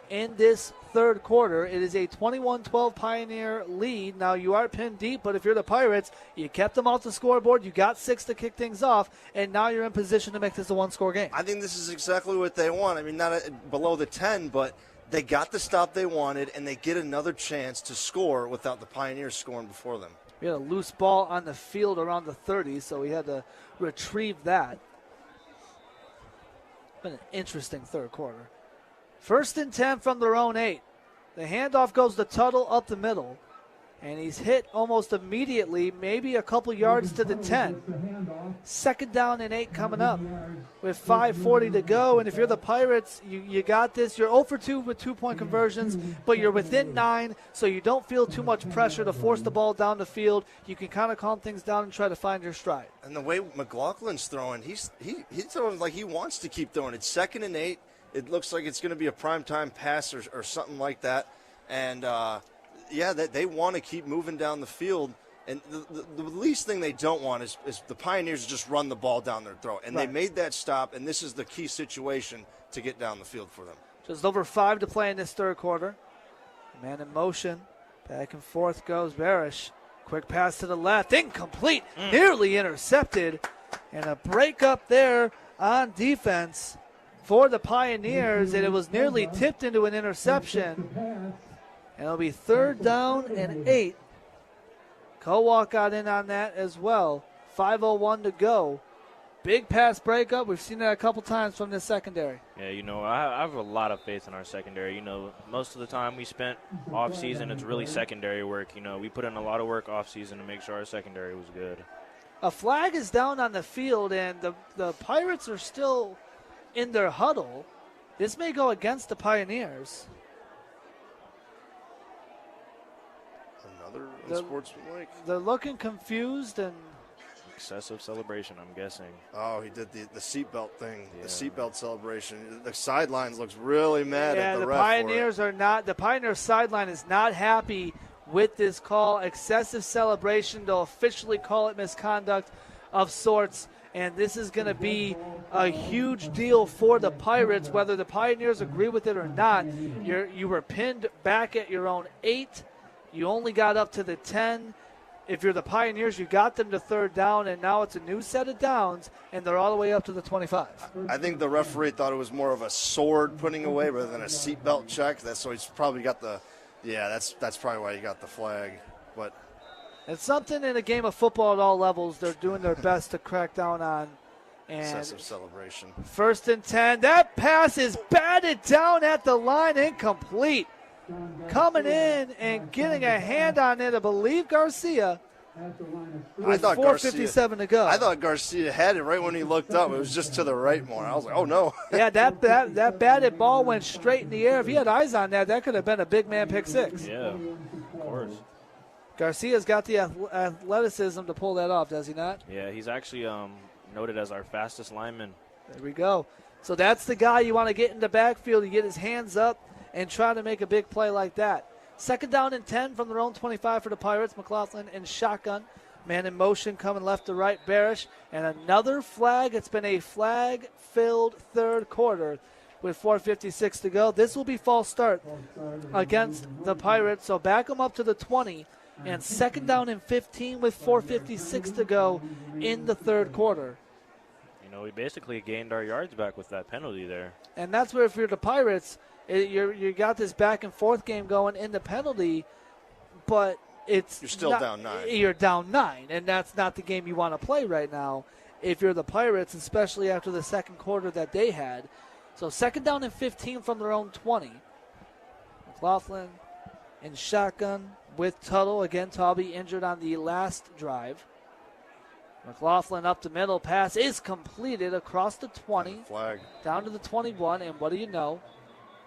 in this third quarter. It is a 21-12 Pioneer lead. Now, you are pinned deep, but if you're the Pirates, you kept them off the scoreboard. You got 6 to kick things off, and now you're in position to make this a one-score game. I think this is exactly what they want. I mean, not below the 10, but they got the stop they wanted, and they get another chance to score without the Pioneers scoring before them. We had a loose ball on the field around the 30, so we had to retrieve that. Been an interesting third quarter. 1st and 10 from their own 8. The handoff goes to Tuttle up the middle, and he's hit almost immediately, maybe a couple yards to the 10. 2nd down and 8 coming up with 5:40 to go. And if you're the Pirates, you got this. You're 0 for 2 with 2-point conversions, but you're within 9, so you don't feel too much pressure to force the ball down the field. You can kind of calm things down and try to find your stride. And the way McLaughlin's throwing, he's throwing like he wants to keep throwing. It's 2nd and 8. It looks like it's going to be a primetime pass or something like that. And, they want to keep moving down the field. And the least thing they don't want is the Pioneers just run the ball down their throat. And They made that stop, and this is the key situation to get down the field for them. Just over 5 to play in this third quarter. Man in motion. Back and forth goes Barish. Quick pass to the left. Incomplete. Nearly intercepted. And a break up there on defense for the Pioneers, and it was nearly tipped into an interception. And it'll be 3rd down and 8. Kowak got in on that as well. 5:01 to go. Big pass breakup. We've seen that a couple times from this secondary. Yeah, I have a lot of faith in our secondary. Most of the time we spent off-season, it's really secondary work. We put in a lot of work off-season to make sure our secondary was good. A flag is down on the field, and the Pirates are still in their huddle. This may go against the Pioneers. Another unsportsmanlike. They're looking confused and excessive celebration, I'm guessing. Oh, he did the seatbelt thing, the seatbelt celebration. The sidelines looks really mad at the ref. Pioneers are not. The Pioneers sideline is not happy with this call. Excessive celebration. They'll officially call it misconduct of sorts. and this is going to be a huge deal for the Pirates, whether the Pioneers agree with it or not. You were pinned back at your own 8. You only got up to the 10. If you're the Pioneers, you got them to third down, and now it's a new set of downs, and they're all the way up to the 25. I think the referee thought it was more of a sword putting away rather than a seatbelt check. So he's probably got the – that's probably why he got the flag. But it's something in a game of football at all levels they're doing their best to crack down on. And excessive celebration. 1st and 10. That pass is batted down at the line, incomplete. Coming in and getting a hand on it, I believe Garcia. With 4:57 to go. I thought Garcia had it right when he looked up. It was just to the right more. I was like, oh no. Yeah, that batted ball went straight in the air. If he had eyes on that could have been a big man pick 6. Yeah, of course. Garcia's got the athleticism to pull that off, does he not? Yeah, he's actually noted as our fastest lineman. There we go. So that's the guy you want to get in the backfield. You get his hands up and try to make a big play like that. 2nd down and 10 from their own 25 for the Pirates. McLaughlin in shotgun. Man in motion coming left to right. Barish. And another flag. It's been a flag-filled third quarter with 4:56 to go. This will be false start against the Pirates. So back them up to the 20. And 2nd down and 15 with 4:56 to go in the third quarter. You know, we basically gained our yards back with that penalty there. And that's where, if you're the Pirates, you got this back and forth game going in the penalty, but you're still down 9. You're down 9, and that's not the game you want to play right now if you're the Pirates, especially after the second quarter that they had. So 2nd down and 15 from their own 20. McLaughlin in shotgun with Tuttle. Again, Tauby injured on the last drive. McLaughlin up the middle. Pass is completed across the 20. Flag. Down to the 21, and what do you know?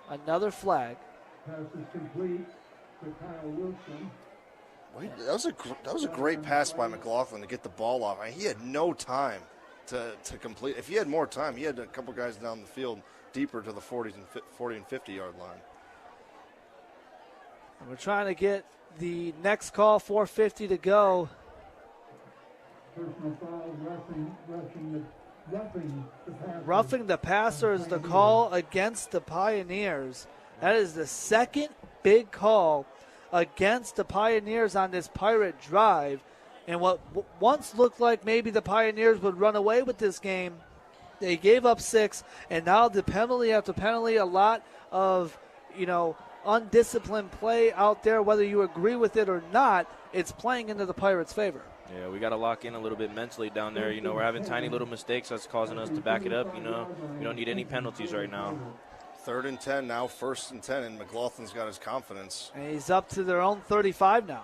Another flag. Pass is complete to Kyle Wilson. Wait, that was a great pass by McLaughlin to get the ball off. I mean, he had no time to complete. If he had more time, he had a couple guys down the field deeper to the 40 and 50-yard line. And we're trying to get the next call, 4:50 to go. Personal foul, Roughing the passer is the call against the Pioneers. That is the second big call against the Pioneers on this Pirate drive. And what once looked like maybe the Pioneers would run away with this game, they gave up 6, and now the penalty after penalty, a lot of, undisciplined play out there. Whether you agree with it or not, it's playing into the Pirates' favor. Yeah, we got to lock in a little bit mentally down there. We're having tiny little mistakes that's causing us to back it up. We don't need any penalties right now. 3rd and 10, now 1st and 10, and McLaughlin's got his confidence. And he's up to their own 35 now.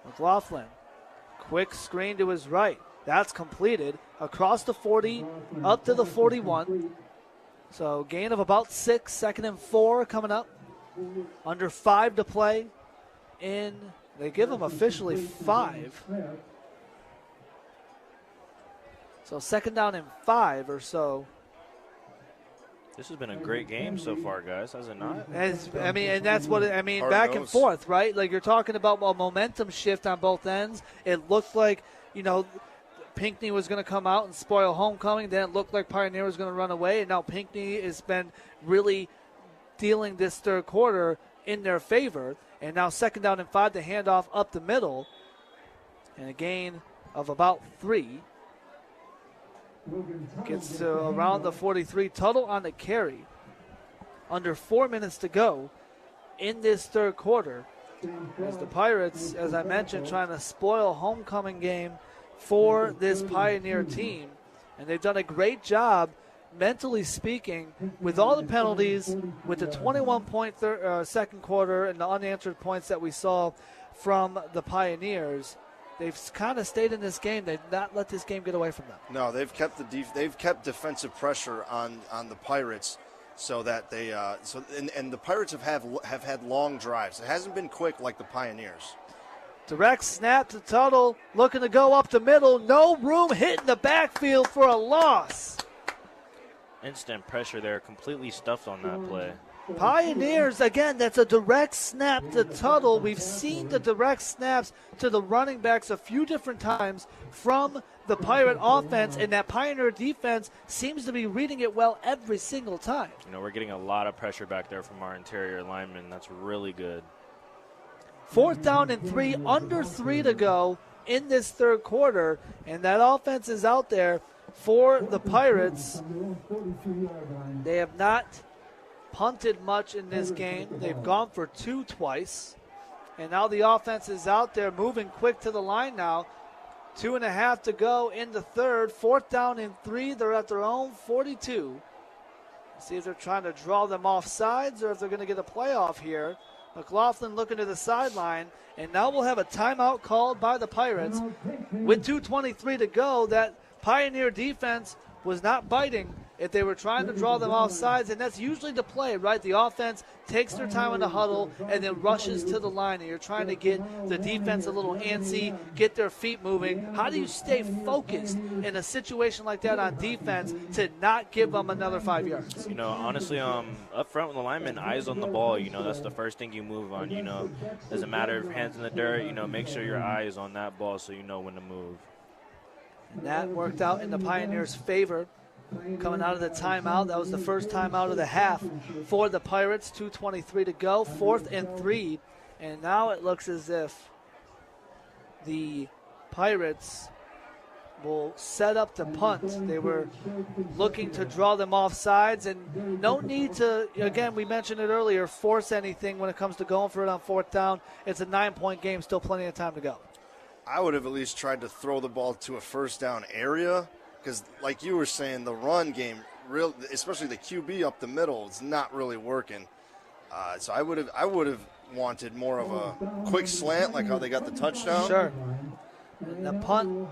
McLaughlin, quick screen to his right. That's completed. Across the 40, up to the 41. So gain of about 6, 2nd and 4 coming up. Under 5 to play. They give him officially 5. So 2nd down and 5 or so. This has been a great game so far, guys, has it not? And that's what back and forth, right? Like, you're talking about a momentum shift on both ends. It looked like, Pinckney was going to come out and spoil homecoming. Then it looked like Pioneer was going to run away. And now Pinckney has been really dealing this third quarter in their favor. And now 2nd down and 5, the handoff up the middle. And a gain of about 3. Gets to around the 43. Tuttle on the carry. Under 4 minutes to go in this third quarter. As the Pirates, as I mentioned, trying to spoil homecoming game for this Pioneer team. And they've done a great job, mentally speaking, with all the penalties, with the 21-point second quarter and the unanswered points that we saw from the Pioneers. They've kind of stayed in this game. They've not let this game get away from them. No, they've kept they've kept defensive pressure on the Pirates, so that they and the Pirates have had long drives. It hasn't been quick like the Pioneers. Direct snap to Tuttle, looking to go up the middle. No room, hitting the backfield for a loss. Instant pressure there, completely stuffed on that play. Pioneers, again, that's a direct snap to Tuttle. We've seen the direct snaps to the running backs a few different times from the Pirate offense, and that Pioneer defense seems to be reading it well every single time. You know, we're getting a lot of pressure back there from our interior linemen. That's really good. 4th down and 3, under 3 to go in this third quarter, and that offense is out there for the Pirates. They have not punted much in this game. They've gone for 2 twice, and now the offense is out there moving quick to the line now. 2.5 to go in the third. 4th down and 3. They're at their own 42. See if they're trying to draw them off sides or if they're going to get a playoff here. McLaughlin looking to the sideline, and now we'll have a timeout called by the Pirates. With 2:23 to go, that Pioneer defense was not biting if they were trying to draw them off sides, and that's usually the play, right? The offense takes their time in the huddle and then rushes to the line, and you're trying to get the defense a little antsy, get their feet moving. How do you stay focused in a situation like that on defense to not give them another 5 yards? You know, honestly, up front with the linemen, eyes on the ball, you know, that's the first thing you move on, you know. Doesn't matter if hands in the dirt, you know, make sure your eye is on that ball so you know when to move. And that worked out in the Pioneers' favor. Coming out of the timeout, that was the first timeout of the half for the Pirates. 2:23 to go, 4th and 3. And now it looks as if the Pirates will set up the punt. They were looking to draw them off sides, and no need to, again, we mentioned it earlier, force anything when it comes to going for it on 4th down. It's a 9-point game, still plenty of time to go. I would have at least tried to throw the ball to a first down area, because like you were saying, the run game, especially the QB up the middle, it's not really working. So I would have wanted more of a quick slant, like how they got the touchdown. Sure. And the punt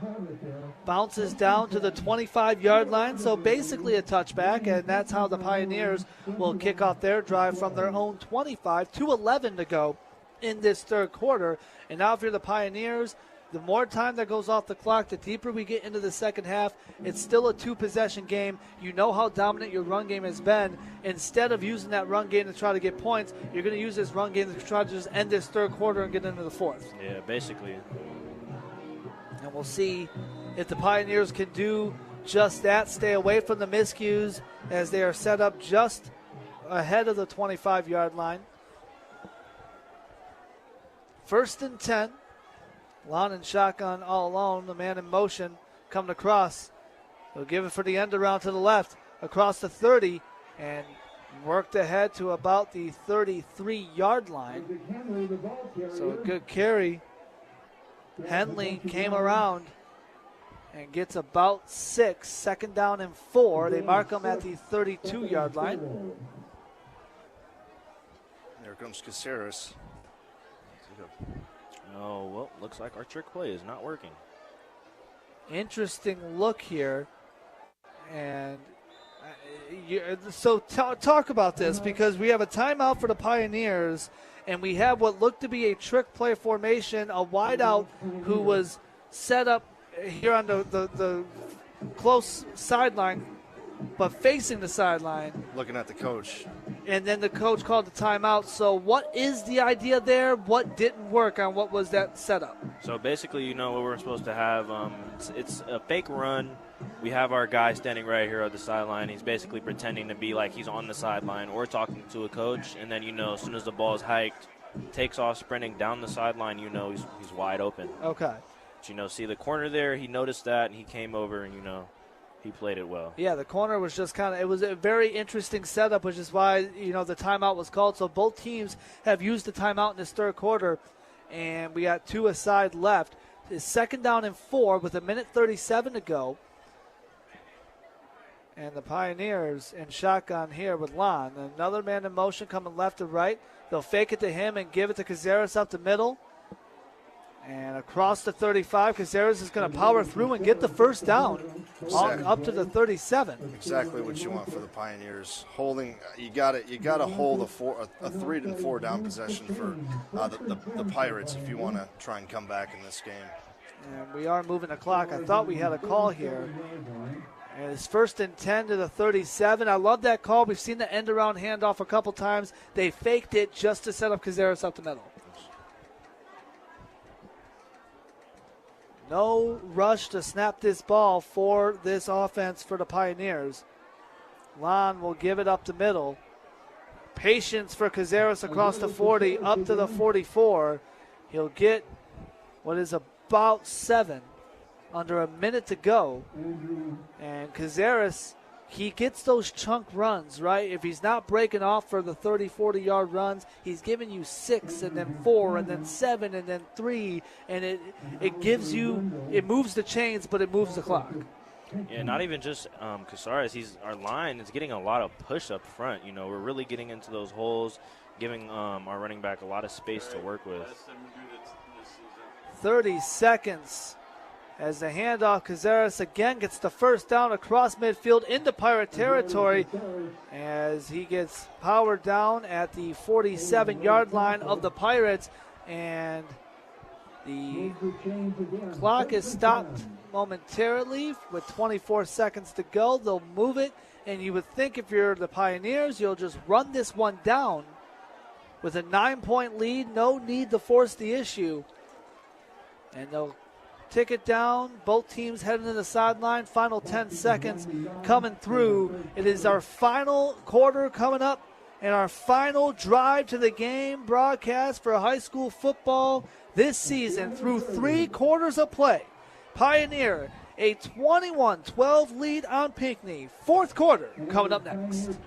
bounces down to the 25-yard line, so basically a touchback, and that's how the Pioneers will kick off their drive from their own 25. 2:11 to go in this third quarter. And now if you're the Pioneers, the more time that goes off the clock, the deeper we get into the second half. It's still a 2-possession game. You know how dominant your run game has been. Instead of using that run game to try to get points, you're going to use this run game to try to just end this third quarter and get into the fourth. Yeah, basically. And we'll see if the Pioneers can do just that, stay away from the miscues as they are set up just ahead of the 25-yard line. 1st and 10. Lon and shotgun all alone. The man in motion coming across. He'll give it for the end around to the left. Across the 30 and worked ahead to about the 33-yard line. So a good carry. Henley came around and gets about 6. 2nd down and 4. They mark him at the 32-yard line. There comes Caceres. Oh, well, looks like our trick play is not working. Interesting look here. And so talk about this, because we have a timeout for the Pioneers, and we have what looked to be a trick play formation, a wideout who was set up here on the close sideline, but facing the sideline. Looking at the coach. And then the coach called the timeout. So what is the idea there? What didn't work on what was that setup? So basically, you know what we're supposed to have. It's a fake run. We have our guy standing right here on the sideline. He's basically pretending to be like he's on the sideline or talking to a coach. And then, you know, as soon as the ball is hiked, takes off sprinting down the sideline, you know he's wide open. Okay. But, you know, see the corner there, he noticed that, and he came over and, you know, he played it well. Yeah, the corner was just it was a very interesting setup, which is why, you know, the timeout was called. So both teams have used the timeout in this third quarter, and we got 2 aside left. It's 2nd down and 4 with 1:37 to go. And the Pioneers in shotgun here with Lon. Another man in motion coming left to right. They'll fake it to him and give it to Caceres up the middle. And across the 35, Caceres is going to power through and get the first down up to the 37. Exactly what you want for the Pioneers. Holding, you got to hold a 3 and 4 down possession for the Pirates if you want to try and come back in this game. And we are moving the clock. I thought we had a call here. And it's 1st and 10 to the 37. I love that call. We've seen the end-around handoff a couple times. They faked it just to set up Cazares up the middle. No rush to snap this ball for this offense for the Pioneers. Lon will give it up the middle. Patience for Cazares across the 40, up to the 44. He'll get what is about 7. Under a minute to go. And Cazares, he gets those chunk runs, right? If he's not breaking off for the 30, 40-yard runs, he's giving you 6 and then 4 and then 7 and then 3. And it gives you, it moves the chains, but it moves the clock. Yeah, not even just Cazares. Our line is getting a lot of push up front. You know, we're really getting into those holes, giving our running back a lot of space to work with. 30 seconds. As the handoff, Cazares again gets the first down across midfield into Pirate territory as he gets powered down at the 47-yard line of the Pirates. And the clock is stopped momentarily with 24 seconds to go. They'll move it, and you would think if you're the Pioneers, you'll just run this one down. With a 9-point lead, no need to force the issue. And they'll tick it down. Both teams heading to the sideline. Final 10 seconds coming through. It is our final quarter coming up and our final drive to the game broadcast for high school football this season through 3 quarters of play. Pioneer, a 21-12 lead on Pinckney. 4th quarter coming up next.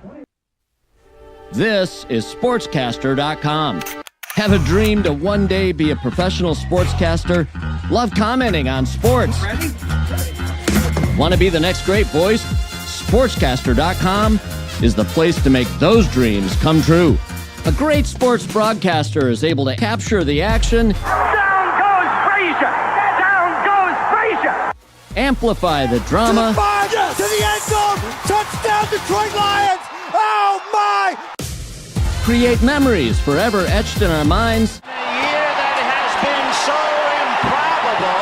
This is Sportscaster.com. Have a dream to one day be a professional sportscaster? Love commenting on sports? Want to be the next great voice? Sportscaster.com is the place to make those dreams come true. A great sports broadcaster is able to capture the action. Down goes Frazier! Down goes Frazier! Amplify the drama. To the 5, to the end zone! Touchdown Detroit Lions! Oh my! Create memories forever etched in our minds. A year that has been so improbable,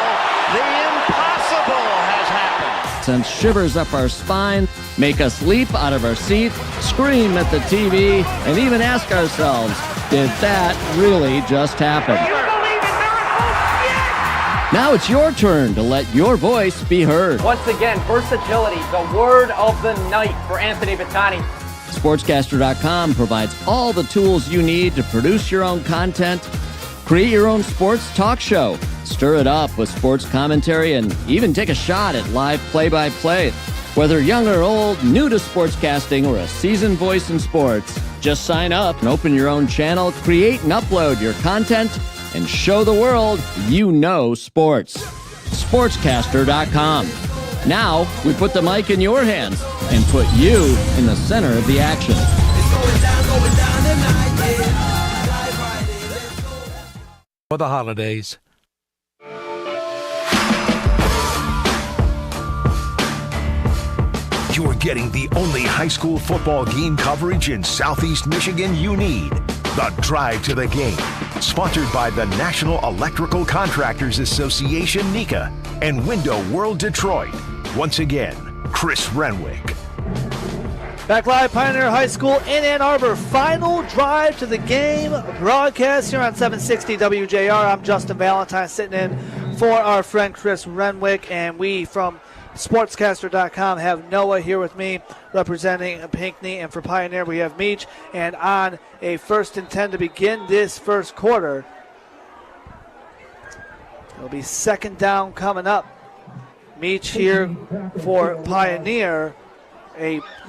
the impossible has happened. Send shivers up our spine, make us leap out of our seat, scream at the TV, and even ask ourselves, did that really just happen? You believe in miracles? Yes! Now it's your turn to let your voice be heard. Once again, versatility, the word of the night for Anthony Battani. Sportscaster.com provides all the tools you need to produce your own content, create your own sports talk show, stir it up with sports commentary, and even take a shot at live play-by-play. Whether young or old, new to sportscasting, or a seasoned voice in sports, just sign up and open your own channel, create and upload your content, and show the world you know sports. Sportscaster.com. Now, we put the mic in your hands and put you in the center of the action. For the holidays. You're getting the only high school football game coverage in Southeast Michigan you need. The Drive to the Game. Sponsored by the National Electrical Contractors Association, NECA, and Window World Detroit. Once again, Chris Renwick. Back live, Pioneer High School in Ann Arbor. Final drive to the game broadcast here on 760 WJR. I'm Justin Valentine sitting in for our friend Chris Renwick, and we from Sportscaster.com have Noah here with me representing Pinckney, and for Pioneer we have Meach. And on a 1st and 10 to begin this first quarter, it'll be 2nd down coming up. Meach here for Pioneer,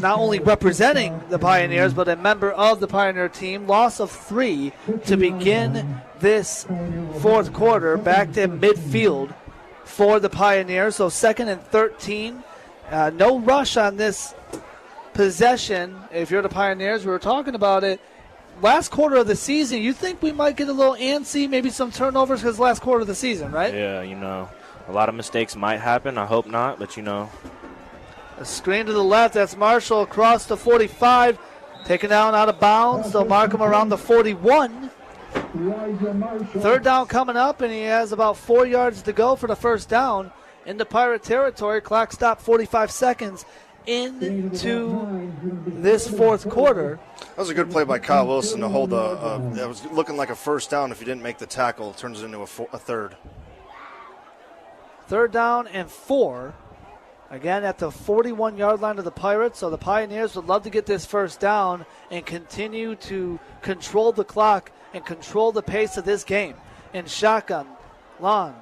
not only representing the Pioneers, but a member of the Pioneer team. Loss of 3 to begin this 4th quarter, back to midfield for the Pioneers. So 2nd and 13. No rush on this possession. If you're the Pioneers, we were talking about it. Last quarter of the season, you think we might get a little antsy, maybe some turnovers because last quarter of the season, right? Yeah, a lot of mistakes might happen. I hope not, but A screen to the left. That's Marshall across the 45. Taken down out of bounds. They'll mark him around the 41. 3rd down coming up, and he has about 4 yards to go for the 1st down. into Pirate territory. Clock stopped 45 seconds into this fourth quarter. That was a good play by Kyle Wilson to hold that was looking like a first down. If he didn't make the tackle, it turns it into a third. Third down and 4. Again, at the 41-yard line of the Pirates. So the Pioneers would love to get this first down and continue to control the clock and control the pace of this game. In shotgun, Long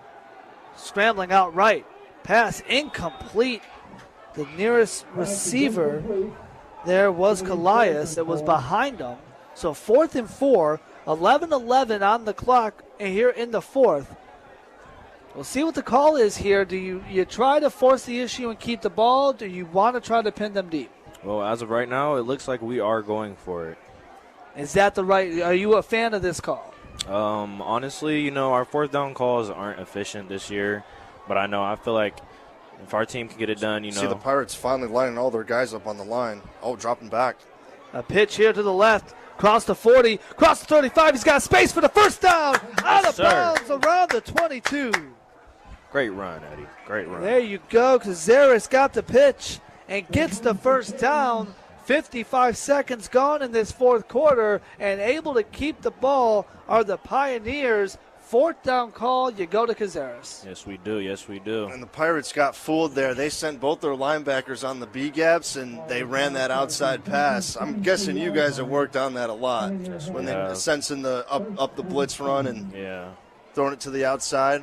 scrambling out right. Pass incomplete. The nearest receiver there was Callias. It was behind him. So 4th and 4, 11-11 on the clock here in the fourth. We'll see what the call is here. Do you try to force the issue and keep the ball? Do you want to try to pin them deep? Well, as of right now, it looks like we are going for it. Is that the right? Are you a fan of this call? Honestly, our fourth down calls aren't efficient this year, but I feel like if our team can get it done, See the Pirates finally lining all their guys up on the line. Oh, dropping back. A pitch here to the left. Cross the 40, cross the 35. He's got space for the first down. Out of bounds around the 22. Great run, Eddie. Great run. There you go. Cazares got the pitch and gets the first down. 55 seconds gone in this fourth quarter, and able to keep the ball are the Pioneers. Fourth down call, you go to Cazares. Yes, we do. Yes, we do. And the Pirates got fooled there. They sent both their linebackers on the B gaps, and they ran that outside pass. I'm guessing you guys have worked on that a lot. Yes, when they're sensing the up the blitz run and throwing it to the outside.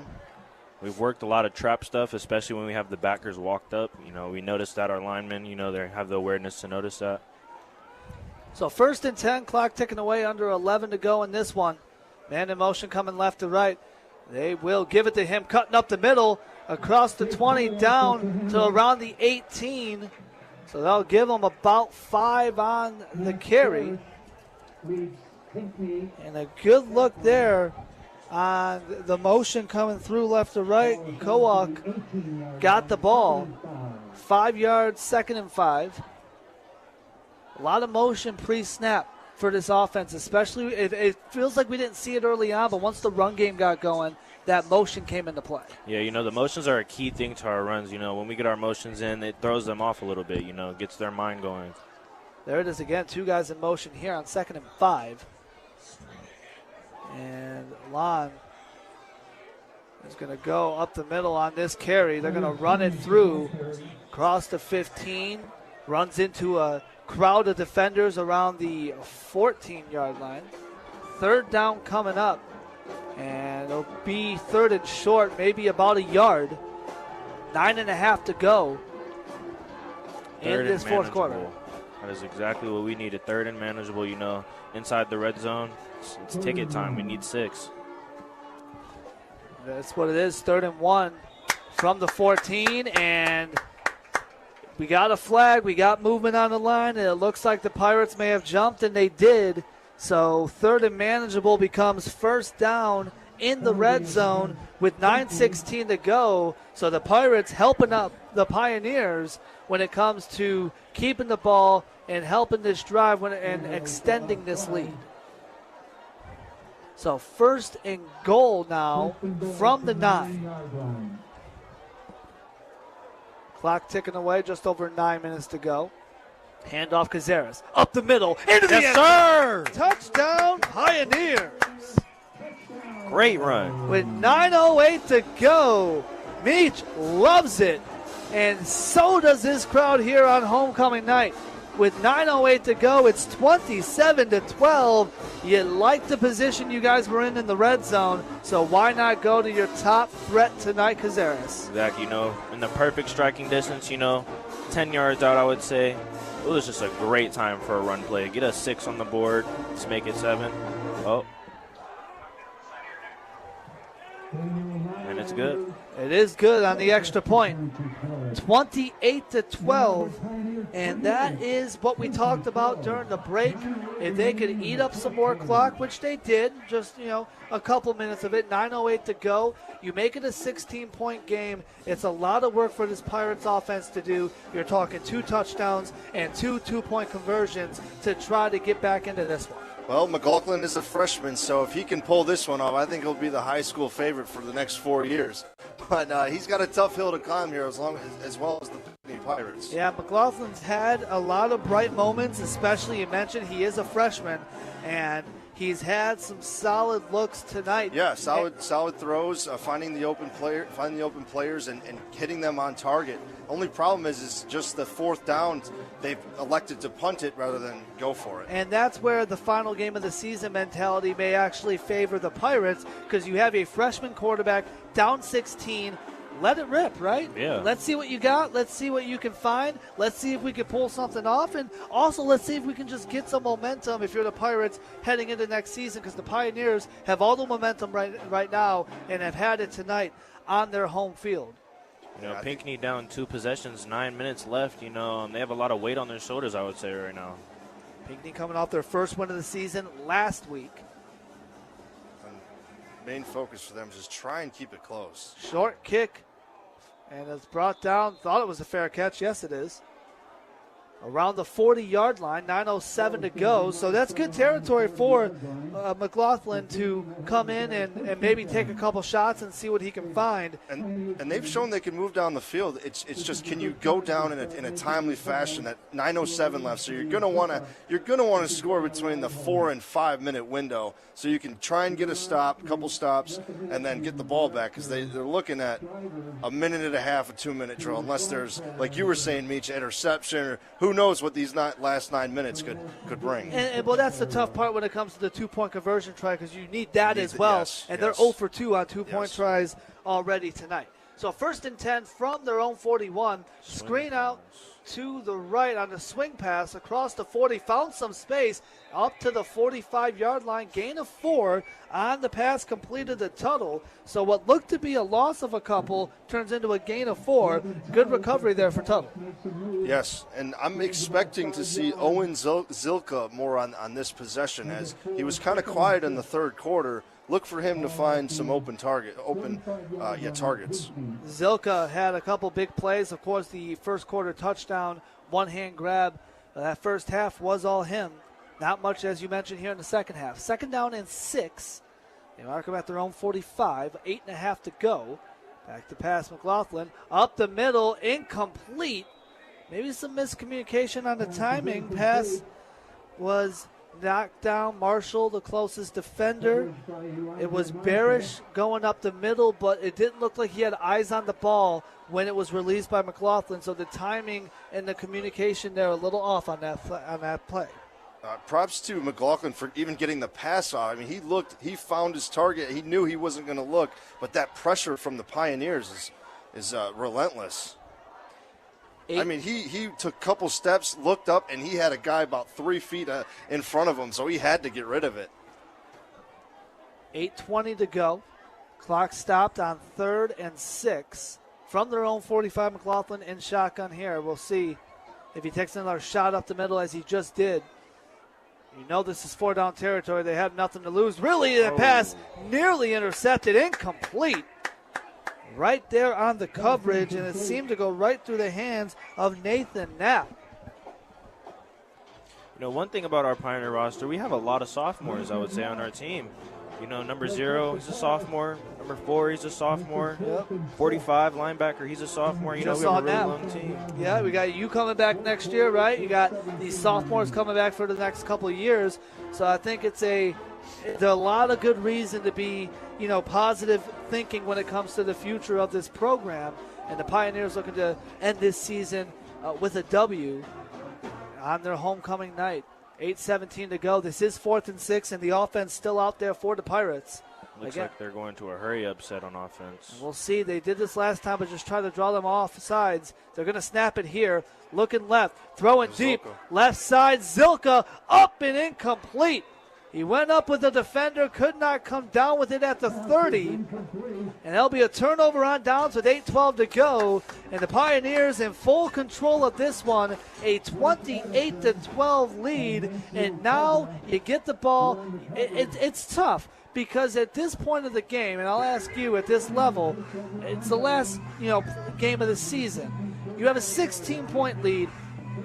We've worked a lot of trap stuff, especially when we have the backers walked up. We noticed that our linemen, they have the awareness to notice that. So 1st and 10, clock ticking away, under 11 to go in this one. Man in motion coming left to right. They will give it to him, cutting up the middle, across the 20, down to around the 18. So they'll give him about 5 on the carry. And a good look there on the motion coming through left to right. Kowak got the ball. 5 yards, 2nd and 5. A lot of motion pre-snap for this offense, especially it feels like we didn't see it early on, but once the run game got going, that motion came into play. Yeah, the motions are a key thing to our runs. When we get our motions in, it throws them off a little bit, gets their mind going. There it is again, 2 guys in motion here on 2nd and 5. And Lon is going to go up the middle on this carry. They're going to run it through, cross the 15, runs into a crowd of defenders around the 14-yard line. 3rd down coming up, and it'll be 3rd and short, maybe about a yard. 9.5 to go in this fourth quarter. That is exactly what we needed. 3rd and manageable, inside the red zone. It's ticket time. We need 6. That's what it is. 3rd and 1 from the 14, and we got a flag. We got movement on the line, and it looks like the Pirates may have jumped, and they did. So 3rd and manageable becomes 1st down in the red zone with 9:16 to go. So the Pirates helping up the Pioneers when it comes to keeping the ball and helping this drive and extending this lead. So 1st and goal now from the 9. Clock ticking away, just over 9 minutes to go. Handoff Cazares, up the middle, into the end zone. Touchdown Pioneers. Great run. With 9:08 to go, Meach loves it, and so does this crowd here on homecoming night. With 9:08 to go, it's 27-12. You like the position you guys were in the red zone, so why not go to your top threat tonight, Cazares? Exactly, in the perfect striking distance, 10 yards out, I would say. It was just a great time for a run play. Get a 6 on the board. Let's make it 7. Oh. And it's good. It is good on the extra point. 28-12. And that is what we talked about during the break. If they could eat up some more clock, which they did, just, a couple minutes of it, 9:08 to go. You make it a 16-point game. It's a lot of work for this Pirates offense to do. You're talking 2 touchdowns and 2 two-point conversions to try to get back into this one. Well, McLaughlin is a freshman, so if he can pull this one off, I think he'll be the high school favorite for the next 4 years. but he's got a tough hill to climb here as well as the Pinckney Pirates. Yeah, McLaughlin's had a lot of bright moments, especially you mentioned he is a freshman, and he's had some solid looks tonight. Yeah, solid throws, finding the open players, and hitting them on target. Only problem is just the fourth down. They've elected to punt it rather than go for it. And that's where the final game of the season mentality may actually favor the Pirates, because you have a freshman quarterback down 16. Let it rip, right? Yeah. Let's see what you got. Let's see what you can find. Let's see if we can pull something off. And also, let's see if we can just get some momentum if you're the Pirates heading into next season, because the Pioneers have all the momentum right now and have had it tonight on their home field. Pinckney down 2 possessions, 9 minutes left. They have a lot of weight on their shoulders, I would say, right now. Pinckney coming off their first win of the season last week. Main focus for them is just try and keep it close. Short kick, and it's brought down. Thought it was a fair catch. Yes, it is. Around the 40-yard line, 9:07 to go. So that's good territory for McLaughlin to come in and maybe take a couple shots and see what he can find. And they've shown they can move down the field. It's just, can you go down in a timely fashion? At 9:07 left, so you're gonna want to score between the 4 and 5 minute window, so you can try and get a couple stops, and then get the ball back, because they're looking at a minute and a half, a 2-minute drill, unless there's, like you were saying, Meech, interception, or who knows what these last 9 minutes could bring. And well, that's the tough part when it comes to the 2-point conversion try, because you need that as well. They're 0 for 2 on 2-point tries already tonight. So 1st and 10 from their own 41. Screen out to the right on the swing pass across the 40. Found some space up to the 45-yard line. Gain of 4 on the pass, completed the tunnel. So what looked to be a loss of a couple turns into a gain of 4. Good recovery there for Tuttle. Yes, and I'm expecting to see Owen Zilka more on this possession, as he was kind of quiet in the third quarter. Look for him to find some targets. Zilka had a couple big plays. Of course, the first quarter touchdown, one-hand grab. That first half was all him. Not much, as you mentioned, here in the second half. 2nd down and 6. They mark him at their own 45. 8.5 to go. Back to pass, McLaughlin. Up the middle, incomplete. Maybe some miscommunication on the timing. Pass was knocked down. Marshall, the closest defender. It was Barish going up the middle, but it didn't look like he had eyes on the ball when it was released by McLaughlin. So the timing and the communication there a little off on that play. Props to McLaughlin for even getting the pass off. I mean, he found his target. He knew he wasn't going to look, but that pressure from the Pioneers is relentless. I mean, he took a couple steps, looked up, and he had a guy about 3 feet in front of him, so he had to get rid of it. 8:20 to go. Clock stopped on 3rd and 6. From their own 45, McLaughlin in shotgun here. We'll see if he takes another shot up the middle as he just did. You know this is 4-down territory. They have nothing to lose. Really, the pass nearly intercepted, incomplete. Right there on the coverage, and it seemed to go right through the hands of Nathan Knapp. One thing about our Pioneer roster, we have a lot of sophomores, I would say, on our team. Number 0, he's a sophomore. Number 4, he's a sophomore. Yep. 45, linebacker, he's a sophomore. We have a really long team. Yeah, we got you coming back next year, right? You got these sophomores coming back for the next couple of years. So I think there's a lot of good reason to be, positive thinking when it comes to the future of this program. And the Pioneers looking to end this season with a W on their homecoming night. 8:17 to go. This is 4th and 6, and the offense still out there for the Pirates. Looks like they're going to a hurry-up set on offense. We'll see. They did this last time, but just try to draw them off sides. They're going to snap it here. Looking left, throwing deep. Left side, Zilka up and incomplete. He went up with the defender, could not come down with it at the 30. And there'll be a turnover on downs with 8:12 to go. And the Pioneers in full control of this one, a 28-12 lead. And now you get the ball. It's tough because at this point of the game, and I'll ask you at this level, it's the last game of the season. You have a 16-point lead.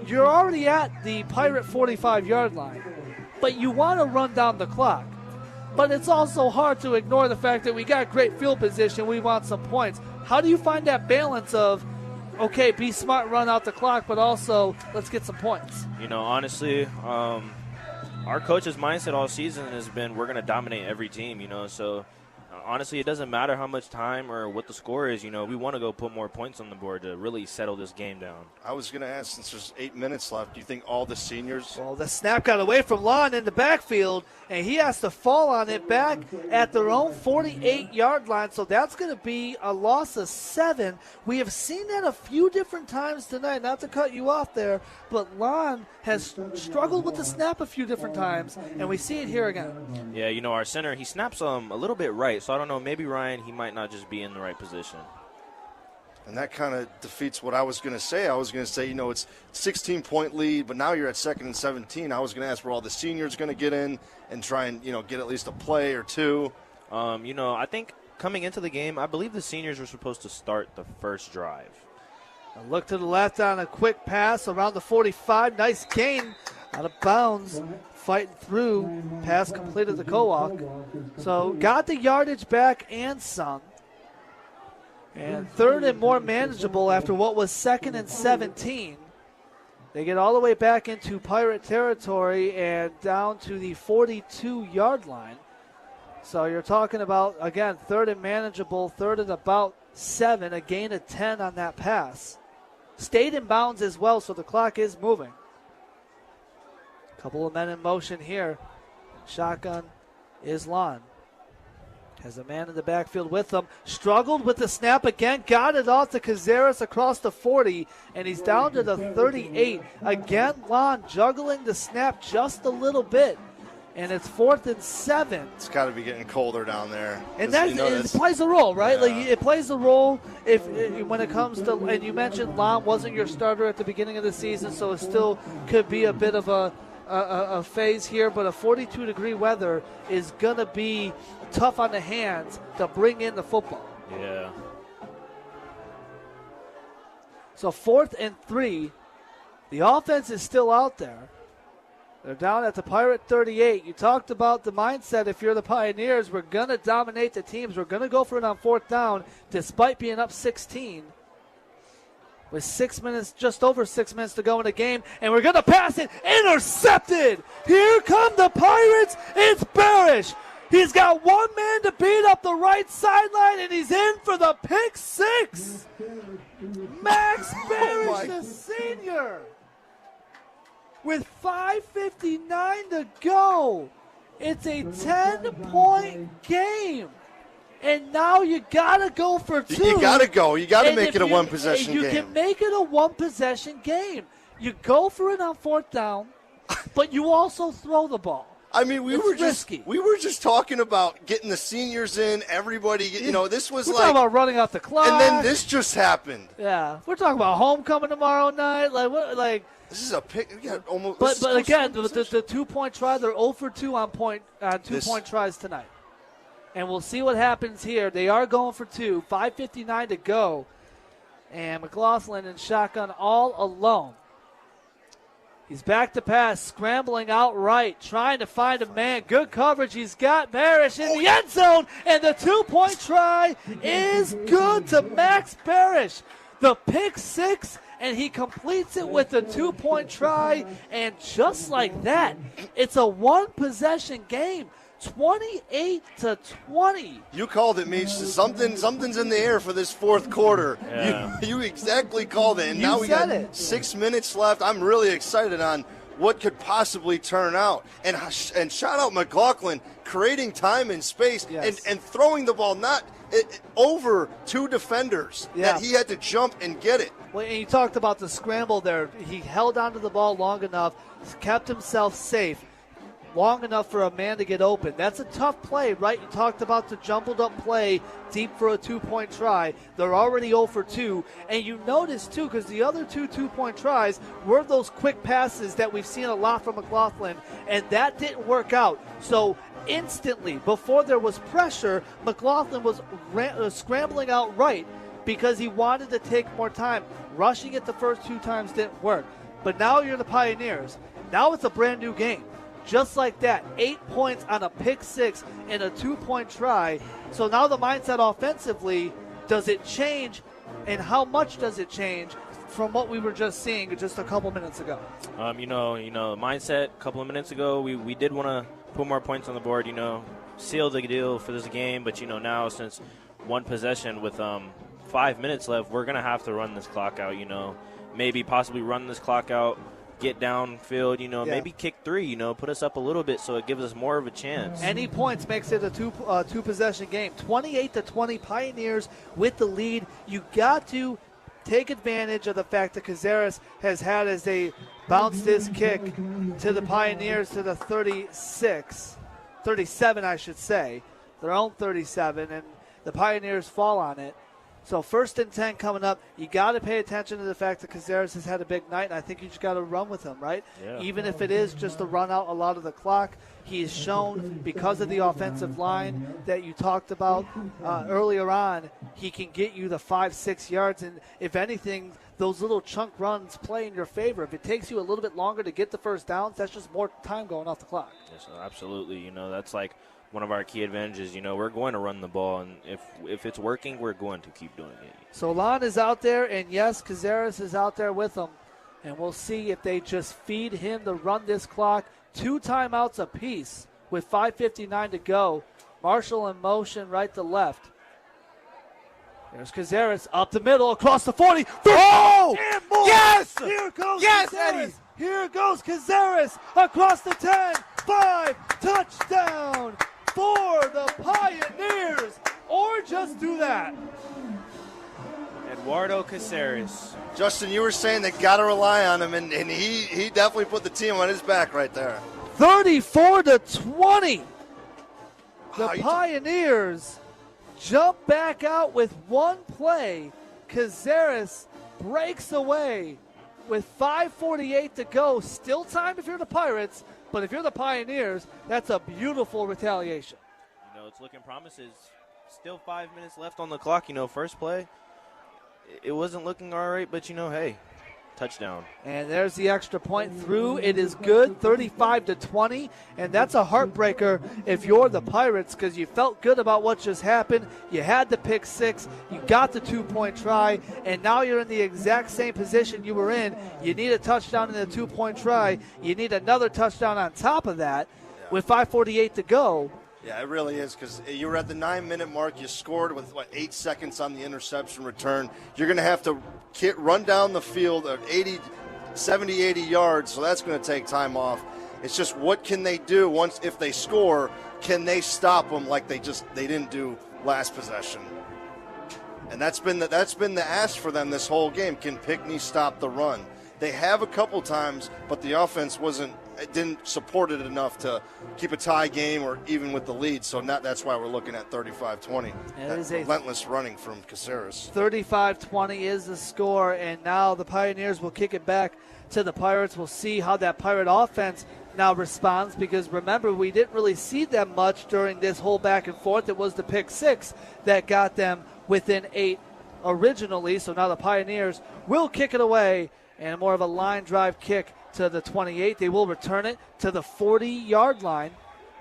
You're already at the Pirate 45-yard line. But you want to run down the clock. but it's also hard to ignore the fact that we got great field position. We want some points. How do you find that balance of, okay, be smart, run out the clock, but also let's get some points? Honestly, our coach's mindset all season has been we're going to dominate every team, so honestly, it doesn't matter how much time or what the score is. We want to go put more points on the board to really settle this game down. I was going to ask, since there's 8 minutes left, do you think all the seniors? Well, the snap got away from Lon in the backfield, and he has to fall on it back at their own 48-yard line, so that's going to be a loss of 7. We have seen that a few different times tonight, not to cut you off there, but Lon has struggled with the snap a few different times, and we see it here again. Yeah, our center, he snaps a little bit right, so I don't know, maybe Ryan, he might not just be in the right position. And that kind of defeats what I was going to say. I was going to say, it's 16-point lead, but now you're at 2nd and 17. I was going to ask where all the seniors going to get in and try and, get at least a play or two. I think coming into the game, I believe the seniors were supposed to start the first drive. A look to the left on a quick pass around the 45. Nice gain out of bounds. Fighting through. Pass completed the Kowak. So got the yardage back and some. And 3rd and more manageable after what was 2nd and 17. They get all the way back into Pirate territory and down to the 42-yard line. So you're talking about, again, 3rd and manageable, 3rd and about 7, a gain of 10 on that pass. Stayed in bounds as well, so the clock is moving. Couple of men in motion here. Shotgun is Lon. Has a man in the backfield with him. Struggled with the snap again. Got it off to Cazares across the 40. And he's down to the 38. Again, Lon juggling the snap just a little bit. And it's 4th and 7. It's got to be getting colder down there. And it plays a role, right? Yeah. Like it plays a role when it comes to, and you mentioned Lon wasn't your starter at the beginning of the season, so it still could be a bit of a phase here, but a 42-degree weather is going to be tough on the hands to bring in the football. Yeah. So 4th and 3. The offense is still out there. They're down at the Pirate 38. You talked about the mindset if you're the Pioneers. We're going to dominate the teams. We're going to go for it on 4th down despite being up 16. With 6 minutes, just over 6 minutes to go in the game, and we're going to pass it. Intercepted! Here come the Pirates. It's Barish. He's got one man to beat up the right sideline, and he's in for the pick 6. Max Barish, the senior, with 5:59 to go. It's a 10-point game. And now you got to go for 2. You got to go. You got to make it a one-possession game. You can make it a one-possession game. You go for it on 4th down, but you also throw the ball. I mean, we were just talking about getting the seniors in, everybody, this was we're talking about running off the clock. And then this just happened. Yeah. We're talking about homecoming tomorrow night. This is a pick. Almost. But again, the 2-point try, they're 0 for 2 on 2-point tries tonight. And we'll see what happens here. They are going for 2. 5:59 to go. And McLaughlin and shotgun all alone. He's back to pass, scrambling out right, trying to find a man. Good coverage. He's got Barish in the end zone. And the 2-point try is good to Max Barish. The pick 6, and he completes it with a 2-point try. And just like that, it's a one-possession game. 28-20. You called it, Meach. Something's in the air for this 4th quarter. Yeah. You exactly called it. And you now we got it. 6 minutes left. I'm really excited on what could possibly turn out. And shout out McLaughlin, creating time and space and throwing the ball over 2 defenders that he had to jump and get it. Well, and you talked about the scramble there. He held onto the ball long enough, kept himself safe long enough for a man to get open. That's a tough play, right? You talked about the jumbled up play deep for a 2-point try. They're already 0 for 2. And you notice, too, because the other 2 2-point tries were those quick passes that we've seen a lot from McLaughlin, and that didn't work out. So instantly, before there was pressure, McLaughlin was scrambling out right because he wanted to take more time. Rushing it the first 2 times didn't work. But now you're the Pioneers. Now it's a brand new game. Just like that, 8 points on a pick six and a 2-point try. So now the mindset offensively, does it change, and how much does it change from what we were just seeing just a couple minutes ago? Mindset a couple of minutes ago, we did want to put more points on the board, seal the deal for this game. But, now since one possession with 5 minutes left, we're going to have to run this clock out, maybe possibly run this clock out, get downfield, maybe kick three, put us up a little bit so it gives us more of a chance. Any points makes it a two-possession game. 28-20 Pioneers with the lead. You got to take advantage of the fact that Cazares has had as they bounce this kick to the Pioneers to the 37, I should say, their own 37, and the Pioneers fall on it. So 1st and 10 coming up. You got to pay attention to the fact that Cazares has had a big night, and I think you just got to run with him, right? Yeah. Even if it is just to run out a lot of the clock, he's shown because of the offensive line that you talked about earlier on, he can get you the 5-6 yards, and if anything, those little chunk runs play in your favor. If it takes you a little bit longer to get the first downs, that's just more time going off the clock. Yes, absolutely. That's like one of our key advantages. We're going to run the ball, and if it's working, we're going to keep doing it. So Lon is out there, and yes, Cazares is out there with him. And we'll see if they just feed him to run this clock. 2 timeouts apiece with 5:59 to go. Marshall in motion right to left. There's Cazares up the middle, across the 40. Oh! Yes! Here goes Yes, Cazares. Eddie! Here goes Cazares across the 10. 5, touchdown for the Pioneers. Or just do that. Eduardo Cazares. Justin, you were saying they got to rely on him, and he definitely put the team on his back right there. 34-20. The Pioneers jump back out with one play. Cazares breaks away with 5:48 to go. Still time if you're the Pirates, but if you're the Pioneers, that's a beautiful retaliation. It's looking promises. Still 5 minutes left on the clock. First play, it wasn't looking all right, but, hey, touchdown. And there's the extra point through. It is good, 35-20, and that's a heartbreaker if you're the Pirates because you felt good about what just happened. You had the pick six, you got the 2-point try, and now you're in the exact same position you were in. You need a touchdown in the 2-point try. You need another touchdown on top of that with 5:48 to go. Yeah, it really is, because you were at the 9-minute mark. You scored with, 8 seconds on the interception return. You're going to have to run down the field at 70, 80 yards, so that's going to take time off. It's just what can they do if they score? Can they stop them like they didn't do last possession? And that's been the ask for them this whole game. Can Pinckney stop the run? They have a couple times, but the offense didn't support it enough to keep a tie game or even with the lead. So that's why we're looking at 35-20. It is a relentless running from Cazares. 35-20 is the score, and now the Pioneers will kick it back to the Pirates. We'll see how that Pirate offense now responds, because remember, we didn't really see them much during this whole back and forth. It was the pick six that got them within 8 originally. So now the Pioneers will kick it away, and more of a line drive kick to the 28. They will return it to the 40-yard line.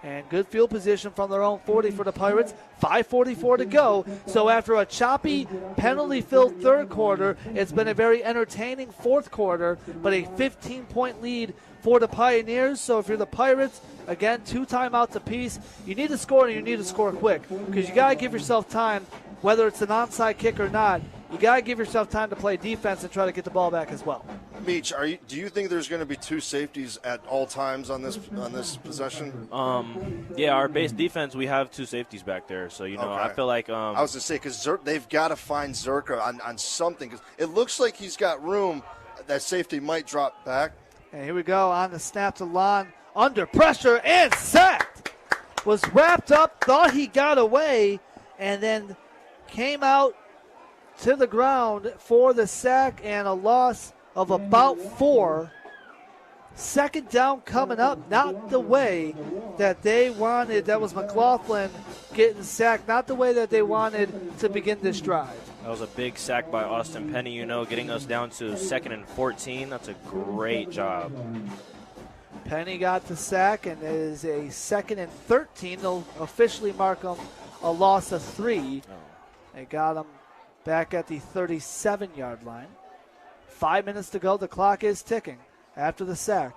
And good field position from their own 40 for the Pirates. 5:44 to go. So after a choppy, penalty-filled third quarter, it's been a very entertaining fourth quarter, but a 15-point lead for the Pioneers. So if you're the Pirates, again, 2 timeouts apiece. You need to score, and you need to score quick, because you got to give yourself time, whether it's an onside kick or not. You got to give yourself time to play defense and try to get the ball back as well. Meech, do you think there's going to be 2 safeties at all times on this possession? Yeah, our base defense, we have 2 safeties back there. So, Okay. I feel like I was going to say, because they've got to find Zerka on something, because it looks like he's got room. That safety might drop back. And here we go on the snap to Lon, under pressure and sacked. Was wrapped up, thought he got away, and then came out to the ground for the sack and a loss of about 4. Second down coming up, not the way that they wanted. That was McLaughlin getting sacked, not the way that they wanted to begin this drive. that was a big sack by Austin Penny, getting us down to 2nd and 14. That's a great job. Penny got the sack, and it is a 2nd and 13. They'll officially mark them a loss of 3. They got them back at the 37-yard line. 5 minutes to go. The clock is ticking after the sack.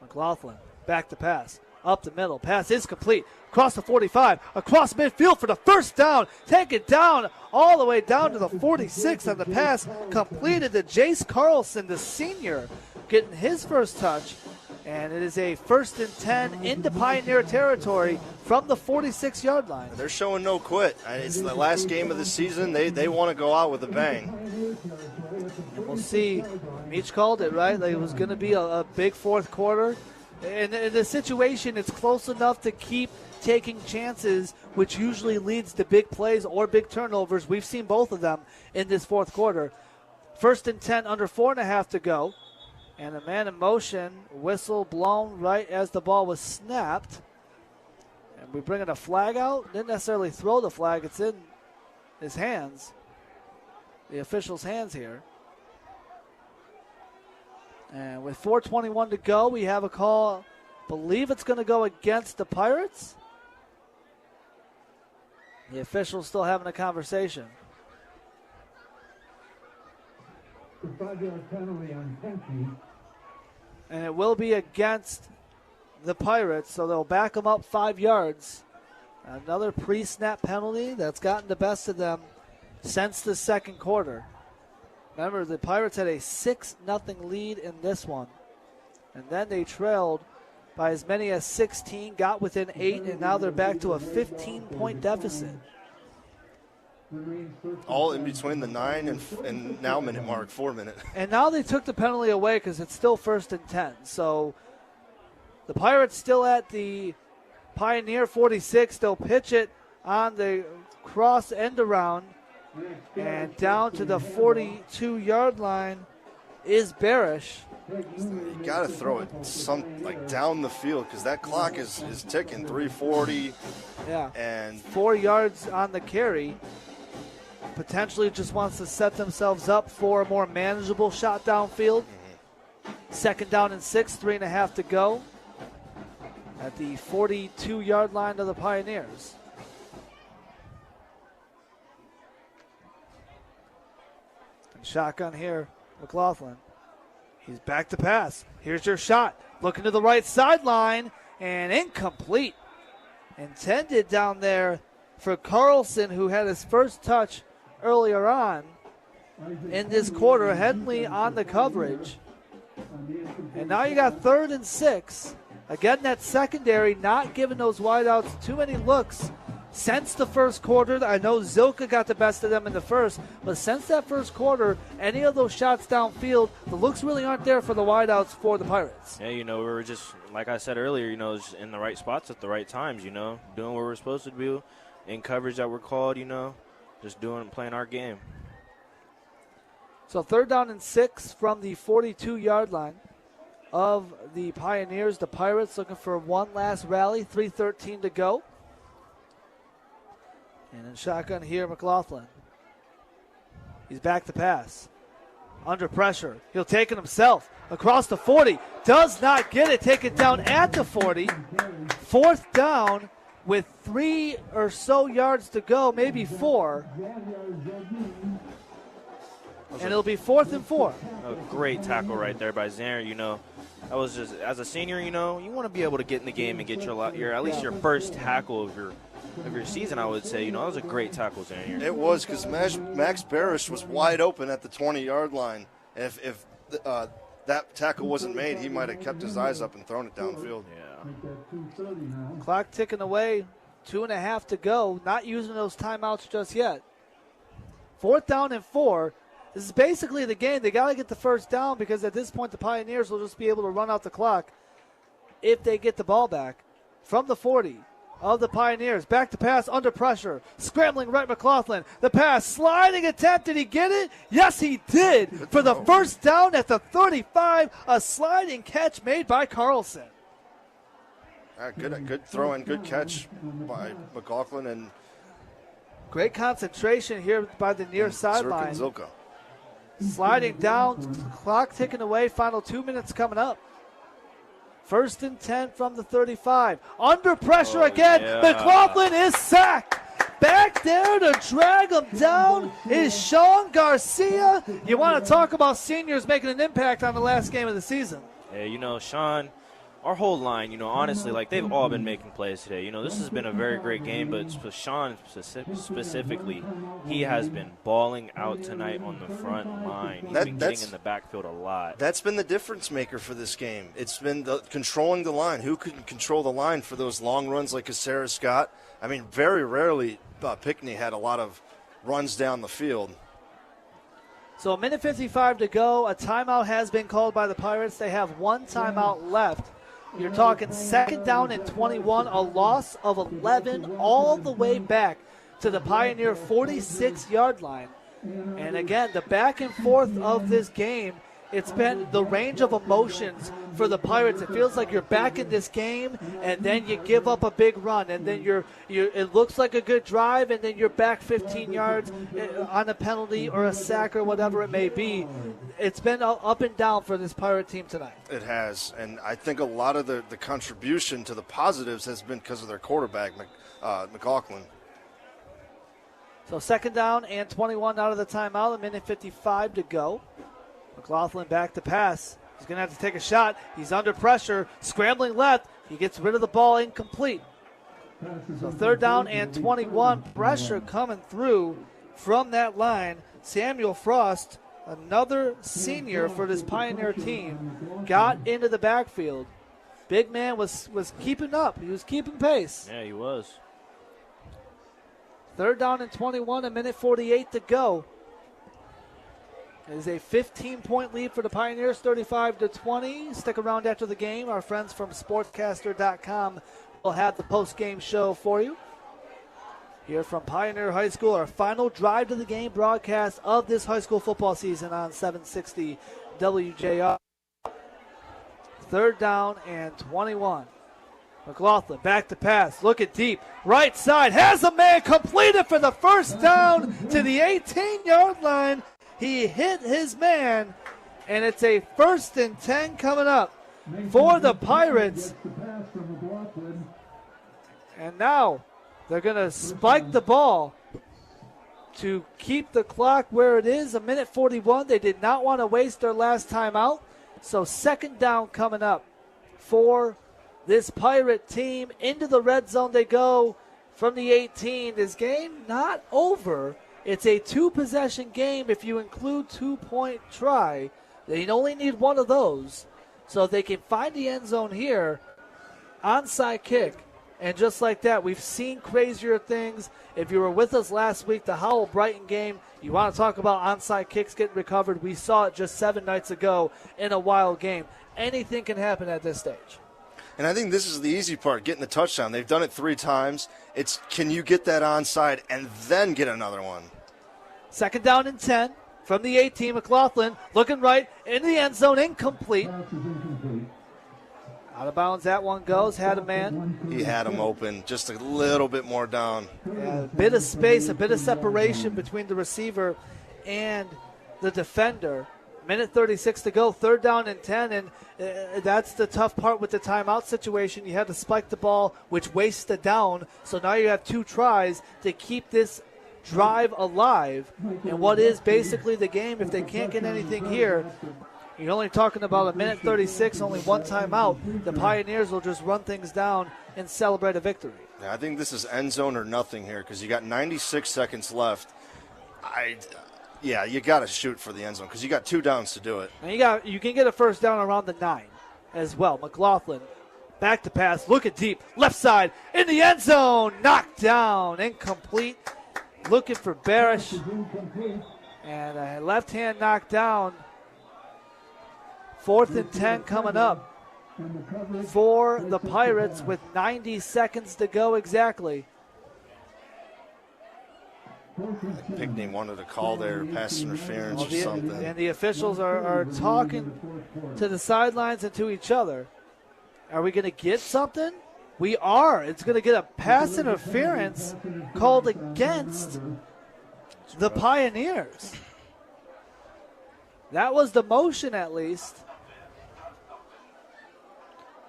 McLaughlin back to pass. Up the middle. Pass is complete. Across the 45. Across midfield for the first down. Take it down all the way down to the 46 on the pass. Completed to Jace Carlson, the senior, getting his first touch. And it is a 1st and 10 into Pioneer territory from the 46-yard line. They're showing no quit. It's the last game of the season. They want to go out with a bang. And we'll see. Meach called it, right? Like it was going to be a big fourth quarter. And in the situation, it's close enough to keep taking chances, which usually leads to big plays or big turnovers. We've seen both of them in this fourth quarter. 1st and 10, under 4.5 to go. And a man in motion, whistle blown right as the ball was snapped. And we bringing a flag out. Didn't necessarily throw the flag. It's in his hands, the official's hands here. And with 4:21 to go, we have a call. Believe it's going to go against the Pirates. The official's still having a conversation. Penalty on Pinckney. And it will be against the Pirates, so they'll back them up 5 yards. Another pre-snap penalty that's gotten the best of them since the second quarter. Remember, the Pirates had a 6-0 lead in this one. And then they trailed by as many as 16, got within 8, and now they're back to a 15-point deficit. All in between the 9 and now minute mark, 4 minute. And now they took the penalty away because it's still 1st and 10. So the Pirates still at the Pioneer 46. They'll pitch it on the cross end around. And down to the 42-yard line is Barish. You got to throw it down the field because that clock is ticking. 3:40. Yeah. And 4 yards on the carry. Potentially just wants to set themselves up for a more manageable shot downfield. 2nd down and 6, 3.5 to go at the 42-yard line of the Pioneers. And shotgun here, McLaughlin. He's back to pass. Here's your shot. Looking to the right sideline and incomplete. Intended down there for Carlson, who had his first touch earlier on in this quarter. Henley on the coverage. And now you got 3rd and 6. Again, that secondary not giving those wideouts too many looks since the first quarter. I know Zilka got the best of them in the first, but since that first quarter, any of those shots downfield, the looks really aren't there for the wideouts for the Pirates. Yeah, we were just, like I said earlier, just in the right spots at the right times, doing what we're supposed to do, in coverage that we're called, just playing our game. So 3rd down and 6 from the 42-yard line of the Pioneers. The Pirates looking for one last rally, 3:13 to go. And in shotgun here, McLaughlin. He's back to pass. Under pressure. He'll take it himself. Across the 40. Does not get it. Take it down at the 40. 4th down with 3 or so yards to go, maybe 4. And it'll be 4th and 4. A great tackle right there by Zander. That was just, as a senior, you want to be able to get in the game and get your at least your first tackle of your season, I would say. That was a great tackle, Zander. it was because Max Barish was wide open at the 20-yard line. If that tackle wasn't made, he might have kept his eyes up and thrown it downfield. Yeah. Clock ticking away. 2.5 to go. Not using those timeouts just yet. 4th down and 4. This is basically the game. They got to get the first down because at this point the Pioneers will just be able to run out the clock if they get the ball back. From the 40 of the Pioneers. Back to pass under pressure. Scrambling right McLaughlin. The pass. Sliding attempt. Did he get it? Yes, he did. For the first down at the 35. A sliding catch made by Carlson. Good throw and good catch by McLaughlin and great concentration here by the near sideline. Zilka. sliding down, clock ticking away, final 2 minutes coming up. 1st and 10 from the 35. Under pressure again. yeah. McLaughlin is sacked. Back there to drag him down is Sean Garcia. You want to talk about seniors making an impact on the last game of the season. Yeah, you know, Sean, our whole line, you know, honestly, like, they've all been making plays today. You know, this has been a very great game, but Sean specifically, he has been balling out tonight on the front line. He's been getting in the backfield a lot. That's been the difference maker for this game. It's been controlling the line. Who can control the line for those long runs like Sarah Scott? I mean, very rarely Pinckney had a lot of runs down the field. So 1:55 to go. A timeout has been called by the Pirates. They have one timeout left. You're talking 2nd down and 21, a loss of 11 all the way back to the Pioneer 46-yard line. And again, the back and forth of this game, it's been the range of emotions for the Pirates. It feels like you're back in this game, and then you give up a big run, and then it looks like a good drive, and then you're back 15 yards on a penalty or a sack or whatever it may be. It's been up and down for this Pirate team tonight. It has, and I think a lot of the contribution to the positives has been because of their quarterback, McLaughlin. So 2nd down and 21 out of the timeout, 1:55 to go. McLaughlin back to pass. He's going to have to take a shot. He's under pressure, scrambling left. He gets rid of the ball, incomplete. So 3rd down and 21. Pressure coming through from that line. Samuel Frost, another senior for this Pioneer team, got into the backfield. Big man was keeping up. He was keeping pace. Yeah, he was. 3rd down and 21, 1:48 to go. It is a 15-point lead for the Pioneers, 35-20. Stick around after the game. Our friends from Sportscaster.com will have the post-game show for you. Here from Pioneer High School, our final drive to the game broadcast of this high school football season on 760 WJR. 3rd down and 21. McLaughlin back to pass, looking deep, right side, has a man completed for the 1st down to the 18-yard line. He hit his man, and it's a 1st and 10 coming up for the Pirates. And now they're going to spike the ball to keep the clock where it is, 1:41. They did not want to waste their last time out, so 2nd down coming up for this Pirate team. Into the red zone they go from the 18. This game not over. It's a 2-possession game if you include 2-point try. They only need one of those. So they can find the end zone here. Onside kick. And just like that, we've seen crazier things. If you were with us last week, the Howell-Brighton game, you want to talk about onside kicks getting recovered. We saw it just 7 nights ago in a wild game. Anything can happen at this stage. And I think this is the easy part, getting the touchdown. They've done it 3 times. It's can you get that onside and then get another one? 2nd down and 10 from the 18. McLaughlin looking right in the end zone, incomplete. Out of bounds that one goes, had a man. He had him open, just a little bit more down. Yeah, a bit of space, a bit of separation between the receiver and the defender. 1:36 to go, 3rd down and 10, and that's the tough part with the timeout situation. You had to spike the ball, which wastes the down, so now you have 2 tries to keep this drive alive. And what is basically the game, if they can't get anything here, you're only talking about 1:36, only 1 timeout. The Pioneers will just run things down and celebrate a victory. Yeah, I think this is end zone or nothing here because you got 96 seconds left. Yeah, you got to shoot for the end zone because you got 2 downs to do it. And you can get a 1st down around the 9 as well. McLaughlin back to pass, looking deep, left side in the end zone, knocked down, incomplete. Looking for Barish, and a left hand knocked down. 4th and 10 coming up for the Pirates with 90 seconds to go exactly. Pinckney wanted to call their pass interference or something. And the officials are talking to the sidelines and to each other. Are we going to get something? We are. It's going to get a pass interference called against the Pioneers. That was the motion, at least.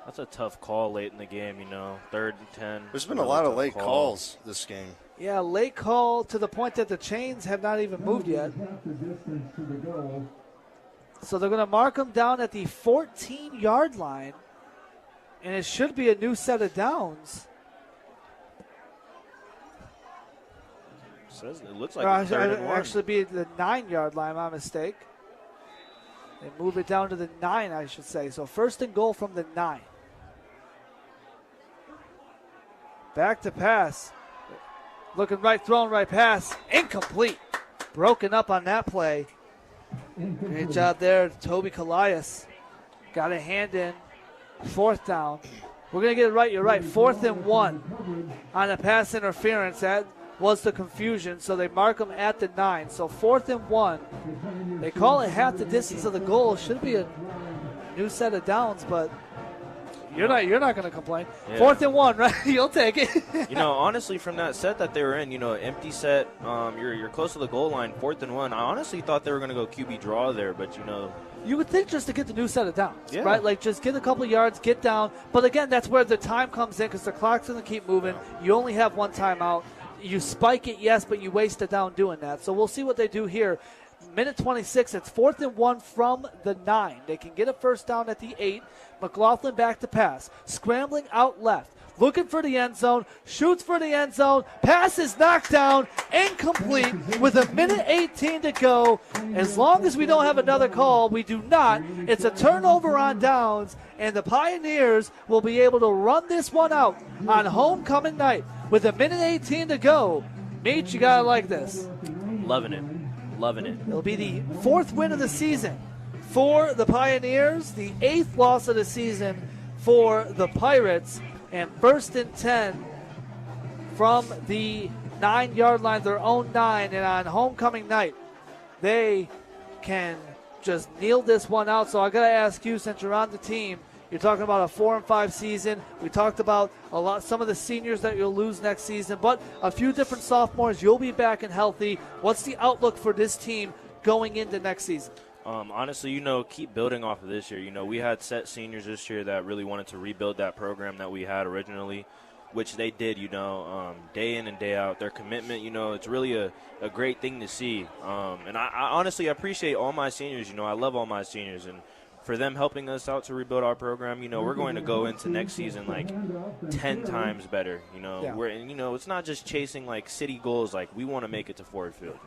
That's a tough call late in the game, 3rd and 10. There's been a lot of late calls this game. Yeah, late call to the point that the chains have not even moved yet. So they're going to mark them down at the 14-yard line, and it should be a new set of downs. It looks like it's 3rd and 1. Actually be the 9-yard line, my mistake. They move it down to the 9, I should say. So 1st and goal from the 9. Back to pass. Looking right, throwing right pass. Incomplete. Broken up on that play. Great job there, Toby Callias. Got a hand in. 4th down. We're going to get it right. You're right. 4th and 1 on a pass interference. That was the confusion. So they mark them at the 9. So 4th and 1. They call it half the distance of the goal. Should be a new set of downs, but you're not going to complain. Yeah. 4th and 1, right? You'll take it. Honestly, from that set that they were in, empty set, you're close to the goal line, 4th and 1. I honestly thought they were going to go QB draw there, but you would think just to get the new set of downs, yeah. right? Like just get a couple yards, get down. But again, that's where the time comes in because the clock's going to keep moving. You only have one timeout. You spike it, yes, but you waste a down doing that. So we'll see what they do here. Minute 26, it's 4th and 1 from the 9. They can get a 1st down at the 8. McLaughlin back to pass. Scrambling out left. Looking for the end zone. Shoots for the end zone. Pass is knocked down. Incomplete with a minute 18 to go. As long as we don't have another call, we do not. It's a turnover on downs, and the Pioneers will be able to run this one out on homecoming night with a minute 18 to go. Meach, you got to like this. Loving it. It'll be the 4th win of the season for the Pioneers, the 8th loss of the season for the Pirates, and 1st and 10 from the 9-yard line, their own 9, and on homecoming night, they can just kneel this one out. So I got to ask you, since you're on the team, you're talking about a 4-5 season. We talked about some of the seniors that you'll lose next season, but a few different sophomores. You'll be back and healthy. What's the outlook for this team going into next season? Honestly, keep building off of this year. We had set seniors this year that really wanted to rebuild that program that we had originally, which they did, day in and day out. Their commitment, it's really a great thing to see. And I honestly appreciate all my seniors. I love all my seniors. And for them helping us out to rebuild our program, we're going to go into next season like 10 times better. It's not just chasing like city goals. Like we want to make it to Ford Field.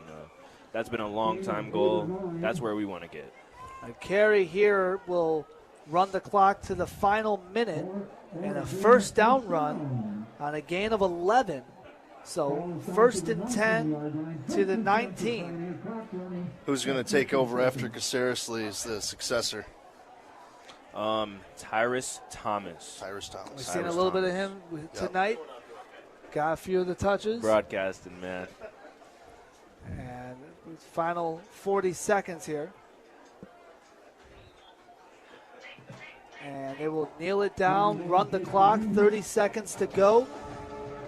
That's been a long time goal. That's where we want to get. Carey here will run the clock to the final minute and a 1st down run on a gain of 11. So 1st and 10 to the 19. Who's going to take over after Caceres leaves, the successor? Tyrus Thomas. We've seen a little bit of him tonight. Got a few of the touches. Broadcasting, man. And final 40 seconds here. And they will kneel it down, run the clock, 30 seconds to go.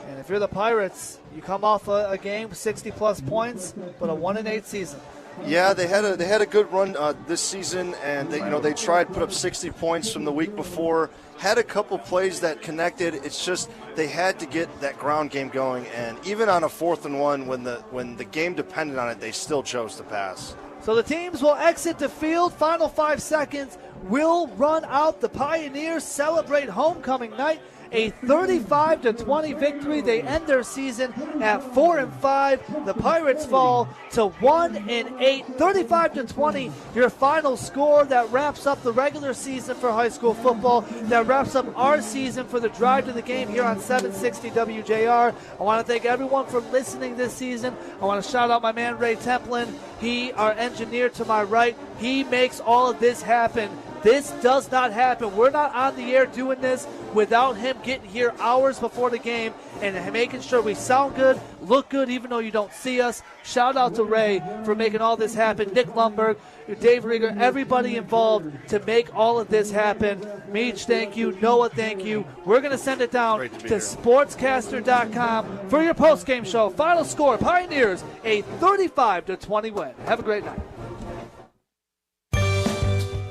And if you're the Pirates, you come off a game, 60-plus points, but a 1-8 season. Yeah, they had a good run this season, and they tried to put up 60 points from the week before. Had a couple plays that connected. It's just they had to get that ground game going, and even on a 4th and 1, when the game depended on it, they still chose to pass. So the teams will exit the field. Final 5 seconds will run out. The Pioneers celebrate homecoming night. A 35-20 victory. They end their season at 4-5. The Pirates fall to 1-8. 35-20, your final score. That wraps up the regular season for high school football. That wraps up our season for the drive to the game here on 760 WJR. I want to thank everyone for listening this season. I want to shout out my man Ray Templin. He, our engineer to my right, he makes all of this happen. This does not happen. We're not on the air doing this without him getting here hours before the game and making sure we sound good, look good, even though you don't see us. Shout out to Ray for making all this happen. Nick Lundberg, Dave Rieger, everybody involved to make all of this happen. Meach, thank you. Noah, thank you. We're going to send it down to sportscaster.com for your postgame show. Final score, Pioneers, a 35-20 win. Have a great night.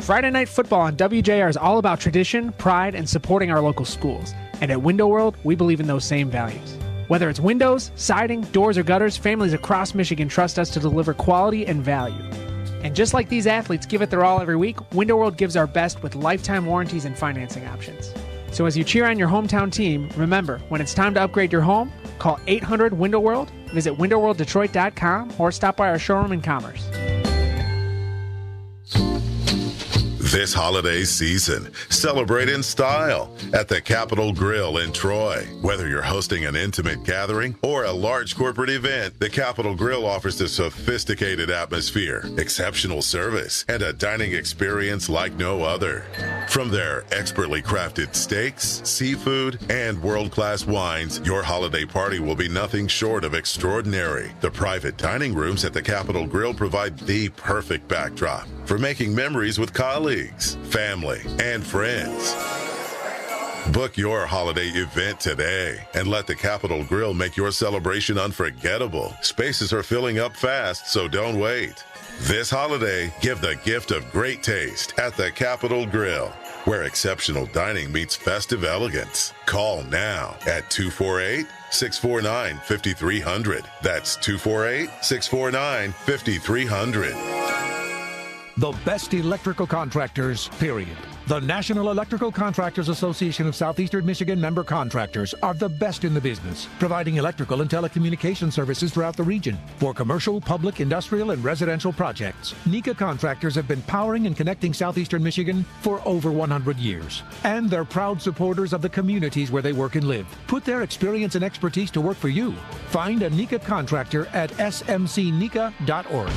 Friday Night Football on WJR is all about tradition, pride, and supporting our local schools. And at Window World, we believe in those same values. Whether it's windows, siding, doors, or gutters, families across Michigan trust us to deliver quality and value. And just like these athletes give it their all every week, Window World gives our best with lifetime warranties and financing options. So as you cheer on your hometown team, remember, when it's time to upgrade your home, call 800-WINDOW-WORLD, visit windowworlddetroit.com, or stop by our showroom in Commerce. This holiday season, celebrate in style at the Capitol Grill in Troy. Whether you're hosting an intimate gathering or a large corporate event, the Capitol Grill offers a sophisticated atmosphere, exceptional service, and a dining experience like no other. From their expertly crafted steaks, seafood, and world-class wines, your holiday party will be nothing short of extraordinary. The private dining rooms at the Capitol Grill provide the perfect backdrop for making memories with colleagues, family, and friends. Book your holiday event today and let the Capitol Grill make your celebration unforgettable. Spaces are filling up fast, so don't wait. This holiday, give the gift of great taste at the Capitol Grill, where exceptional dining meets festive elegance. Call now at 248-649-5300. That's 248-649-5300. The best electrical contractors, period. The National Electrical Contractors Association of Southeastern Michigan member contractors are the best in the business, providing electrical and telecommunication services throughout the region for commercial, public, industrial, and residential projects. NECA contractors have been powering and connecting Southeastern Michigan for over 100 years, and they're proud supporters of the communities where they work and live. Put their experience and expertise to work for you. Find a NECA contractor at smcneca.org.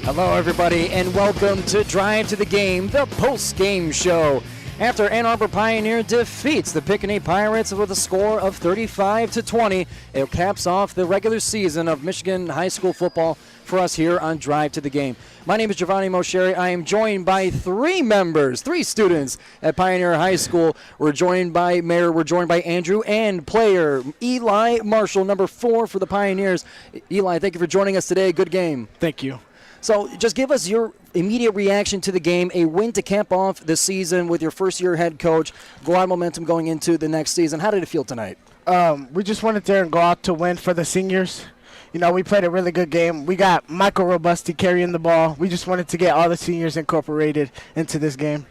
Hello, everybody, and welcome to Drive to the Game, the post-game show. After Ann Arbor Pioneer defeats the Pinckney Pirates with a score of 35-20, it caps off the regular season of Michigan high school football for us here on Drive to the Game. My name is Giovanni Mosheri. I am joined by three students at Pioneer High School. We're joined by Mayor, we're joined by Andrew, and player Eli Marshall, number 4 for the Pioneers. Eli, thank you for joining us today. Good game. Thank you. So just give us your immediate reaction to the game, a win to cap off the season with your first-year head coach, go out momentum going into the next season. How did it feel tonight? We just went there and go out to win for the seniors. You know, we played a really good game. We got Michael Robusti carrying the ball. We just wanted to get all the seniors incorporated into this game.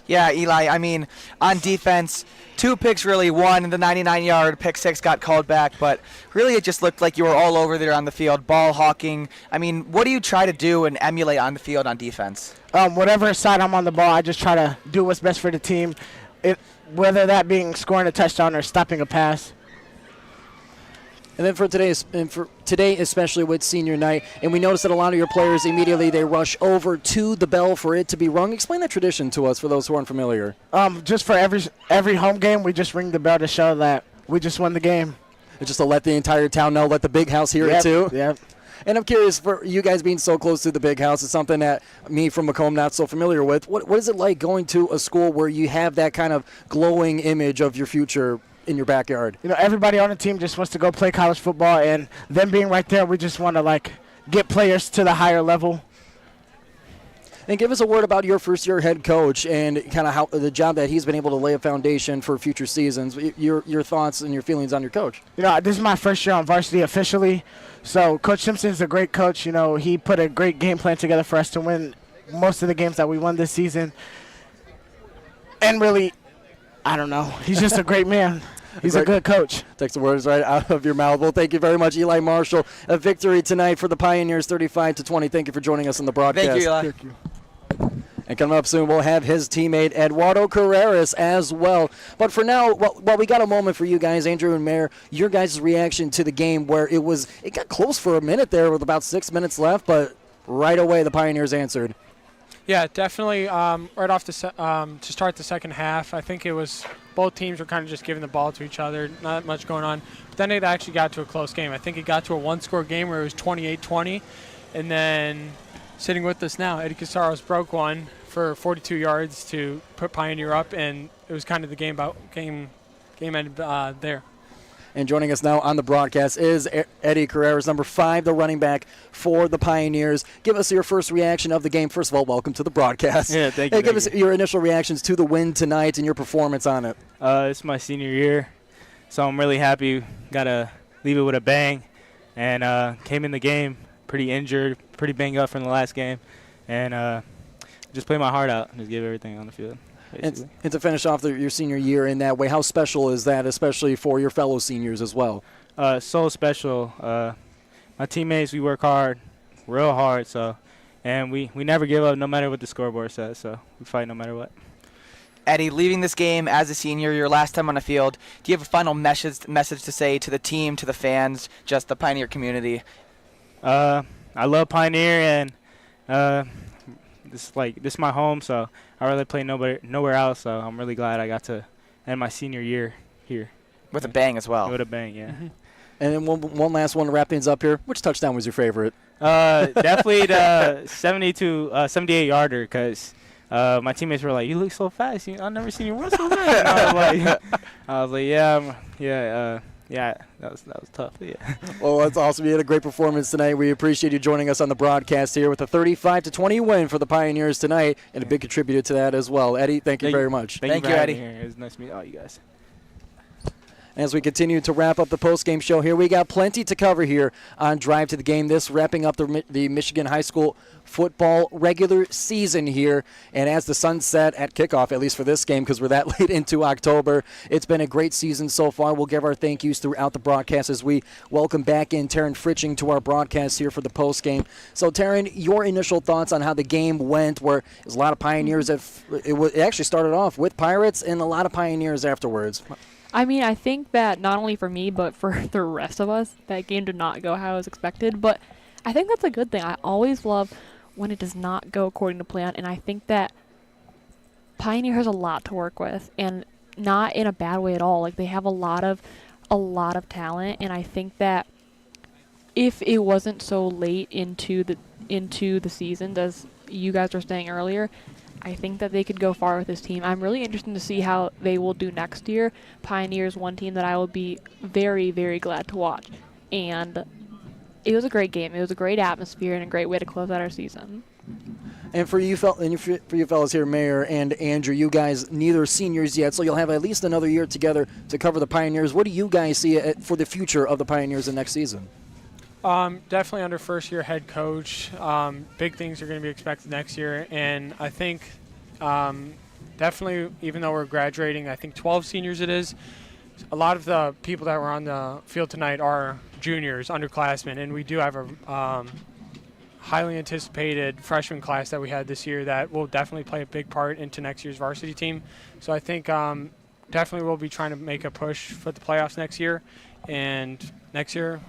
Yeah, Eli, I mean, on defense, 2 picks really, one, and the 99-yard pick 6 got called back, but really it just looked like you were all over there on the field, ball hawking. I mean, what do you try to do and emulate on the field on defense? Whatever side I'm on the ball, I just try to do what's best for the team, whether that being scoring a touchdown or stopping a pass. And then for today, especially with senior night, and we noticed that a lot of your players immediately they rush over to the bell for it to be rung. Explain that tradition to us for those who aren't familiar. Just for every home game, we just ring the bell to show that we just won the game. And just to let the entire town know, let the big house hear it too. Yep. And I'm curious, for you guys being so close to the big house, it's something that me from Macomb not so familiar with. What is it like going to a school where you have that kind of glowing image of your future in your backyard? You know, everybody on the team just wants to go play college football, and them being right there, we just want to get players to the higher level. And give us a word about your first-year head coach and kind of how the job that he's been able to lay a foundation for future seasons. Your thoughts and your feelings on your coach. You know, this is my first year on varsity officially, so Coach Simpson is a great coach. You know, he put a great game plan together for us to win most of the games that we won this season. And really, I don't know, he's just a great man. He's a good coach. Takes the words right out of your mouth. Well, thank you very much, Eli Marshall. A victory tonight for the Pioneers, 35-20. Thank you for joining us on the broadcast. Thank you, Eli. Thank you. And coming up soon, we'll have his teammate Eduardo Carreras as well. But for now, while we got a moment for you guys, Andrew and Mayor, your guys' reaction to the game where it got close for a minute there with about 6 minutes left, but right away the Pioneers answered. Yeah, definitely. Right off to start the second half, I think it was both teams were kind of just giving the ball to each other, not much going on. But then it actually got to a close game. I think it got to a one-score game where it was 28-20, and then sitting with us now, Eddie Casaros broke one for 42 yards to put Pioneer up, and it was kind of the game ended there. And joining us now on the broadcast is Eddie Carreras, number 5, the running back for the Pioneers. Give us your first reaction of the game. First of all, welcome to the broadcast. Yeah, thank you. Give us your initial reactions to the win tonight and your performance on it. It's my senior year, so I'm really happy. Got to leave it with a bang, and came in the game pretty injured, pretty banged up from the last game, and just played my heart out and just gave everything on the field. And to finish off your senior year in that way, how special is that, especially for your fellow seniors as well? So special. My teammates, we work hard, real hard, and we never give up no matter what the scoreboard says, so we fight no matter what. Eddie, leaving this game as a senior, your last time on the field, do you have a final message to say to the team, to the fans, just the Pioneer community? I love Pioneer, and this is my home, so I really play nowhere else. So I'm really glad I got to end my senior year here with a bang as well. With a bang, yeah. Mm-hmm. And then one last one to wrap things up here. Which touchdown was your favorite? Definitely the 78-yarder, because my teammates were like, "You look so fast. I've never seen you run so fast." And I was like, yeah, that was tough. Yeah. Well, that's awesome. You had a great performance tonight. We appreciate you joining us on the broadcast here with a 35-20 win for the Pioneers tonight, and a big contributor to that as well. Eddie, thank you very much. Thank you, Eddie. It was nice to meet all you guys. As we continue to wrap up the post-game show here, we got plenty to cover here on Drive to the Game. This wrapping up the Michigan High School football regular season here. And as the sun set at kickoff, at least for this game, because we're that late into October, it's been a great season so far. We'll give our thank yous throughout the broadcast as we welcome back in Taryn Fritching to our broadcast here for the post-game. So, Taryn, your initial thoughts on how the game went, where there's a lot of Pioneers. It actually started off with Pirates and a lot of Pioneers afterwards. I mean, I think that not only for me, but for the rest of us, that game did not go how it was expected. But I think that's a good thing. I always love when it does not go according to plan, and I think that Pioneer has a lot to work with, and not in a bad way at all. Like, they have a lot of talent, and I think that if it wasn't so late into the season, as you guys were saying earlier, I think that they could go far with this team. I'm really interested to see how they will do next year. Pioneers, one team that I will be very, very glad to watch. And it was a great game. It was a great atmosphere and a great way to close out our season. And for you fellas here, Mayor and Andrew, you guys neither seniors yet, so you'll have at least another year together to cover the Pioneers. What do you guys see for the future of the Pioneers in next season? Definitely under first-year head coach. Big things are going to be expected next year. And I think definitely, even though we're graduating, I think 12 seniors it is, a lot of the people that were on the field tonight are juniors, underclassmen. And we do have a highly anticipated freshman class that we had this year that will definitely play a big part into next year's varsity team. So I think definitely we'll be trying to make a push for the playoffs next year. And next year,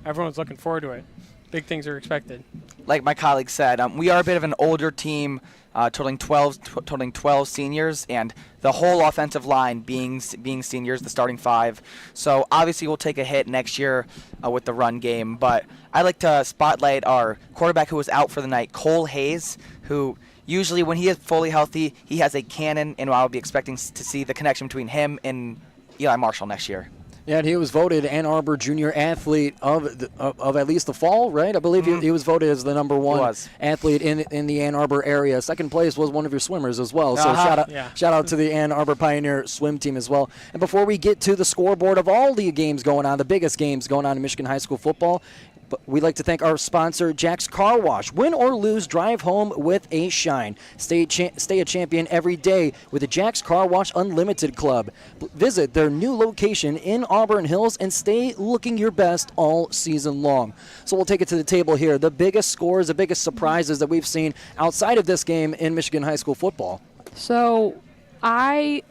everyone's looking forward to it. Big things are expected. Like my colleague said, we are a bit of an older team, totaling 12 seniors, and the whole offensive line being seniors, the starting 5. So obviously we'll take a hit next year with the run game. But I'd like to spotlight our quarterback who was out for the night, Cole Hayes, who usually when he is fully healthy, he has a cannon, and I'll be expecting to see the connection between him and Eli Marshall next year. Yeah, and he was voted Ann Arbor Junior Athlete of at least the fall, right? I believe he was voted as the number 1 athlete in the Ann Arbor area. Second place was one of your swimmers as well. So shout out to the Ann Arbor Pioneer swim team as well. And before we get to the scoreboard of all the games going on, the biggest games going on in Michigan high school football, but we'd like to thank our sponsor, Jack's Car Wash. Win or lose, drive home with a shine. Stay a champion every day with the Jack's Car Wash Unlimited Club. Visit their new location in Auburn Hills and stay looking your best all season long. So we'll take it to the table here. The biggest scores, the biggest surprises that we've seen outside of this game in Michigan high school football. So to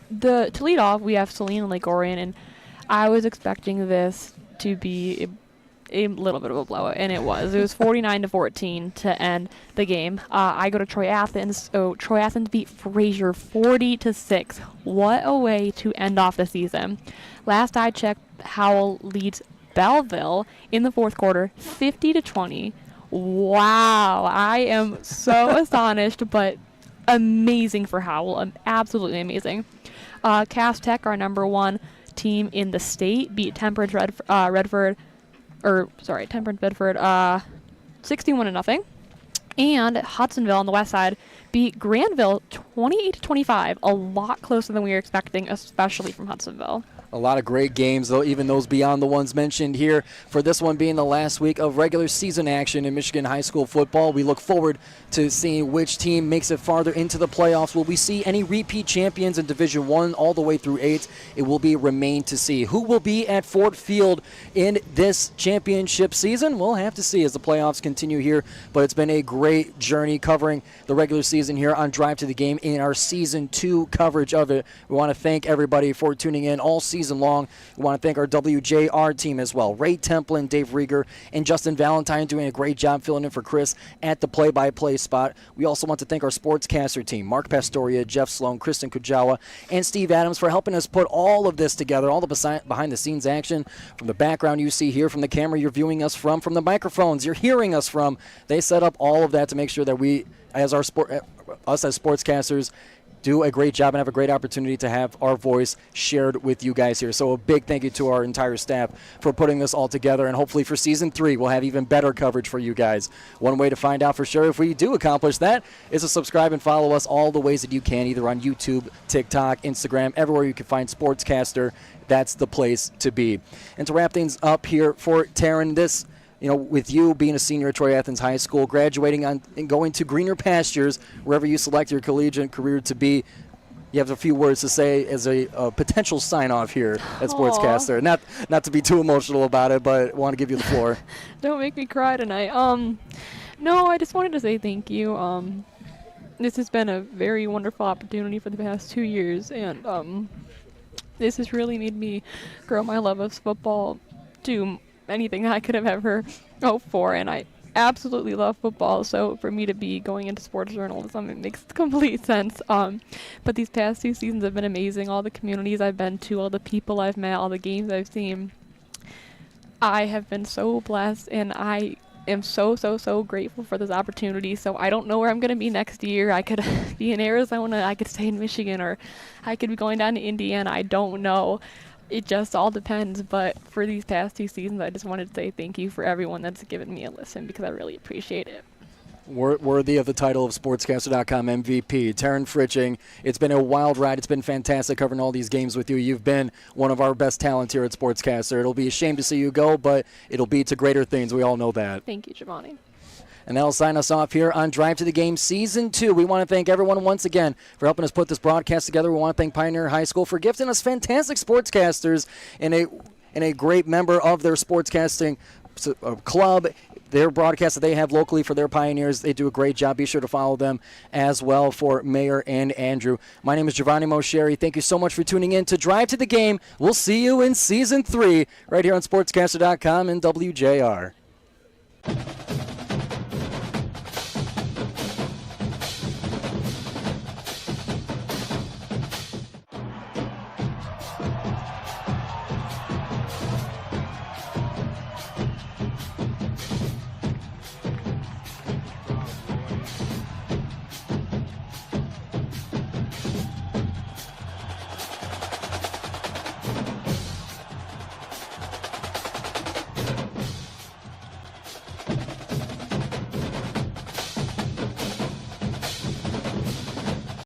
lead off, we have Saline and Lake Orion, and I was expecting this to be a little bit of a blowout, and it was. It was 49-14 to end the game. I go to Troy Athens. So Troy Athens beat Frazier 40-6. What a way to end off the season. Last I checked, Howell leads Belleville in the fourth quarter 50-20. Wow, I am so astonished, but amazing for Howell. Absolutely amazing. Cass Tech, our number 1, team in the state, beat Temperance Bedford 61-0. And Hudsonville on the west side beat Granville 28-25, a lot closer than we were expecting, especially from Hudsonville. A lot of great games, though, even those beyond the ones mentioned here. For this one being the last week of regular season action in Michigan high school football, we look forward to seeing which team makes it farther into the playoffs. Will we see any repeat champions in Division I all the way through 8? It will be remain to see. Who will be at Ford Field in this championship season? We'll have to see as the playoffs continue here, but it's been a great journey covering the regular season here on Drive to the Game in our Season 2 coverage of it. We want to thank everybody for tuning in all season long. We want to thank our WJR team as well. Ray Templin, Dave Rieger, and Justin Valentine doing a great job filling in for Chris at the play-by-play spot. We also want to thank our sportscaster team, Mark Pastoria, Jeff Sloan, Kristen Kujawa, and Steve Adams for helping us put all of this together, all the behind-the-scenes action from the background you see here, from the camera you're viewing us from the microphones you're hearing us from. They set up all of that to make sure that we, us as sportscasters, do a great job and have a great opportunity to have our voice shared with you guys here. So a big thank you to our entire staff for putting this all together, and hopefully for Season 3 we'll have even better coverage for you guys. One way to find out for sure if we do accomplish that is to subscribe and follow us all the ways that you can, either on YouTube, TikTok, Instagram, everywhere you can find Sportscaster. That's the place to be. And to wrap things up here for Taryn, this, with you being a senior at Troy Athens High School, graduating and going to greener pastures, wherever you select your collegiate career to be, you have a few words to say as a potential sign-off here at Sportscaster. Not to be too emotional about it, but I want to give you the floor. Don't make me cry tonight. No, I just wanted to say thank you. This has been a very wonderful opportunity for the past 2 years, and this has really made me grow my love of football to anything I could have ever hoped for, and I absolutely love football, so for me to be going into sports journalism, it makes complete sense. But these past 2 seasons have been amazing. All the communities I've been to, all the people I've met, all the games I've seen, I have been so blessed, and I am so grateful for this opportunity. So I don't know where I'm going to be next year. I could be in Arizona, I could stay in Michigan, or I could be going down to Indiana. I don't know. It just all depends, but for these past 2 seasons, I just wanted to say thank you for everyone that's given me a listen, because I really appreciate it. Worthy of the title of Sportscaster.com MVP, Taryn Fritching. It's been a wild ride. It's been fantastic covering all these games with you. You've been one of our best talents here at Sportscaster. It'll be a shame to see you go, but it'll be to greater things. We all know that. Thank you, Giovanni. And that'll sign us off here on Drive to the Game Season 2. We want to thank everyone once again for helping us put this broadcast together. We want to thank Pioneer High School for gifting us fantastic sportscasters and a great member of their sportscasting club. Their broadcast that they have locally for their Pioneers, they do a great job. Be sure to follow them as well for Mayor and Andrew. My name is Giovanni Mosheri. Thank you so much for tuning in to Drive to the Game. We'll see you in Season 3 right here on Sportscaster.com and WJR.